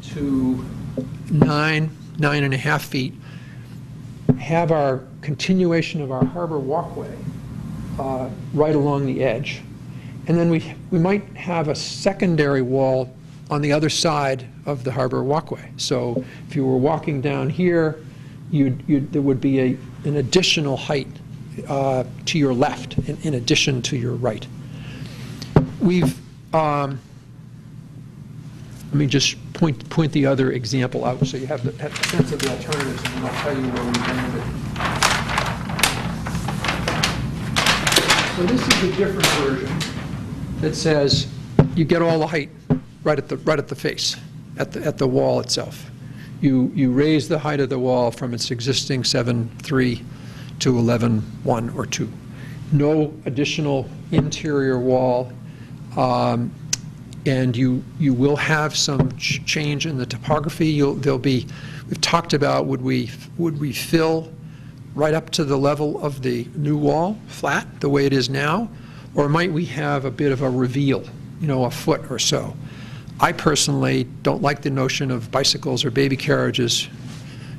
to 9.5 feet, have our continuation of our harbor walkway right along the edge, and then we might have a secondary wall on the other side of the harbor walkway. So if you were walking down here, there would be an additional height to your left in addition to your right. We've let me just point the other example out so you have the sense of the alternatives, and then I'll tell you where we landed. So this is a different version that says you get all the height right at the face. at the wall itself. You raise the height of the wall from its existing 7.3 to 11.1 or 2. No additional interior wall, and you will have some change in the topography. We've talked about would we fill right up to the level of the new wall, flat, the way it is now, or might we have a bit of a reveal, a foot or so? I personally don't like the notion of bicycles or baby carriages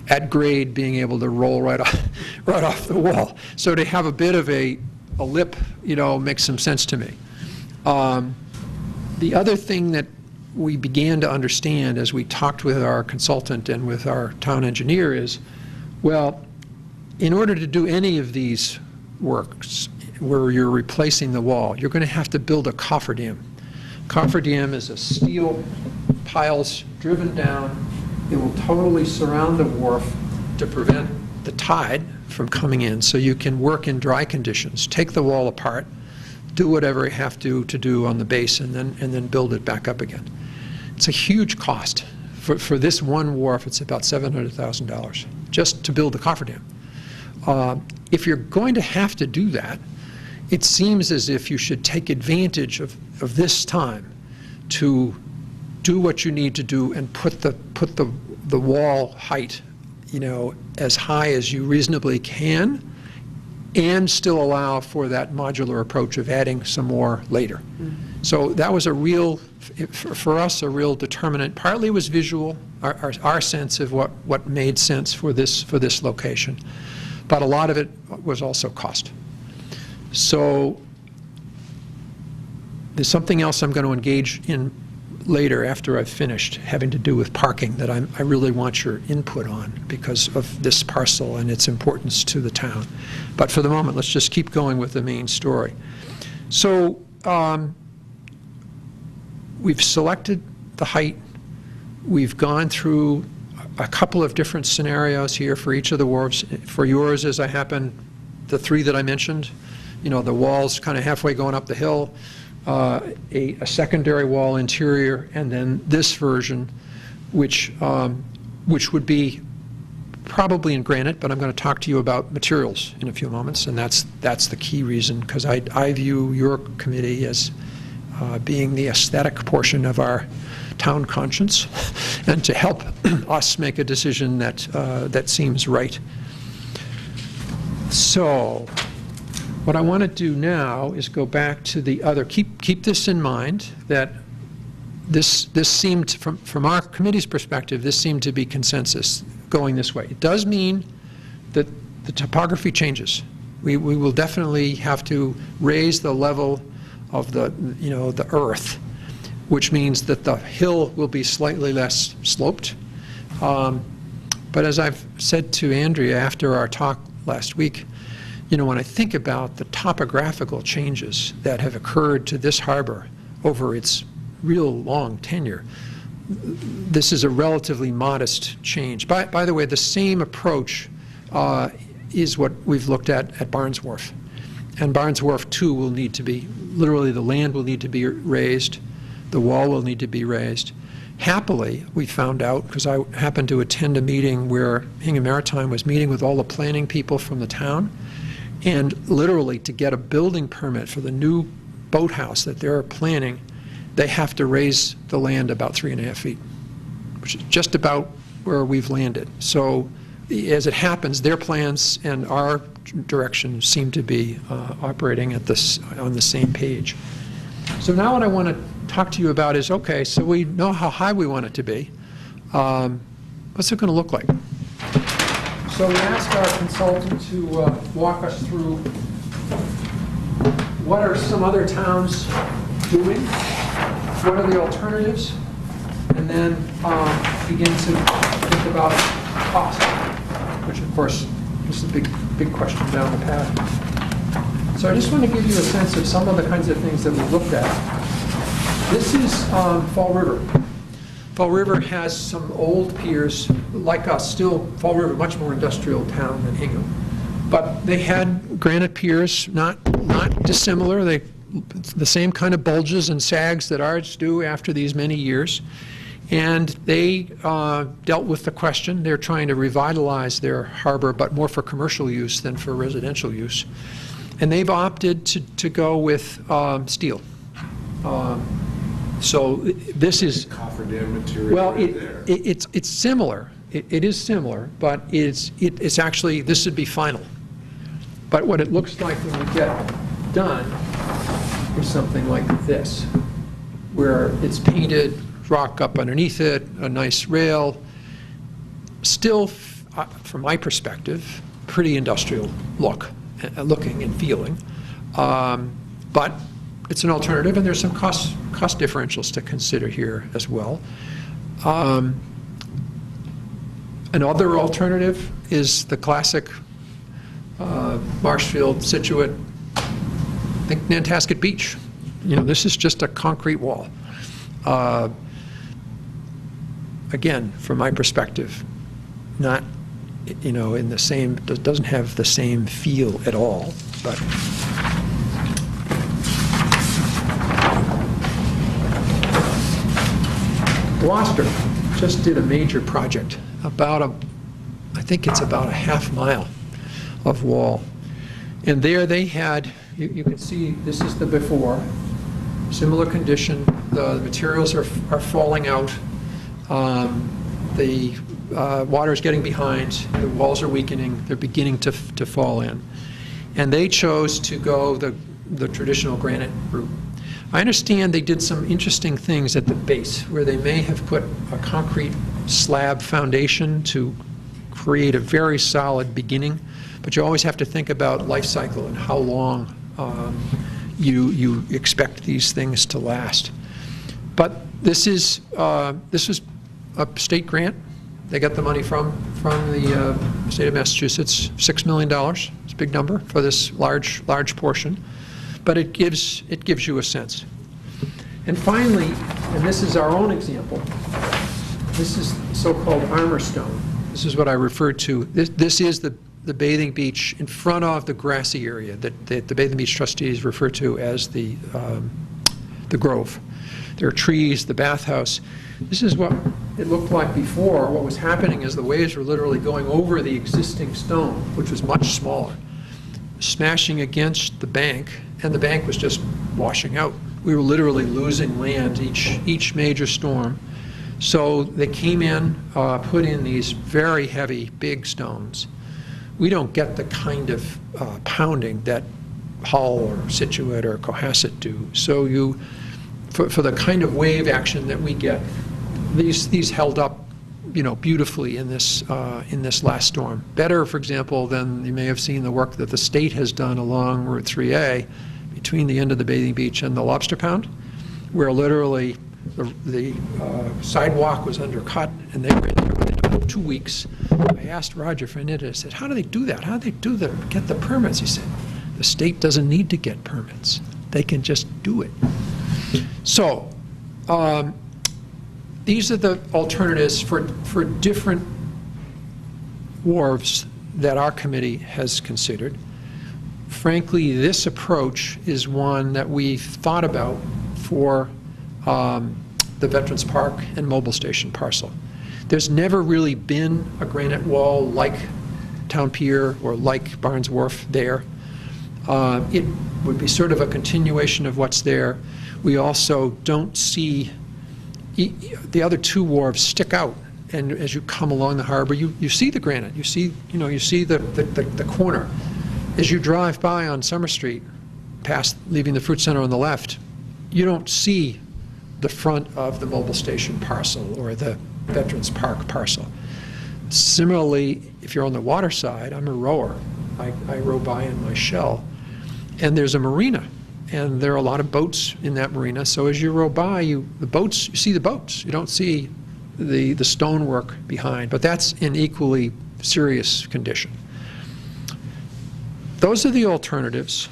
at grade being able to roll right off the wall. So to have a bit of a lip, makes some sense to me. The other thing that we began to understand as we talked with our consultant and with our town engineer is, well, in order to do any of these works where you're replacing the wall, you're going to have to build a cofferdam. Cofferdam is a steel piles driven down. It will totally surround the wharf to prevent the tide from coming in, so you can work in dry conditions, take the wall apart, do whatever you have to do on the base, and then build it back up again. It's a huge cost. For this one wharf, it's about $700,000 just to build the cofferdam. If you're going to have to do that, it seems as if you should take advantage of this time to do what you need to do and put the wall height, as high as you reasonably can, and still allow for that modular approach of adding some more later. So that was for us, a real determinant. Partly was visual, our sense of what made sense for this location, but a lot of it was also cost. So there's something else I'm going to engage in later after I've finished, having to do with parking, that I really want your input on because of this parcel and its importance to the town. But for the moment, let's just keep going with the main story. So we've selected the height. We've gone through a couple of different scenarios here for each of the wharves. For yours, as I happen, the three that I mentioned, the wall's kind of halfway going up the hill, a secondary wall interior, and then this version, which would be probably in granite, but I'm going to talk to you about materials in a few moments, and that's the key reason, because I view your committee as being the aesthetic portion of our town conscience, and to help us make a decision that seems right. So what I want to do now is go back to the other, keep this in mind, that this seemed, from our committee's perspective, this seemed to be consensus going this way. It does mean that the topography changes. We will definitely have to raise the level of the earth, which means that the hill will be slightly less sloped. But as I've said to Andrea after our talk last week, when I think about the topographical changes that have occurred to this harbor over its real long tenure, this is a relatively modest change. By the way, the same approach is what we've looked at Barnes Wharf. And Barnes Wharf, too, will need to be, literally the land will need to be raised, the wall will need to be raised. Happily, we found out, because I happened to attend a meeting where Hingham Maritime was meeting with all the planning people from the town, and literally to get a building permit for the new boathouse that they're planning, they have to raise the land about 3.5 feet, which is just about where we've landed. So as it happens, their plans and our direction seem to be operating on the same page. So now what I want to talk to you about is, okay, so we know how high we want it to be. What's it going to look like? So we asked our consultant to walk us through what are some other towns doing, what are the alternatives, and then begin to think about cost, which of course is the big question down the path. So I just want to give you a sense of some of the kinds of things that we looked at. This is Fall River. Fall River has some old piers, like us, still Fall River, much more industrial town than Hingham. But they had granite piers, not dissimilar. The same kind of bulges and sags that ours do after these many years. And they dealt with the question. They're trying to revitalize their harbor, but more for commercial use than for residential use. And they've opted to go with steel. So this is... Cofferdam material well, there. it's similar. It is similar, but it's actually, this would be final. But what it looks like when we get done is something like this, where it's painted, rock up underneath it, a nice rail. Still, from my perspective, pretty industrial looking and feeling. But it's an alternative, and there's some cost differentials to consider here as well. Another alternative is the classic Marshfield, Situate, think Nantasket Beach. You know, this is just a concrete wall. Again, from my perspective, not, you know, in the same, doesn't have the same feel at all, but. Gloucester just did a major project, I think it's about a half mile of wall. And there they had, you can see, this is the before, similar condition, the materials are falling out, the water is getting behind, the walls are weakening, they're beginning to fall in. And they chose to go the traditional granite route. I understand they did some interesting things at the base, where they may have put a concrete slab foundation to create a very solid beginning, but you always have to think about life cycle and how long you expect these things to last. But this was a state grant. They got the money from the state of Massachusetts, $6 million. It's a big number for this large portion, but it gives you a sense. And finally, and this is our own example, this is so-called armor stone. This is what I referred to. This is the bathing beach in front of the grassy area that the bathing beach trustees refer to as the grove. There are trees, the bathhouse. This is what it looked like before. What was happening is the waves were literally going over the existing stone, which was much smaller, smashing against the bank, and the bank was just washing out. We were literally losing land each major storm. So they came in, put in these very heavy, big stones. We don't get the kind of pounding that Hull or Situate or Cohasset do. So for the kind of wave action that we get, these held up, you know, beautifully in this last storm. Better, for example, than you may have seen the work that the state has done along Route 3A between the end of the bathing beach and the lobster pound, where literally the sidewalk was undercut, and they ran there within 2 weeks. I asked Roger Fernandez, I said, how do they do that? How do they get the permits? He said, the state doesn't need to get permits. They can just do it. So these are the alternatives for different wharves that our committee has considered. Frankly, this approach is one that we've thought about for the Veterans Park and Mobile Station parcel. There's never really been a granite wall like Town Pier or like Barnes Wharf there. It would be sort of a continuation of what's there. We also don't see the other two wharves stick out, and as you come along the harbor, you see the granite. You see the corner. As you drive by on Summer Street, past leaving the fruit center on the left, you don't see the front of the Mobile Station parcel or the Veterans Park parcel. Similarly, if you're on the water side, I'm a rower. I row by in my shell, and there's a marina, and there are a lot of boats in that marina. So as you row by, you see the boats. You don't see the stonework behind, but that's in equally serious condition. Those are the alternatives.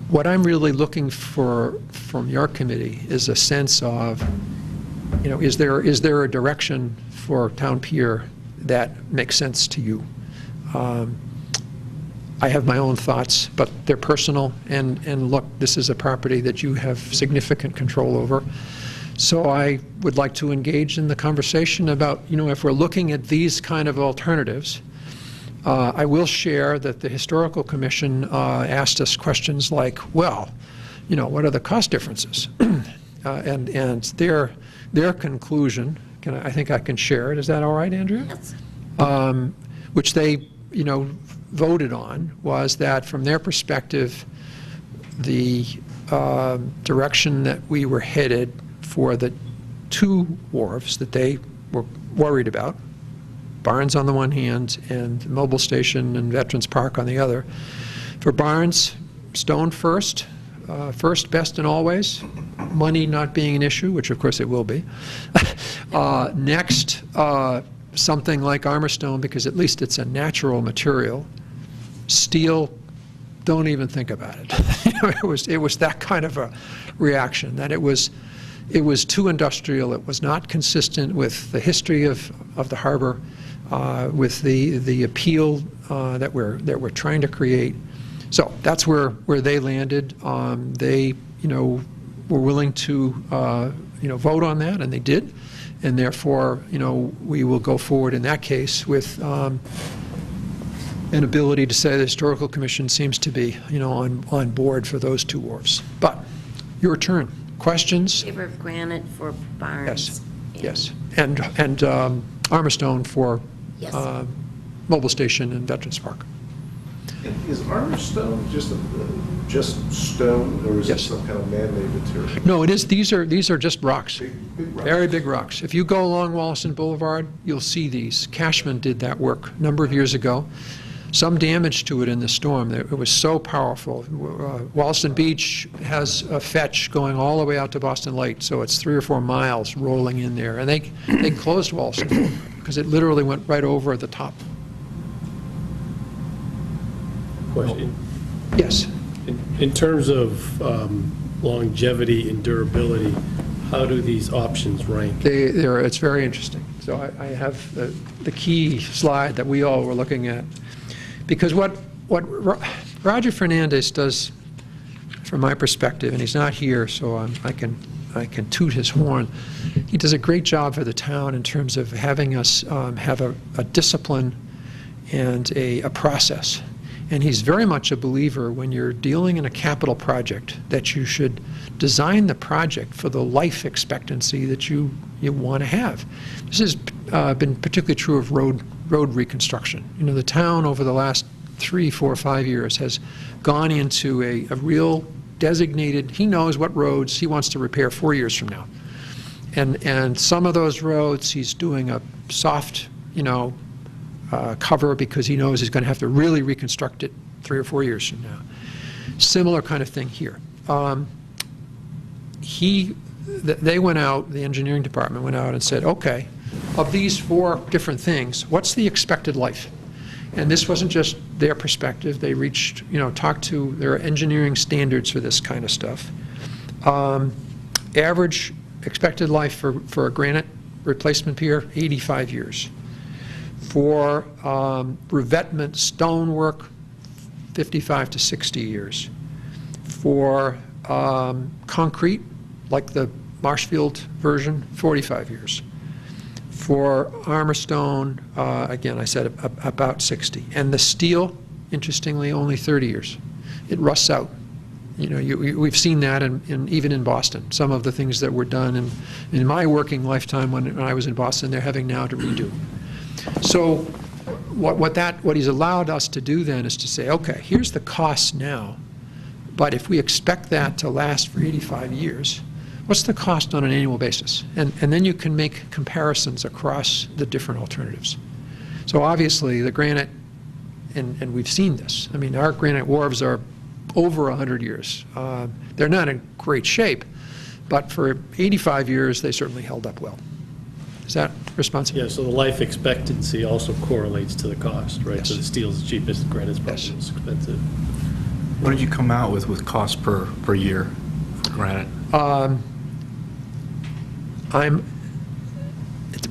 What I'm really looking for from your committee is a sense of, you know, is there a direction for Town Pier that makes sense to you? I have my own thoughts, but they're personal, and look, this is a property that you have significant control over. So I would like to engage in the conversation about, if we're looking at these kind of alternatives. I will share that the Historical Commission asked us questions like, well, what are the cost differences? And their conclusion, I think I can share it. Is that all right, Andrea? Yes. Which they, voted on, was that from their perspective, the direction that we were headed for the two wharves that they were worried about, Barnes on the one hand and Mobile Station and Veterans Park on the other. For Barnes, stone first, best and always, money not being an issue, which of course it will be. Next, something like armor stone, because at least it's a natural material. Steel, don't even think about it. It was that kind of a reaction, that it was too industrial. It was not consistent with the history of the harbor, with the appeal that we're trying to create. So that's where they landed. They were willing to vote on that, and they did, and therefore we will go forward in that case with an ability to say the Historical Commission seems to be on board for those two wharves. But your turn. Questions? Favor of granite for Barnes. Yes. And armor stone for Yes. Mobile Station and Veterans Park. Is armor stone just stone, or is Yes. it some kind of man-made material? No, it is. These are just rocks. Big rocks. Very big rocks. If you go along Wollaston Boulevard, you'll see these. Cashman did that work a number of years ago. Some damage to it in the storm. It was so powerful. Wollaston Beach has a fetch going all the way out to Boston Lake, so it's 3 or 4 miles rolling in there. And they closed Wollaston Boulevard because it literally went right over the top. Question. Yes. In terms of longevity and durability, how do these options rank? It's very interesting. So I have the key slide that we all were looking at. Because what Roger Fernandez does, from my perspective, and he's not here, so I can toot his horn, he does a great job for the town in terms of having us have a discipline and a process. And he's very much a believer when you're dealing in a capital project that you should design the project for the life expectancy that you want to have. This has been particularly true of road reconstruction. The town over the last 3, 4, 5 years has gone into a real designated, he knows what roads he wants to repair 4 years from now. And some of those roads he's doing a soft, cover because he knows he's going to have to really reconstruct it 3 or 4 years from now. Similar kind of thing here. They went out, the engineering department went out and said, okay, of these 4 different things, what's the expected life? And this wasn't just their perspective. They talked to their engineering standards for this kind of stuff. Average expected life for a granite replacement pier, 85 years. For revetment stonework, 55 to 60 years. For concrete, like the Marshfield version, 45 years. For armor stone, again, I said about 60. And the steel, interestingly, only 30 years. It rusts out. We've seen that even in Boston. Some of the things that were done in my working lifetime when I was in Boston, they're having now to redo. So what he's allowed us to do then is to say, okay, here's the cost now, but if we expect that to last for 85 years, what's the cost on an annual basis? And then you can make comparisons across the different alternatives. So obviously the granite, and we've seen this, I mean, our granite wharves are over 100 years. They're not in great shape, but for 85 years they certainly held up well. Is that responsive? Yeah, so the life expectancy also correlates to the cost, right? Yes. So the steel's the cheapest, granite's probably most expensive. What did you come out with cost per year for granite?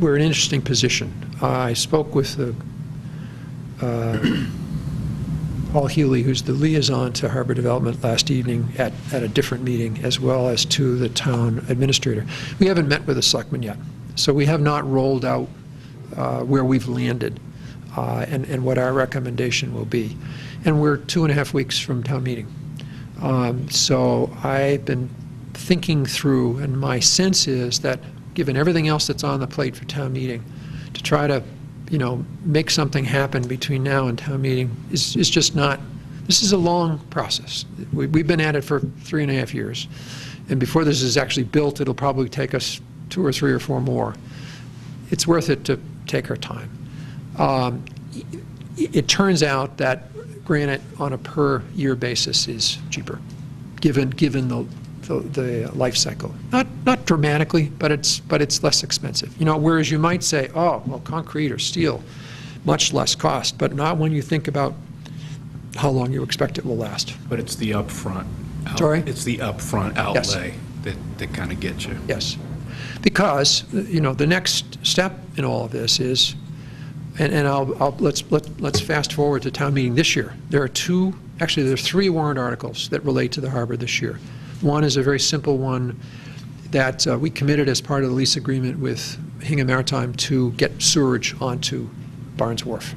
We're in an interesting position. I spoke with the Paul Healy, who's the liaison to Harbor Development, last evening at a different meeting, as well as to the town administrator. We haven't met with the selectmen yet, so we have not rolled out where we've landed and what our recommendation will be. And we're 2.5 weeks from town meeting. So I've been thinking through, and my sense is that given everything else that's on the plate for town meeting, to try to make something happen between now and town meeting is just not, this is a long process. We've been at it for 3.5 years. And before this is actually built, it'll probably take us 2 or 3 or 4 more. It's worth it to take our time. It turns out that granite on a per year basis is cheaper, given the life cycle. Not dramatically, but it's less expensive. Whereas you might say, oh, well, concrete or steel, much less cost, but not when you think about how long you expect it will last. But it's the upfront. Sorry? It's the upfront outlay that kind of gets you. Yes. Because, the next step in all of this is, and let's fast forward to town meeting this year. There are 3 warrant articles that relate to the harbor this year. One is a very simple one that we committed as part of the lease agreement with Hingham Maritime to get sewerage onto Barnes Wharf.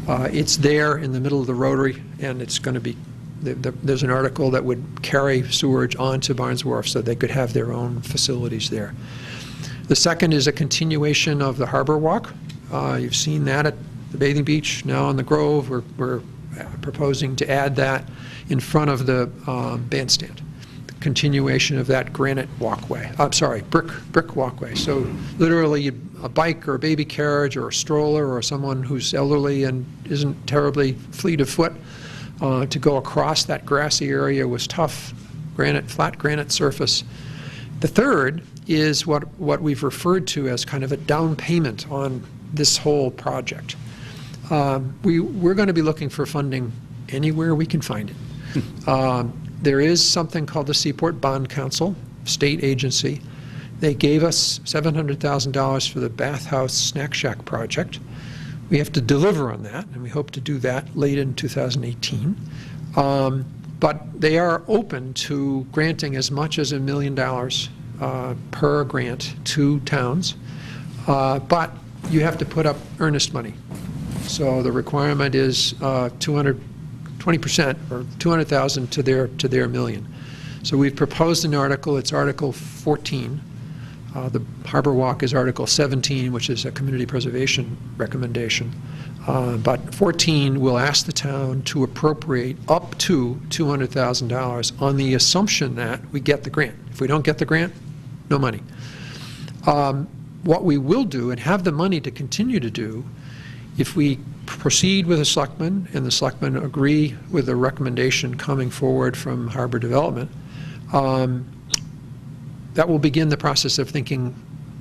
It's there in the middle of the rotary, and it's going to be, there's an article that would carry sewerage onto Barnes Wharf so they could have their own facilities there. The second is a continuation of the Harbor Walk. You've seen that at the bathing beach, now on the Grove. We're proposing to add that in front of the bandstand. The continuation of that granite walkway. I'm sorry, brick walkway. So literally a bike or a baby carriage or a stroller or someone who's elderly and isn't terribly fleet of foot to go across that grassy area with tough flat granite surface. The third is what we've referred to as kind of a down payment on this whole project. We're going to be looking for funding anywhere we can find it. There is something called the Seaport Bond Council, state agency. They gave us $700,000 for the bathhouse snack shack project. We have to deliver on that, and we hope to do that late in 2018. But they are open to granting as much as $1 million per grant to towns, but you have to put up earnest money. So the requirement is 20% or $200,000 to their $1 million. So we've proposed an article. It's Article 14. The Harbor Walk is Article 17, which is a community preservation recommendation. But 14 will ask the town to appropriate up to $200,000 on the assumption that we get the grant. If we don't get the grant, no money. What we will do and have the money to continue to do, if we proceed with the selectmen and the selectmen agree with the recommendation coming forward from Harbor Development, that will begin the process of thinking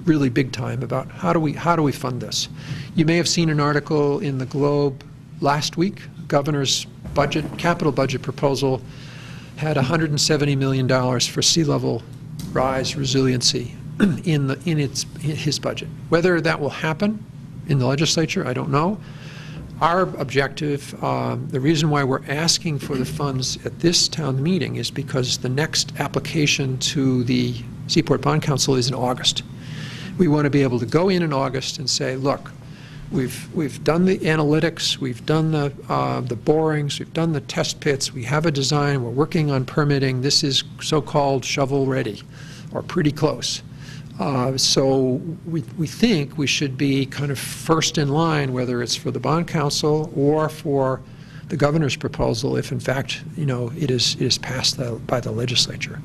really big time about how do we fund this. You may have seen an article in the Globe last week. Governor's capital budget proposal had $170 million for sea level rise resiliency in his budget. Whether that will happen in the legislature, I don't know. Our objective, the reason why we're asking for the funds at this town meeting is because the next application to the Seaport Bond Council is in August. We want to be able to go in August and say, look, we've done the analytics, we've done the borings, we've done the test pits, we have a design, we're working on permitting, this is so-called shovel ready, or pretty close. So we think we should be kind of first in line, whether it's for the Bond Council or for the governor's proposal, if in fact, it is passed by the legislature.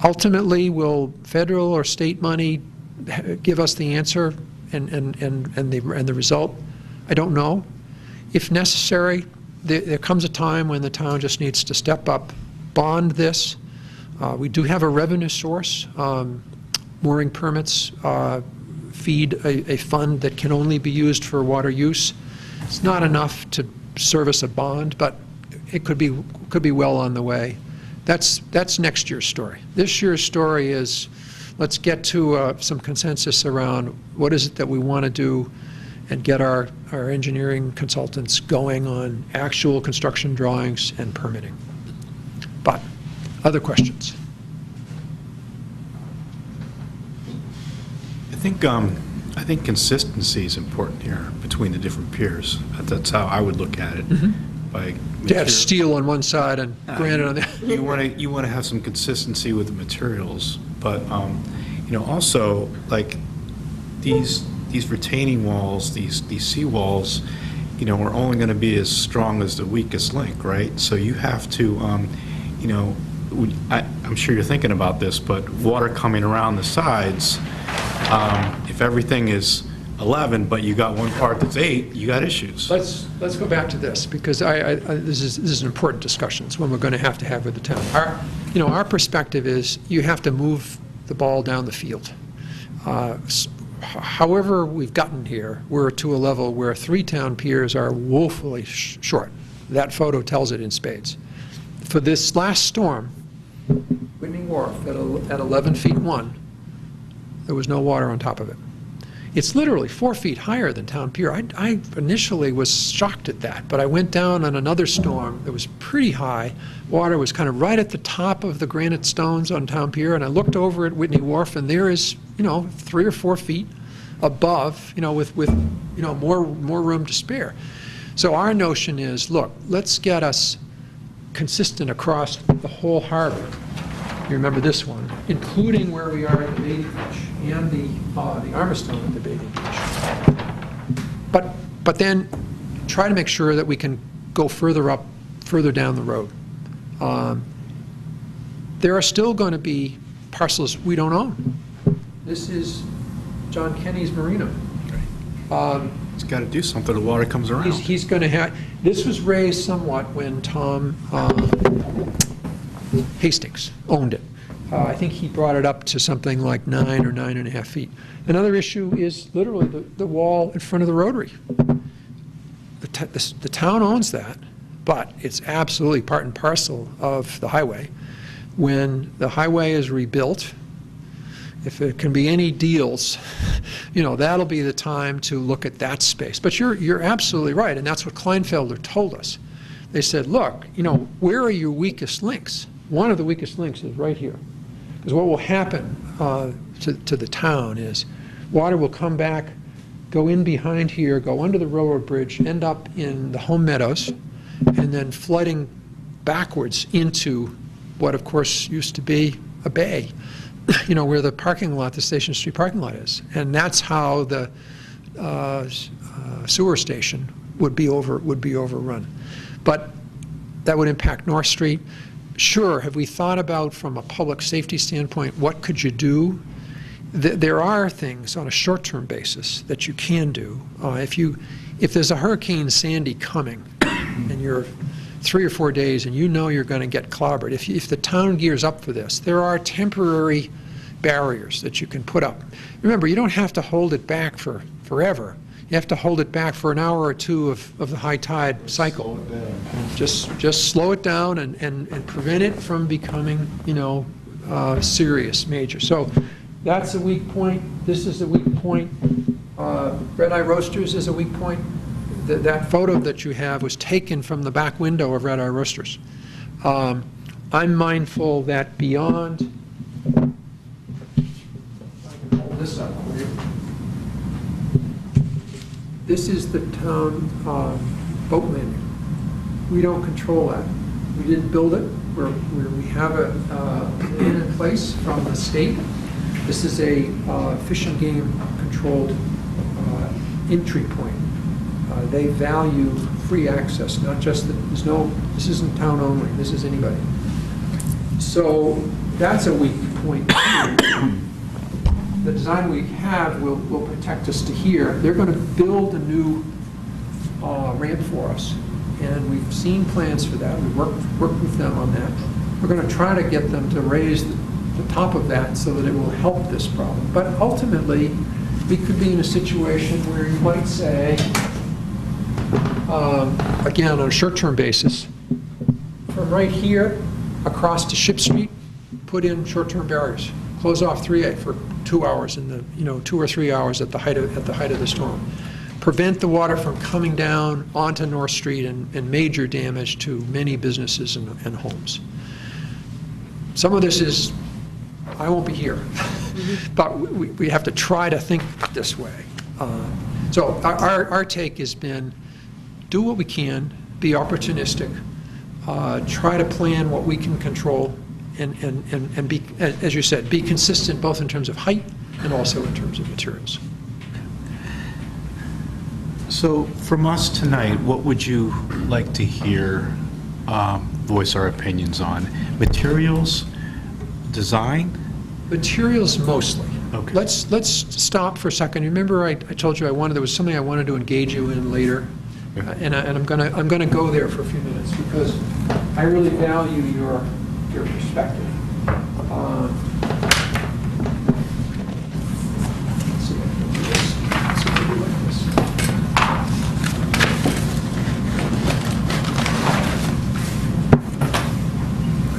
Ultimately, will federal or state money give us the answer and the result? I don't know. If necessary, there comes a time when the town just needs to step up, bond this. We do have a revenue source. Mooring permits feed a fund that can only be used for water use. It's not enough to service a bond, but it could be well on the way. That's next year's story. This year's story is let's get to some consensus around what is it that we want to do and get our engineering consultants going on actual construction drawings and permitting. But, other questions? I think consistency is important here between the different piers. That's how I would look at it. By To have steel on one side and granite on the other. You want to have some consistency with the materials, but, also, like, these retaining walls, these seawalls, are only going to be as strong as the weakest link, right? So you have to, I'm sure you're thinking about this, but water coming around the sides, if everything is 11, but you got one part that's 8, you got issues. Let's go back to this, because this is an important discussion. It's one we're going to have with the town. Our perspective is you have to move the ball down the field. However we've gotten here, we're to a level where 3 town piers are woefully short. That photo tells it in spades. For this last storm, Whitney Wharf at 11 feet 1, there was no water on top of it. It's literally 4 feet higher than Town Pier. I initially was shocked at that, but I went down on another storm that was pretty high. Water was kind of right at the top of the granite stones on Town Pier, and I looked over at Whitney Wharf, and there is, 3 or 4 feet above, with more room to spare. So our notion is, look, let's get us consistent across the whole harbor. You remember this one, including where we are at the bathing beach and the Armistone at the bathing beach. But then try to make sure that we can go further down the road. There are still going to be parcels we don't own. This is John Kenny's marina. He's got to do something, the water comes around. He's going to have, this was raised somewhat when Tom Hastings owned it. I think he brought it up to something like 9 or 9.5 feet. Another issue is literally the wall in front of the Rotary. The town owns that, but it's absolutely part and parcel of the highway. When the highway is rebuilt, if there can be any deals, that'll be the time to look at that space. But you're absolutely right, and that's what Kleinfelder told us. They said, look, where are your weakest links? One of the weakest links is right here. Because what will happen to the town is water will come back, go in behind here, go under the railroad bridge, end up in the home meadows, and then flooding backwards into what, of course, used to be a bay, where the parking lot, the Station Street parking lot is. And that's how the sewer station would be overrun. But that would impact North Street. Sure, have we thought about, from a public safety standpoint, what could you do? There are things on a short-term basis that you can do. If there's a Hurricane Sandy coming, and you're 3 or 4 days, and you're going to get clobbered, if the town gears up for this, there are temporary barriers that you can put up. Remember, you don't have to hold it back for forever. You have to hold it back for an hour or two of the high tide cycle. Just slow it down and prevent it from becoming, serious, major. So that's a weak point. This is a weak point. Red Eye Roasters is a weak point. That photo that you have was taken from the back window of Red Eye Roasters. I'm mindful that beyond, I can hold this up for you. This is the town boat landing. We don't control that. We didn't build it. We have a plan in place from the state. This is a fish and game controlled entry point. They value free access, not just this isn't town only, this is anybody. So that's a weak point. The design we have will protect us to here. They're going to build a new ramp for us, and we've seen plans for that. We worked with them on that. We're going to try to get them to raise the top of that so that it will help this problem. But ultimately, we could be in a situation where you might say, again, on a short-term basis, from right here across to Ship Street, put in short-term barriers. Close off 3A for 2 hours in the 2 or 3 hours at the height of the storm. prevent the water from coming down onto North Street and major damage to many businesses and homes. Some of this is, I won't be here, but we have to try to think this way. So our take has been, do what we can, be opportunistic, try to plan what we can control, and be, as you said, be consistent both in terms of height and also in terms of materials. So from us tonight, what would you like to hear voice our opinions on? Materials, design? Materials mostly. Okay. Let's stop for a second. Remember I told you there was something I wanted to engage you in later, and I'm gonna go there for a few minutes because I really value your perspective. Let's see if I can do this. Let's see if I can do like this.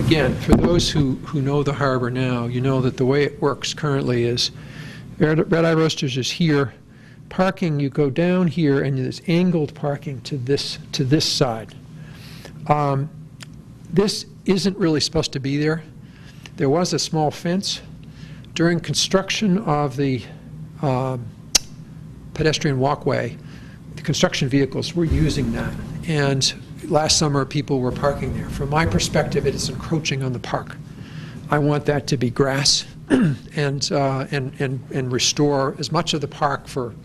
Again, for those who know the harbor now, you know that the way it works currently is Red Eye Roasters is here. Parking, you go down here, and there's angled parking to this side. This isn't really supposed to be there. There was a small fence. During construction of the pedestrian walkway, the construction vehicles were using that. And last summer, people were parking there. From my perspective, it is encroaching on the park. I want that to be grass and restore as much of the park for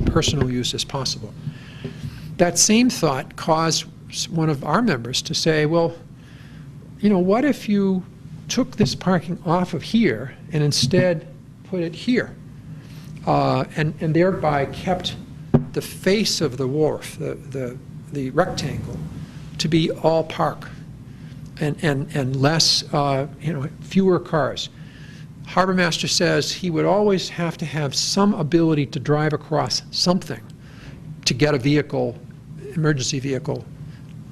personal use as possible. That same thought caused one of our members to say, well, what if you took this parking off of here and instead put it here, and thereby kept the face of the wharf, the rectangle, to be all park and less, fewer cars. Harbor Master says he would always have to have some ability to drive across something to get a vehicle, emergency vehicle,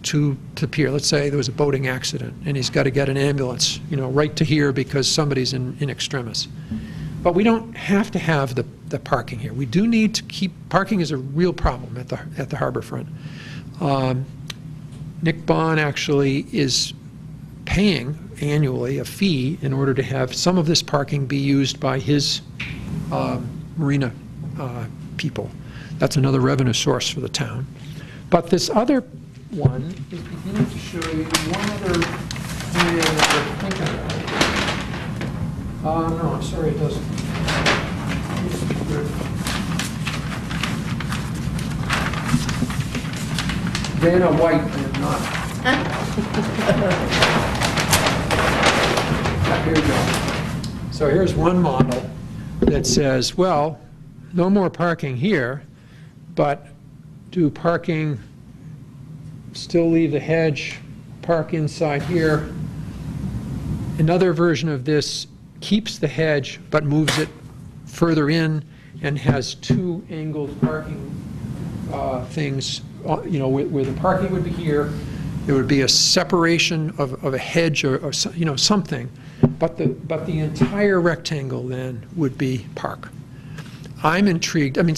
to Pear. Let's say there was a boating accident and he's got to get an ambulance, right to here because somebody's in extremis. But we don't have to have the parking here. We do need to keep, parking is a real problem at the harbor front. Nick Bond actually is paying annually a fee in order to have some of this parking be used by his marina people. That's another revenue source for the town. But this other one is beginning to show you one other plan that we're thinking about. No, I'm sorry, it doesn't. Dana White, I am not. Here we go. So here's one model that says, well, no more parking here, but do parking, still leave the hedge, park inside here. Another version of this keeps the hedge but moves it further in and has two angled parking things, where the parking would be here. There would be a separation of a hedge or something, but the entire rectangle then would be park. I'm intrigued. I mean,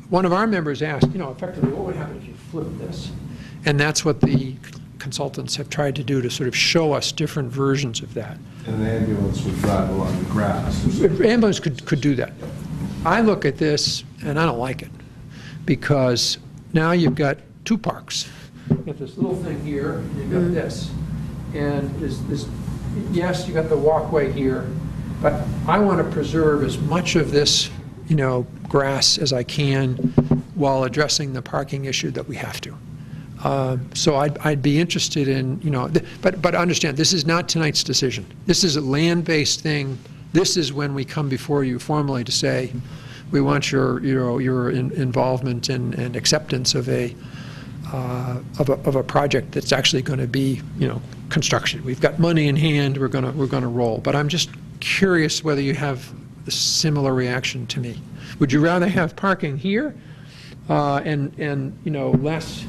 one of our members asked, effectively, what would happen if you flipped this? And that's what the consultants have tried to do to sort of show us different versions of that. And the ambulance would drive along the grass. The ambulance could do that. I look at this and I don't like it because now you've got two parks. You've got this little thing here, and you've got this. And this, yes, you've got the walkway here, but I want to preserve as much of this, grass as I can while addressing the parking issue that we have to. So I'd be interested in, but understand, this is not tonight's decision. This is a land-based thing. This is when we come before you formally to say, we want your involvement and acceptance of a project that's actually going to be, construction. We've got money in hand. We're going to roll. But I'm just curious whether you have a similar reaction to me. Would you rather have parking here and less?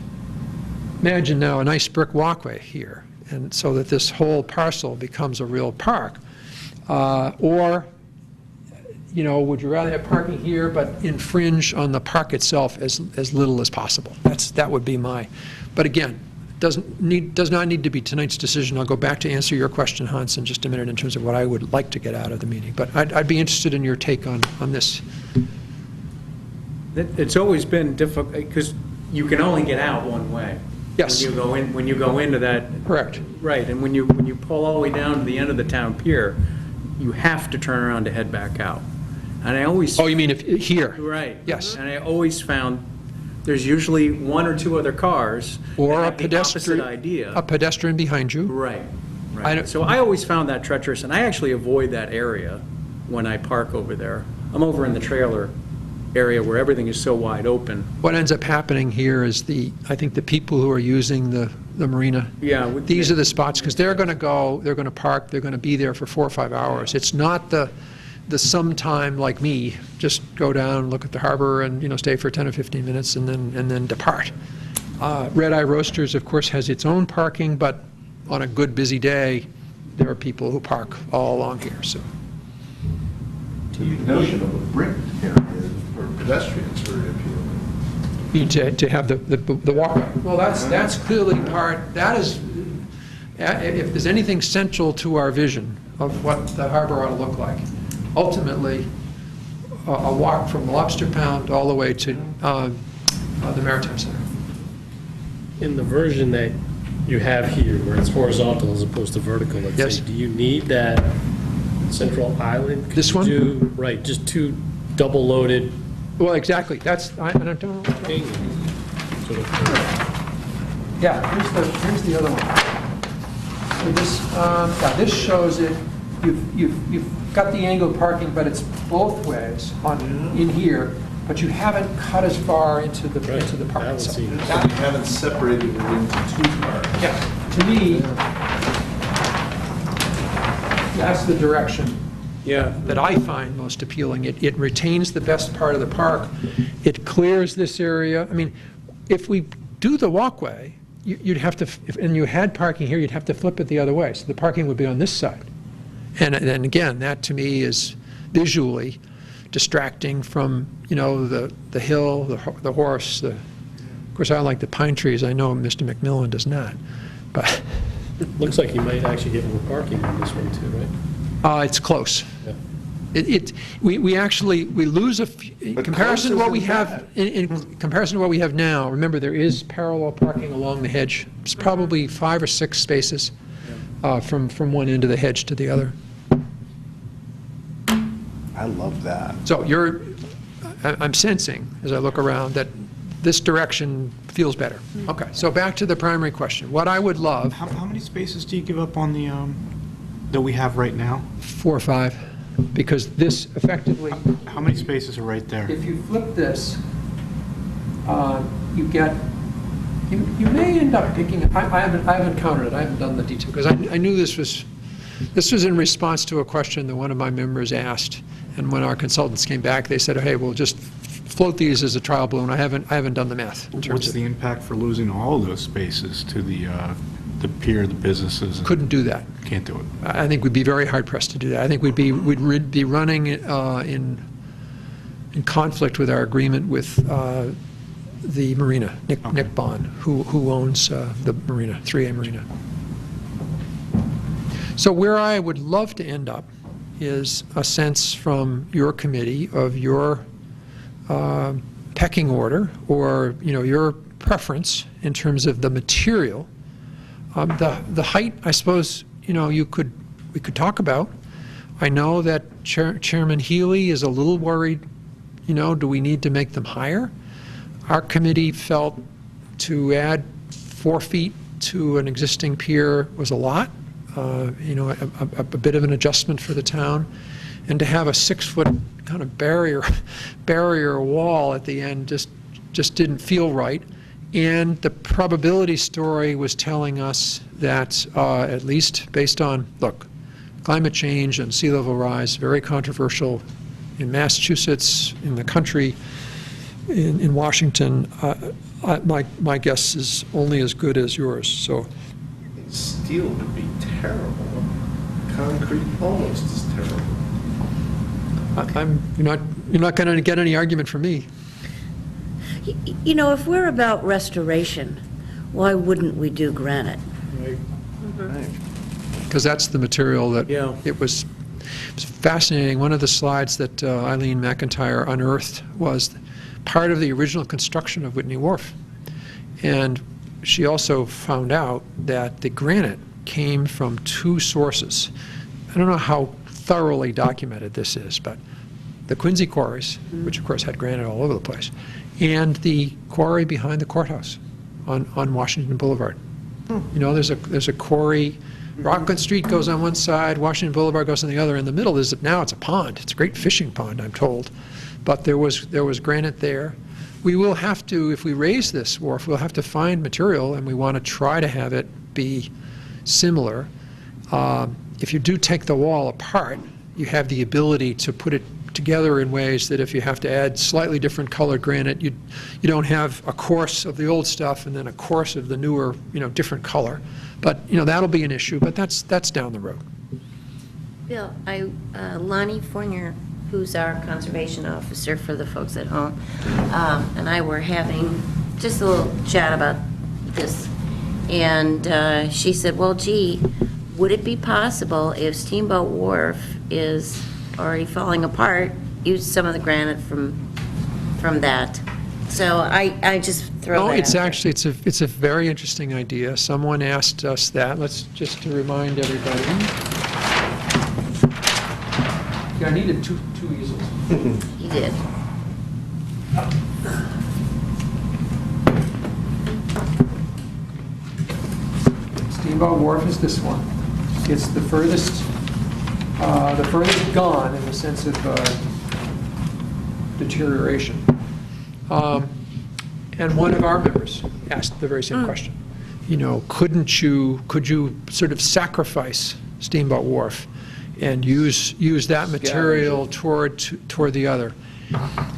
Imagine now a nice brick walkway here, and so that this whole parcel becomes a real park, or would you rather have parking here but infringe on the park itself as little as possible? That would be my, but again, does not need to be tonight's decision. I'll go back to answer your question, Hans, in just a minute in terms of what I would like to get out of the meeting. But I'd be interested in your take on this. It's always been difficult, because you can only get out one way. Yes. When you go into that. Correct. Right, and when you pull all the way down to the end of the town pier, you have to turn around to head back out. And I always. Oh, you mean here? Right. Yes. And I always found there's usually one or two other cars. Or that have the opposite idea. A pedestrian behind you. Right. So I always found that treacherous, and I actually avoid that area when I park over there. I'm over in the trailer area where everything is so wide open. What ends up happening here is I think the people who are using the marina, these are the spots, because they're going to park, they're going to be there for 4 or 5 hours. It's not the sometime like me, just go down, look at the harbor, and stay for 10 or 15 minutes and then depart. Red Eye Roasters, of course, has its own parking, but on a good busy day, there are people who park all along here. So The notion of a brick area for pedestrians is very appealing. to have the walkway. Well, that's clearly part. That is, if there's anything central to our vision of what the harbor ought to look like, ultimately, a walk from the Lobster Pound all the way to the Maritime Center. In the version that you have here, where it's horizontal as opposed to vertical, let's Yes. say, do you need that central island? Could This you one? Right, just two double-loaded. Well, exactly. That's, I don't know. Sort of. Yeah, here's the other one. So this shows it. You've got the angled parking, but it's both ways in here. But you haven't cut as far into the park itself. You haven't separated it into two parts. Yeah, to me, that's the direction that I find most appealing. It retains the best part of the park. It clears this area. I mean, if we do the walkway, you'd have to, and you had parking here, you'd have to flip it the other way. So the parking would be on this side. And again, that to me is visually distracting from, the hill, the horse. Of course, I like the pine trees. I know Mr. McMillan does not. But Looks like you might actually get more parking on this one too, right? it's close. Yeah. We lose in comparison to what we have in comparison to what we have now. Remember, there is parallel parking along the hedge. It's probably 5 or 6 spaces from one end of the hedge to the other. I love that. So I'm sensing as I look around that this direction feels better. Okay, so back to the primary question. What I would love. How many spaces do you give up on the, that we have right now? 4 or 5, because this effectively. How many spaces are right there? If you flip this, you may end up picking, I haven't counted it, I haven't done the detail, because I knew this was in response to a question that one of my members asked, and when our consultants came back, they said, hey, we'll just float these as a trial balloon. I haven't done the math. What's the impact for losing all of those spaces to the pier, the businesses? Couldn't do that. Can't do it. I think we'd be very hard pressed to do that. I think we'd be running in conflict with our agreement with the marina, Nick Bond, who owns the marina, 3A Marina. So where I would love to end up is a sense from your committee of your pecking order, or your preference in terms of the material. The height, I suppose, we could talk about. I know that Chairman Healy is a little worried. Do we need to make them higher? Our committee felt to add 4 feet to an existing pier was a lot. A bit of an adjustment for the town, and to have a 6-foot kind of barrier wall at the end just didn't feel right. And the probability story was telling us that, at least based on, climate change and sea level rise, very controversial in Massachusetts, in the country, in Washington. My guess is only as good as yours. So. Steel would be terrible. Concrete almost is terrible. You're not going to get any argument from me. You know, if we're about restoration, why wouldn't we do granite? Because that's the material that, Yeah. it was fascinating. One of the slides that Eileen McIntyre unearthed was part of the original construction of Whitney Wharf. And she also found out that the granite came from two sources. I don't know how thoroughly documented this is, but the Quincy quarries, which of course had granite all over the place, and the quarry behind the courthouse on Washington Boulevard. You know, there's a quarry, Rockland Street goes on one side, Washington Boulevard goes on the other. In the middle now it's a pond. It's a great fishing pond, I'm told. But there was granite there. We will have to, if we raise this wharf, we'll have to find material, and we want to try to have it be similar. If you do take the wall apart, you have the ability to put it together in ways that if you have to add slightly different colored granite, you don't have a course of the old stuff and then a course of the newer, different color. But, that'll be an issue, but that's down the road. Bill, Lonnie Fournier, who's our conservation officer for the folks at home, and I were having just a little chat about this. And she said, well, gee, would it be possible if Steamboat Wharf is already falling apart, use some of the granite from that? So I just throw that It's out actually, it's a very interesting idea. Someone asked us that. Let's just to remind everybody. Yeah, I needed two easels. there. You did. Steamboat Wharf is this one. It's the furthest gone in the sense of deterioration. And one of our members asked the very same question. Could you sort of sacrifice Steamboat Wharf and use that material toward the other?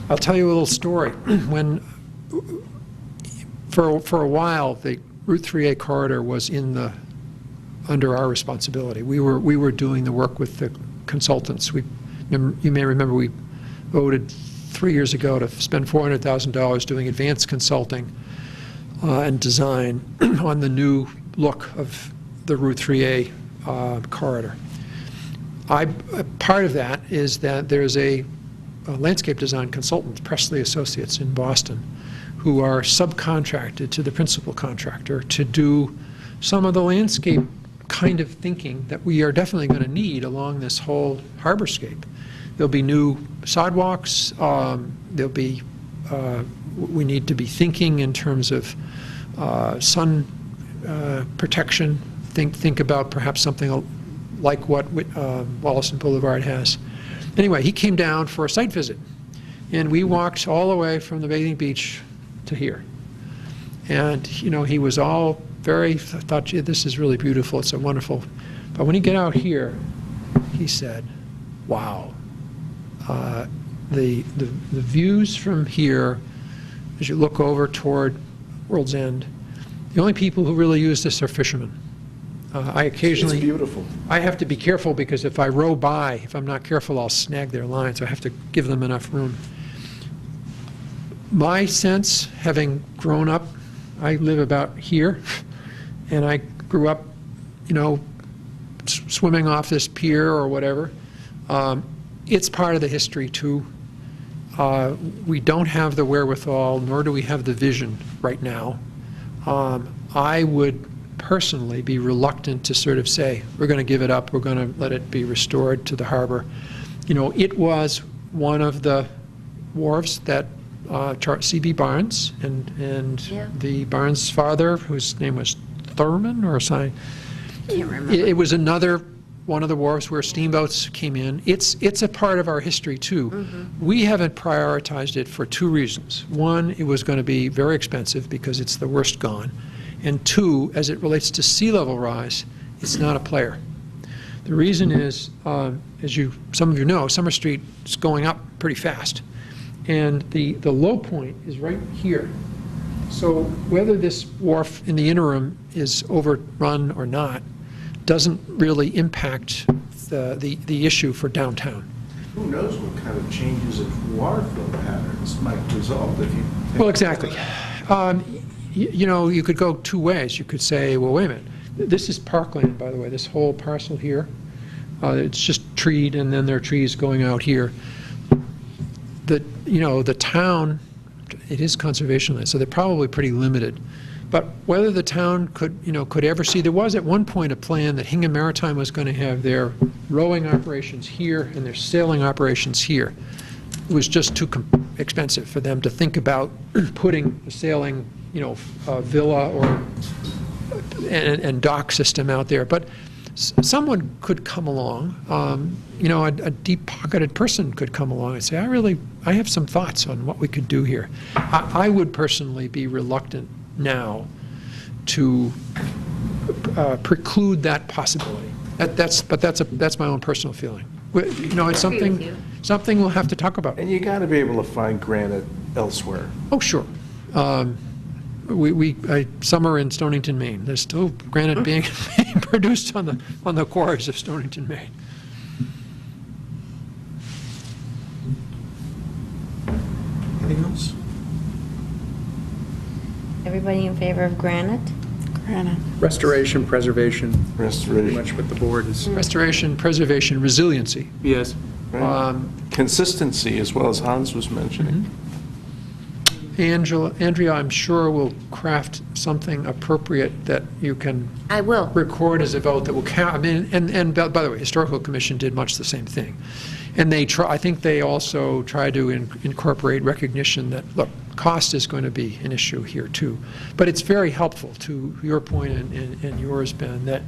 I'll tell you a little story. When for a while the Route 3A corridor was under our responsibility. We were doing the work with the consultants. You may remember we voted 3 years ago to spend $400,000 doing advanced consulting and design on the new look of the Route 3A corridor. Part of that is that there's a landscape design consultant, Presley Associates in Boston, who are subcontracted to the principal contractor to do some of the landscape kind of thinking that we are definitely going to need along this whole harborscape. There'll be new sidewalks. We need to be thinking in terms of sun protection. Think about perhaps something like what Wollaston Boulevard has. Anyway, he came down for a site visit, and we walked all the way from the bathing beach to here. And he was all thought, gee, this is really beautiful. It's a wonderful. But when you get out here, he said, wow. The views from here, as you look over toward World's End, the only people who really use this are fishermen. I occasionally... It's beautiful. I have to be careful because if I row by, if I'm not careful, I'll snag their lines. I have to give them enough room. My sense, having grown up, I live about here, and I grew up, swimming off this pier or whatever. It's part of the history, too. We don't have the wherewithal, nor do we have the vision right now. I would personally be reluctant to sort of say, we're going to give it up, we're going to let it be restored to the harbor. It was one of the wharves that C.B. Barnes and the Barnes father, whose name was Thurman or something. Can't remember. It was another one of the wharves where steamboats came in. It's a part of our history, too. Mm-hmm. We haven't prioritized it for two reasons. One, it was going to be very expensive because it's the worst gone. And two, as it relates to sea level rise, it's not a player. The reason is, as some of you know, Summer Street is going up pretty fast. And the low point is right here. So whether this wharf in the interim is overrun or not doesn't really impact the issue for downtown. who knows what kind of changes in water flow patterns might result if you... Well, exactly. You know, you could go two ways. You could say, well, wait a minute, this is parkland, by the way, this whole parcel here. It's just treed, and then there are trees going out here. You know, the town, it is conservation land, so they're probably pretty limited. But whether the town could ever see, there was at one point a plan that Hingham Maritime was going to have their rowing operations here and their sailing operations here. It was just too expensive for them to think about putting a sailing, villa or and dock system out there. But someone could come along, a deep-pocketed person could come along and say, I have some thoughts on what we could do here. I would personally be reluctant now to preclude that possibility. That's my own personal feeling. It's something we'll have to talk about. And you got to be able to find granite elsewhere. Oh, sure. Summer in Stonington, Maine. There's still granite being produced on the quarries of Stonington, Maine. Anything else? Everybody in favor of granite? Granite. Restoration, preservation. Pretty much what the board is. Restoration, preservation, resiliency. Yes. Right. Consistency, as well as Hans was mentioning. Andrea, I'm sure will craft something appropriate that you can record as a vote that will count. I mean, and by the way, Historical Commission did much the same thing. And I think they also try to incorporate recognition that, look, cost is going to be an issue here too. But it's very helpful, to your point and yours, Ben, that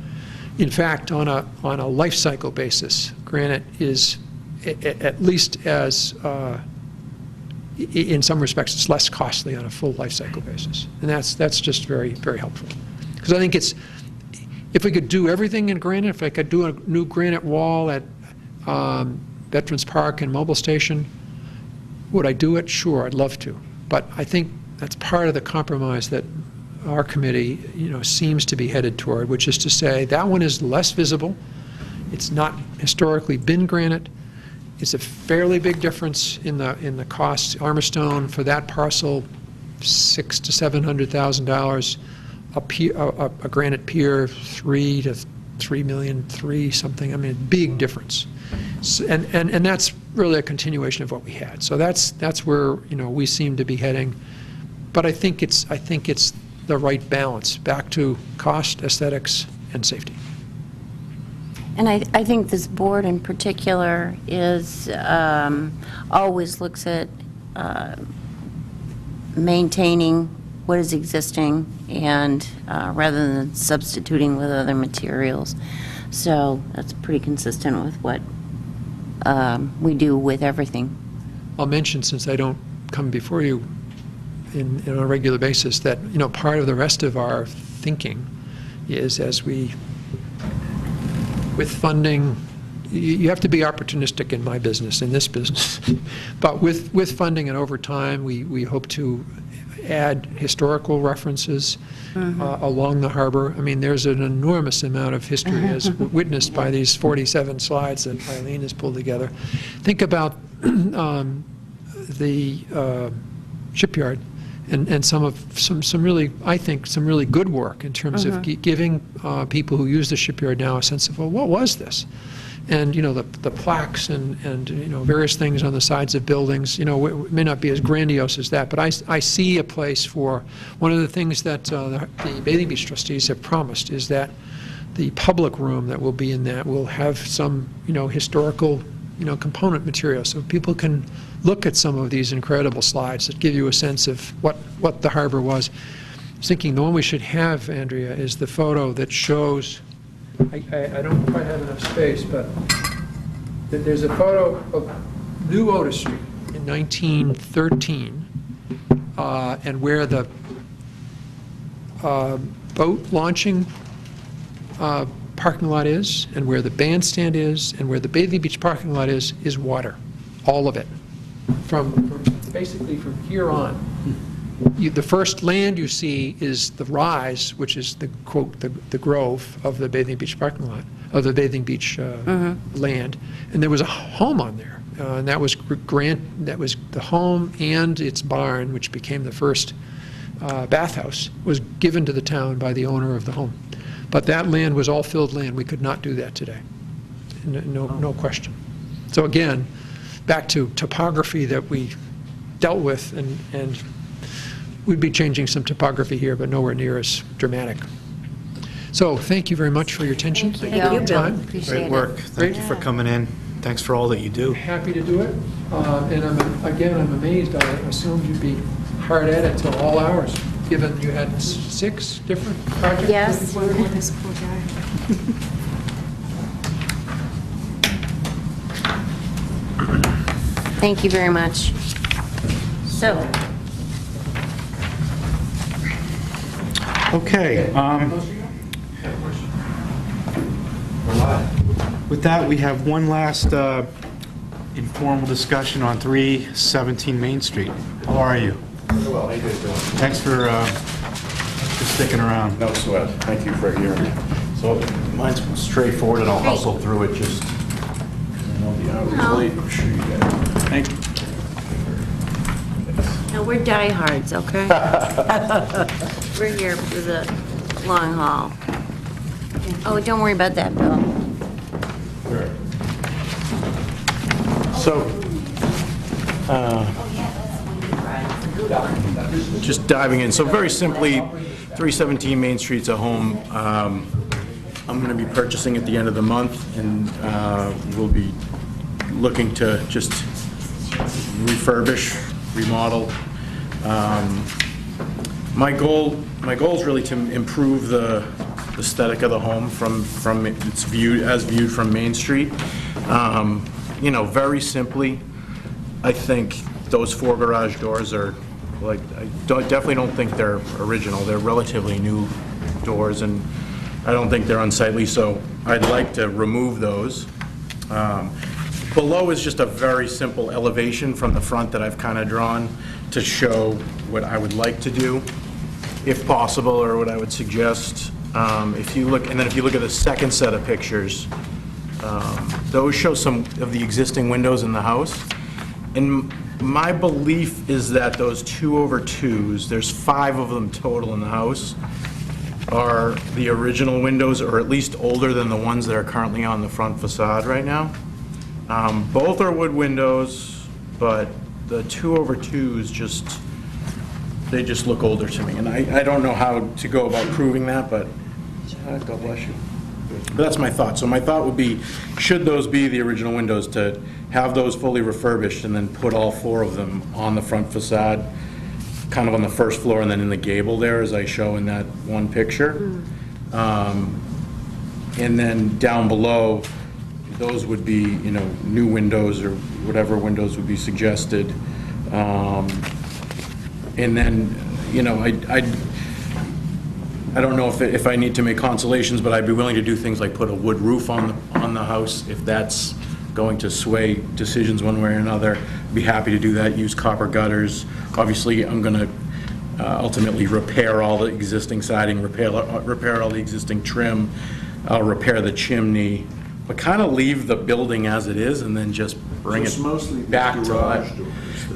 in fact on a life cycle basis, granite is at least as in some respects it's less costly on a full life cycle basis, and that's just very, very helpful. Because I think if we could do everything in granite, if I could do a new granite wall at Veterans Park and Mobile Station, would I do it? Sure, I'd love to. But I think that's part of the compromise that our committee, seems to be headed toward, which is to say that one is less visible. It's not historically been granite. It's a fairly big difference in the cost. Armorstone for that parcel, $600,000 to $700,000. A granite pier, $3 to $3 million, something. I mean, big difference. And that's really a continuation of what we had. So that's where we seem to be heading. But I think it's the right balance back to cost, aesthetics, and safety. And I think this board in particular is always looks at maintaining what is existing and rather than substituting with other materials. So that's pretty consistent with what we do with everything. I'll mention, since I don't come before you on a regular basis, that part of the rest of our thinking is, as we, with funding, you have to be opportunistic in my business, in this business, but with funding and over time, we hope to add historical references along the harbor. I mean, there's an enormous amount of history as witnessed by these 47 slides that Eileen has pulled together. Think about the shipyard and some really, I think, some really good work in terms of giving people who use the shipyard now a sense of, well, what was this? And the plaques and various things on the sides of buildings, it may not be as grandiose as that, but I see a place for one of the things that the Bathing Beach trustees have promised is that the public room that will be in that will have some historical component material, so people can look at some of these incredible slides that give you a sense of what the harbor was. I was thinking the one we should have, Andrea, is the photo that shows. I don't quite have enough space, but there's a photo of New Otis Street in 1913, and where the boat launching parking lot is, and where the bandstand is, and where the Bathing Beach parking lot is water, all of it, basically from here on. The first land you see is the rise, which is the quote the grove of the Bathing Beach parking lot, of the Bathing Beach land, and there was a home on there and that was the home and its barn, which became the first bathhouse, was given to the town by the owner of the home. But that land was all filled land. We could not do that today. No question. So again, back to topography that we dealt with, and we'd be changing some topography here, but nowhere near as dramatic. So thank you very much for your attention. Thank you, Bill. Time. Appreciate Great it. work. Thank you for coming in. Thanks for all that you do. Happy to do it. And I'm amazed. I assumed you'd be hard at it till all hours, given you had 6 different projects. Yes. This poor guy. Thank you very much. So, Okay. With that, we have one last informal discussion on 317 Main Street. How are you? Very well, how you guys doing? Thanks for sticking around. No sweat, thank you for hearing me. So mine's straightforward and I'll hustle through it, just, I know the hour's late, I'm sure you guys. Thank you. no, we're diehards, okay? We're here for the long haul. Oh, don't worry about that, Bill. So, just diving in. So very simply, 317 Main Street's a home I'm going to be purchasing at the end of the month, and we'll be looking to just refurbish, remodel. My goal is really to improve the aesthetic of the home from its viewed from Main Street. You know, very simply, I think those 4 garage doors are, like, definitely don't think they're original. They're relatively new doors, and I don't think they're unsightly, so I'd like to remove those. Below is just a very simple elevation from the front that I've kind of drawn to show what I would like to do, if possible, or what I would suggest. If you look at the second set of pictures, those show some of the existing windows in the house. And my belief is that those 2/2s, there's 5 of them total in the house, are the original windows, or at least older than the ones that are currently on the front facade right now. Both are wood windows, but the 2/2s they just look older to me. And I don't know how to go about proving that, but God bless you. But that's my thought. So my thought would be, should those be the original windows, to have those fully refurbished and then put all 4 of them on the front facade, kind of on the first floor and then in the gable there, as I show in that one picture. And then down below, those would be, you know, new windows or whatever windows would be suggested. And then, you know, I don't know if I need to make consolations, but I'd be willing to do things like put a wood roof on the house, if that's going to sway decisions one way or another. I'd be happy to do that, use copper gutters. Obviously, I'm going to ultimately repair all the existing siding, repair all the existing trim. I'll repair the chimney, but kind of leave the building as it is and then just bring it back to life.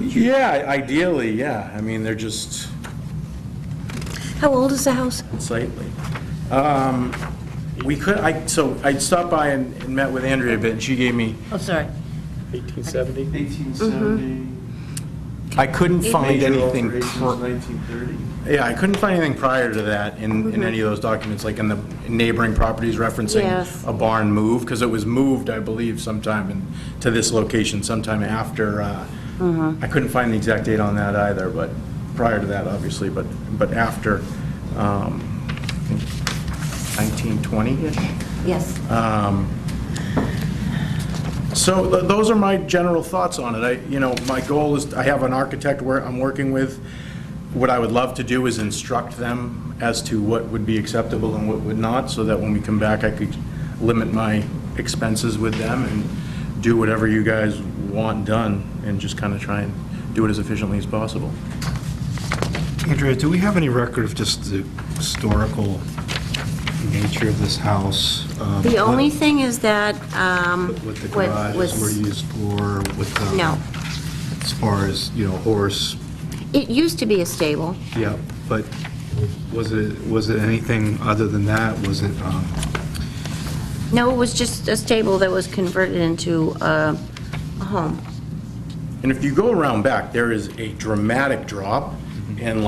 Yeah, ideally, yeah. I mean, they're just How old is the house? unsightly. So I stopped by and met with Andrea a bit, and she gave me, Oh, sorry. 1870? 1870. I couldn't find anything. 1930. Yeah, I couldn't find anything prior to that in any of those documents, like in the neighboring properties referencing Yes. a barn move, because it was moved, I believe, sometime to this location sometime after. I couldn't find the exact date on that either, but prior to that, obviously, but after 1920-ish. Yes. So those are my general thoughts on it. My goal is, I have an architect where I'm working with. What I would love to do is instruct them as to what would be acceptable and what would not, so that when we come back, I could limit my expenses with them and do whatever you guys want done, and just kind of try and do it as efficiently as possible. Andrea, do we have any record of just the historical nature of this house. The only thing is that, What the what garages was- were used for, with the... No. As far as, horse, It used to be a stable. yeah, but was it anything other than that? Was it, No, it was just a stable that was converted into a home. And if you go around back, there is a dramatic drop, and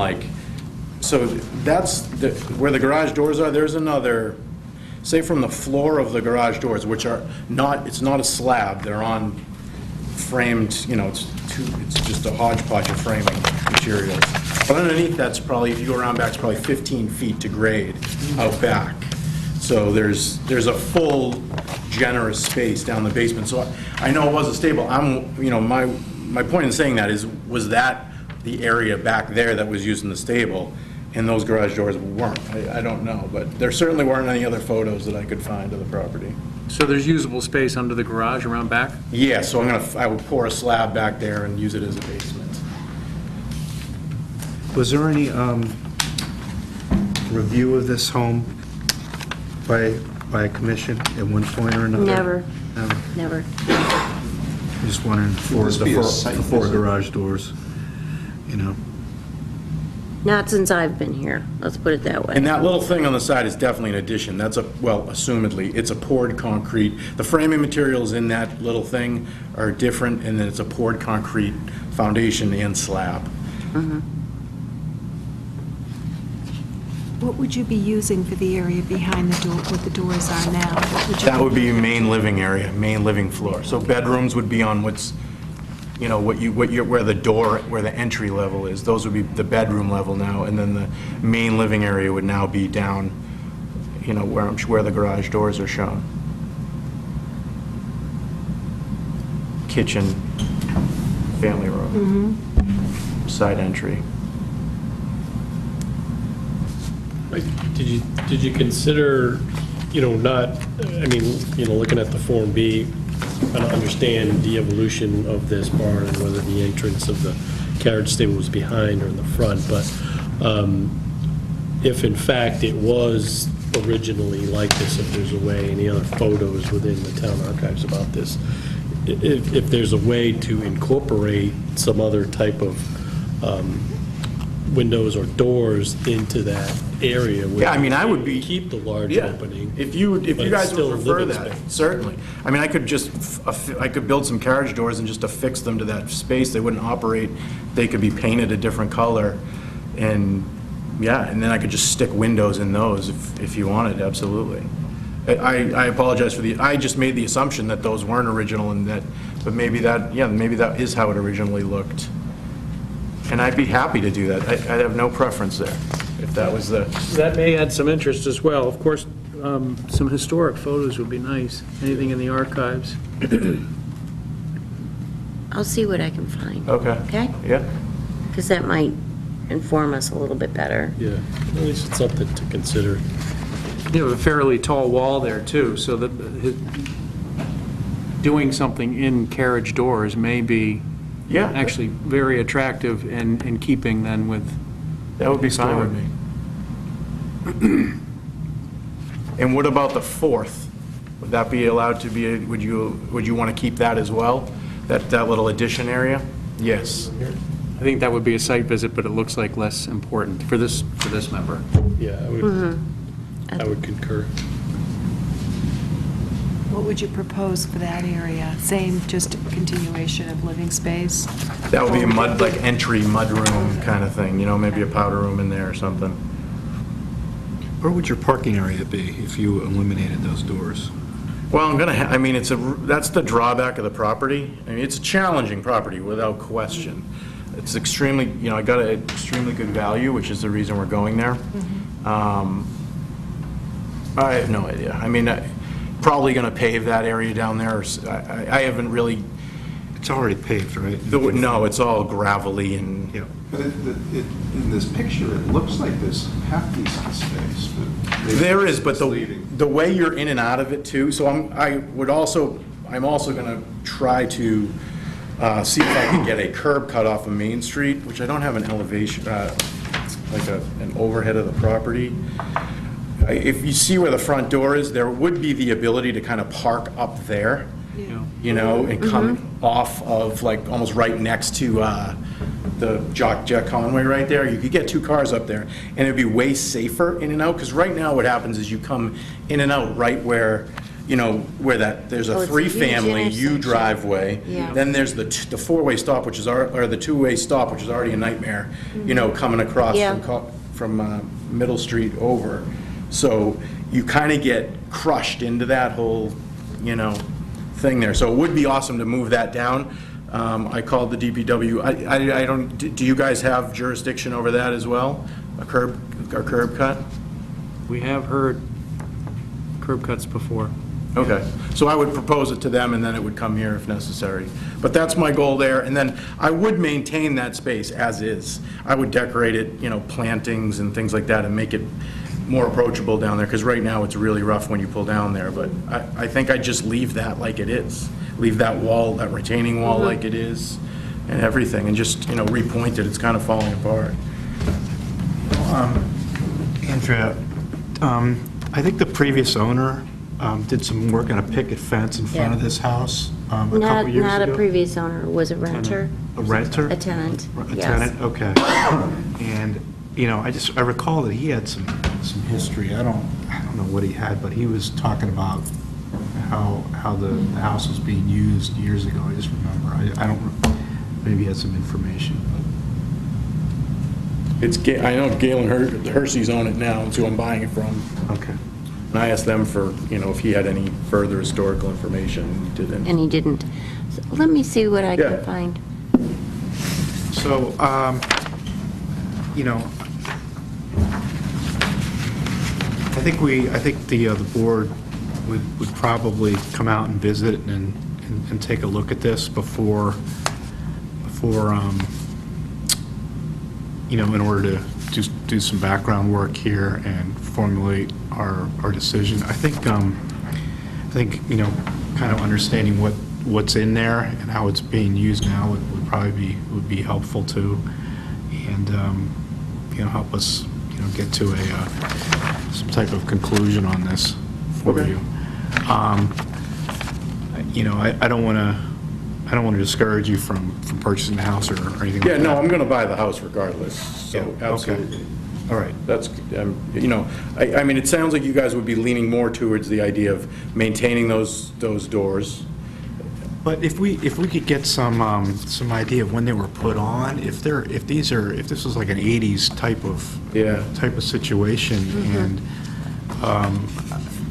so that's where the garage doors are, there's another, say from the floor of the garage doors, which are not, it's not a slab, they're on framed, it's just a hodgepodge of framing materials. But underneath that's probably, if you go around back, it's probably 15 feet to grade out back. So there's a full generous space down the basement. So I know it was a stable. My point in saying that is, was that the area back there that was used in the stable, and those garage doors weren't? I don't know, but there certainly weren't any other photos that I could find of the property. So there's usable space under the garage around back? Yeah, so I would pour a slab back there and use it as a basement. was there any review of this home by a commission at one point or another? Never, No? never. I'm just wondering, Would this be a site the four visit? garage doors, Not since I've been here, let's put it that way. And that little thing on the side is definitely an addition. That's assumedly, it's a poured concrete. The framing materials in that little thing are different, and then it's a poured concrete foundation and slab. What would you be using for the area behind the door, what the doors are now? That would be main living area, main living floor. So bedrooms would be on where the entry level is. Those would be the bedroom level now, and then the main living area would now be down, where the garage doors are shown. Kitchen, family room, side entry. Did you consider, looking at the Form B, trying to understand the evolution of this barn and whether the entrance of the carriage stable was behind or in the front, but if in fact it was originally like this, if there's a way, any other photos within the town archives about this, if there's a way to incorporate some other type of windows or doors into that area. Yeah, I would be... Keep the large Yeah. opening. If you but it's guys still would prefer living that, space. certainly. I could build some carriage doors and just affix them to that space. They wouldn't operate. They could be painted a different color. And, and then I could just stick windows in those if you wanted, absolutely. I apologize for I just made the assumption that those weren't original but maybe that is how it originally looked. And I'd be happy to do that. I'd have no preference there, if that was the... That may add some interest as well. Of course, some historic photos would be nice, anything in the archives. I'll see what I can find. Okay. Okay? Yeah. Because that might inform us a little bit better. Yeah, at least it's something to consider. You have a fairly tall wall there, too, so that doing something in carriage doors may be actually very attractive and in keeping then with... That would be fine with me. And what about the fourth? Would that be allowed to be, would you want to keep that as well? That little addition area? Yes. I think that would be a site visit, but it looks like less important for this member. Yeah, I would concur. What would you propose for that area? Same, just continuation of living space? That would be a entry mudroom kind of thing, maybe a powder room in there or something. Where would your parking area be if you eliminated those doors? Well, that's the drawback of the property. It's a challenging property without question. It's extremely, I got an extremely good value, which is the reason we're going there. I have no idea. Probably going to pave that area down there. I haven't really... It's already paved, right? No, it's all gravelly and... Yeah. But in this picture, it looks like there's half decent space, but... There is, but the way you're in and out of it too, so I'm also going to try to see if I can get a curb cut off of Main Street, which I don't have an elevation, like an overhead of the property. if you see where the front door is, there would be the ability to kind of park up there, you know, and come off of, like, almost right next to the Jack Conway right there. You could get 2 cars up there, and it'd be way safer in and out, because right now what happens is you come in and out right where, you know, where there's a Oh, it's a huge 3-family U intersection. driveway. Yeah. Then there's the 4-way stop, which is, or the 2-way stop, which is already a nightmare, you know, coming across Yeah. from Middle Street over. So you kind of get crushed into that whole, you know, thing there. So it would be awesome to move that down. I called the DPW. I don't, do you guys have jurisdiction over that as well? A curb cut? We have heard curb cuts before. Okay, so I would propose it to them, and then it would come here if necessary. But that's my goal there, and then I would maintain that space as is. I would decorate it, you know, plantings and things like that, and make it more approachable down there, because right now it's really rough when you pull down there, but I think I'd just leave that like it is. Leave that wall, that retaining wall like it is, and everything, and just, you know, repoint it. It's kind of falling apart. Andrea, I think the previous owner did some work on a picket fence in front of this house a couple years ago. Not a previous owner, was a renter? A renter? A tenant, A yes. tenant, okay. And, you know, I recall that he had some history. I don't know what he had, but he was talking about how the house was being used years ago. I just remember. I don't, maybe he had some information. I know Galen Hersey's own it now, it's who I'm buying it from. Okay. And I asked them for, you know, if he had any further historical information, and he didn't. And he didn't. So let me see what I Yeah. can find. So, you know, I think the board would probably come out and visit and take a look at this before, you know, in order to do some background work here and formulate our decision. I think, you know, kind of understanding what's in there and how it's being used now would probably be helpful too, and, you know, help us, you know, get to some type of conclusion on this for Okay. you. You know, I don't want to discourage you from purchasing the house or anything like that. Yeah, no, I'm gonna buy the house regardless, so Yeah, okay. absolutely. All right. That's, you know, I mean, it sounds like you guys would be leaning more towards the idea of maintaining those doors. But if we could get some idea of when they were put on, if this was like an 80s type of situation, and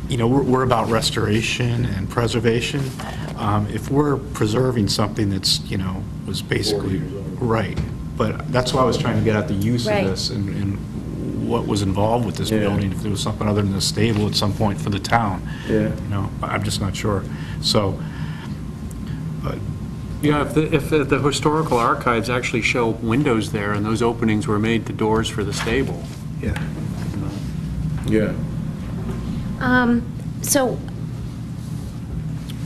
you know, we're about restoration and preservation. If we're preserving something that's, you know, was basically right, but that's why I was trying to get at the use Right. of this and what was involved with this building. If there was something other than a stable at some point for the town, Yeah. you know, I'm just not sure. So. But Yeah, if the historical archives actually show windows there, and those openings were made to doors for the stable. yeah. Yeah. So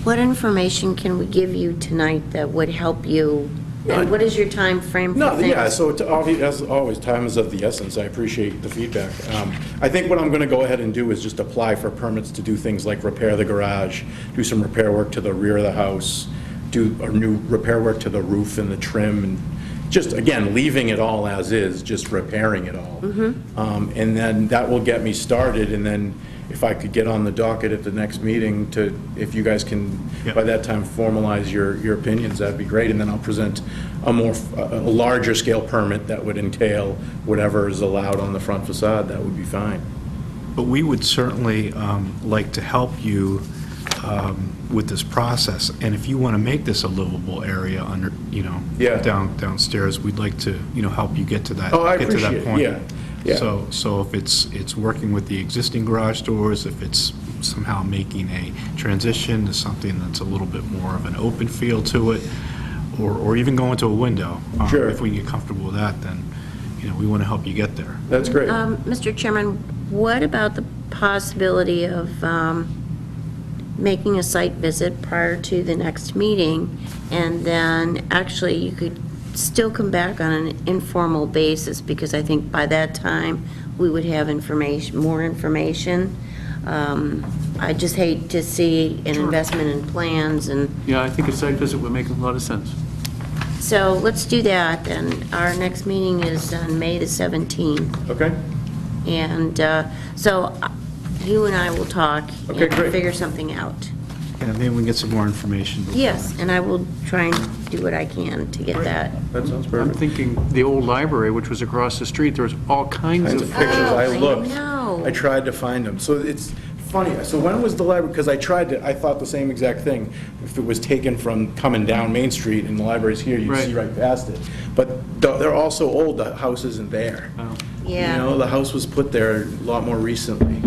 what information can we give you tonight that would help you? And what is your time frame for No, things? yeah, so as always, time is of the essence. I appreciate the feedback. I think what I'm going to go ahead and do is just apply for permits to do things like repair the garage, do some repair work to the rear of the house, do a new repair work to the roof and the trim, and just, again, leaving it all as is, just repairing it all. And then that will get me started, and then if I could get on the docket at the next meeting to, if you guys can, by that time, formalize your opinions, that'd be great, and then I'll present a larger scale permit that would entail whatever is allowed on the front facade. That would be fine. But we would certainly like to help you with this process, and if you want to make this a livable area under, you know, downstairs, we'd like to, you know, help you get to that. Oh, I get to that appreciate it. point. Yeah. So if it's working with the existing garage doors, if it's somehow making a transition to something that's a little bit more of an open feel to it, or even going to a window. Sure. If we can get comfortable with that, then, you know, we want to help you get there. That's great. Mr. Chairman, what about the possibility of making a site visit prior to the next meeting, and then actually you could still come back on an informal basis, because I think by that time, we would have more information. I just hate to see an investment in plans, and Yeah, I think a site visit would make a lot of sense. so let's do that, and our next meeting is on May the 17th. Okay? And so you and I will talk Okay, and great. figure something out. And maybe we can get some more information. Yes, and I will try and do what I can to get that. That sounds I'm perfect. thinking the old library, which was across the street, there was all kinds Kinds of of pictures, Oh, I I looked. know. I tried to find them. So it's funny, so when was the library, because I thought the same exact thing. If it was taken from coming down Main Street and the library's here, you'd see right past it. But they're all so old, the house isn't there. Yeah. You know, the house was put there a lot more recently.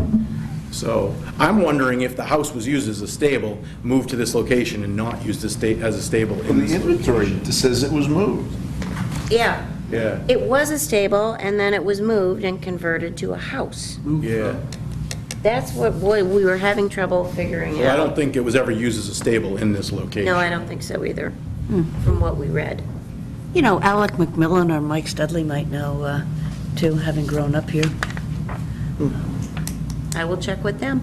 So I'm wondering if the house was used as a stable, moved to this location and not used as a stable in In this the inventory, location. it says it was moved. Yeah. Yeah, It was a stable, and then it was moved and converted to a house. yeah. That's what, boy, we were having trouble figuring Well, I out. don't think it was ever used as a stable in this location. No, I don't think so either, from what we read. You know, Alec McMillan or Mike Studley might know, too, having grown up here. I will check with them.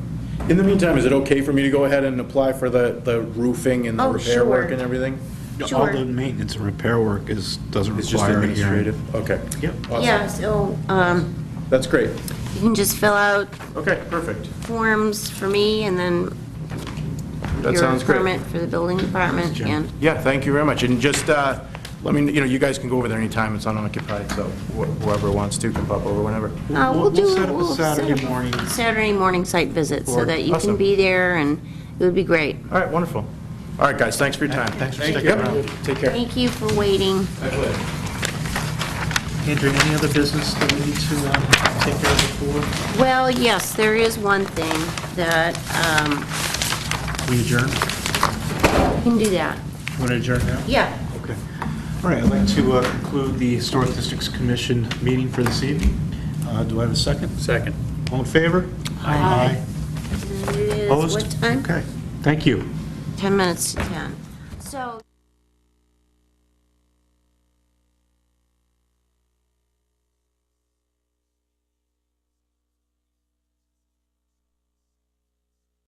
In the meantime, is it okay for me to go ahead and apply for the roofing and the Oh, repair work sure. and everything? All Sure. the maintenance and repair work doesn't It's just require a hearing. administrative? Okay. Yep. Awesome. Yeah, so That's great. you can just fill out Okay, perfect. forms for me, and then That your sounds great. permit for the building department, and Yeah, thank you very much. And just, let me, you guys can go over there anytime, it's unoccupied, so whoever wants to can pop over whenever. We'll set up a Saturday morning. Saturday morning site visit, so Or- that you can awesome. be there, and it would be great. All right, wonderful. All right, guys, thanks for your time. Thanks for Thank sticking you. around. Take care. Thank you for waiting. Andrew, any other business that we need to take care of before Well, yes, there is one thing that, we adjourn? we can do that. Want to adjourn now? Yeah. Okay. All right, I'd like to conclude the Historic Districts Commission meeting for this evening. Do I have a second? Second. All in favor? Aye. It is, Opposed? what time? Okay, thank you. 10 minutes to 10. So.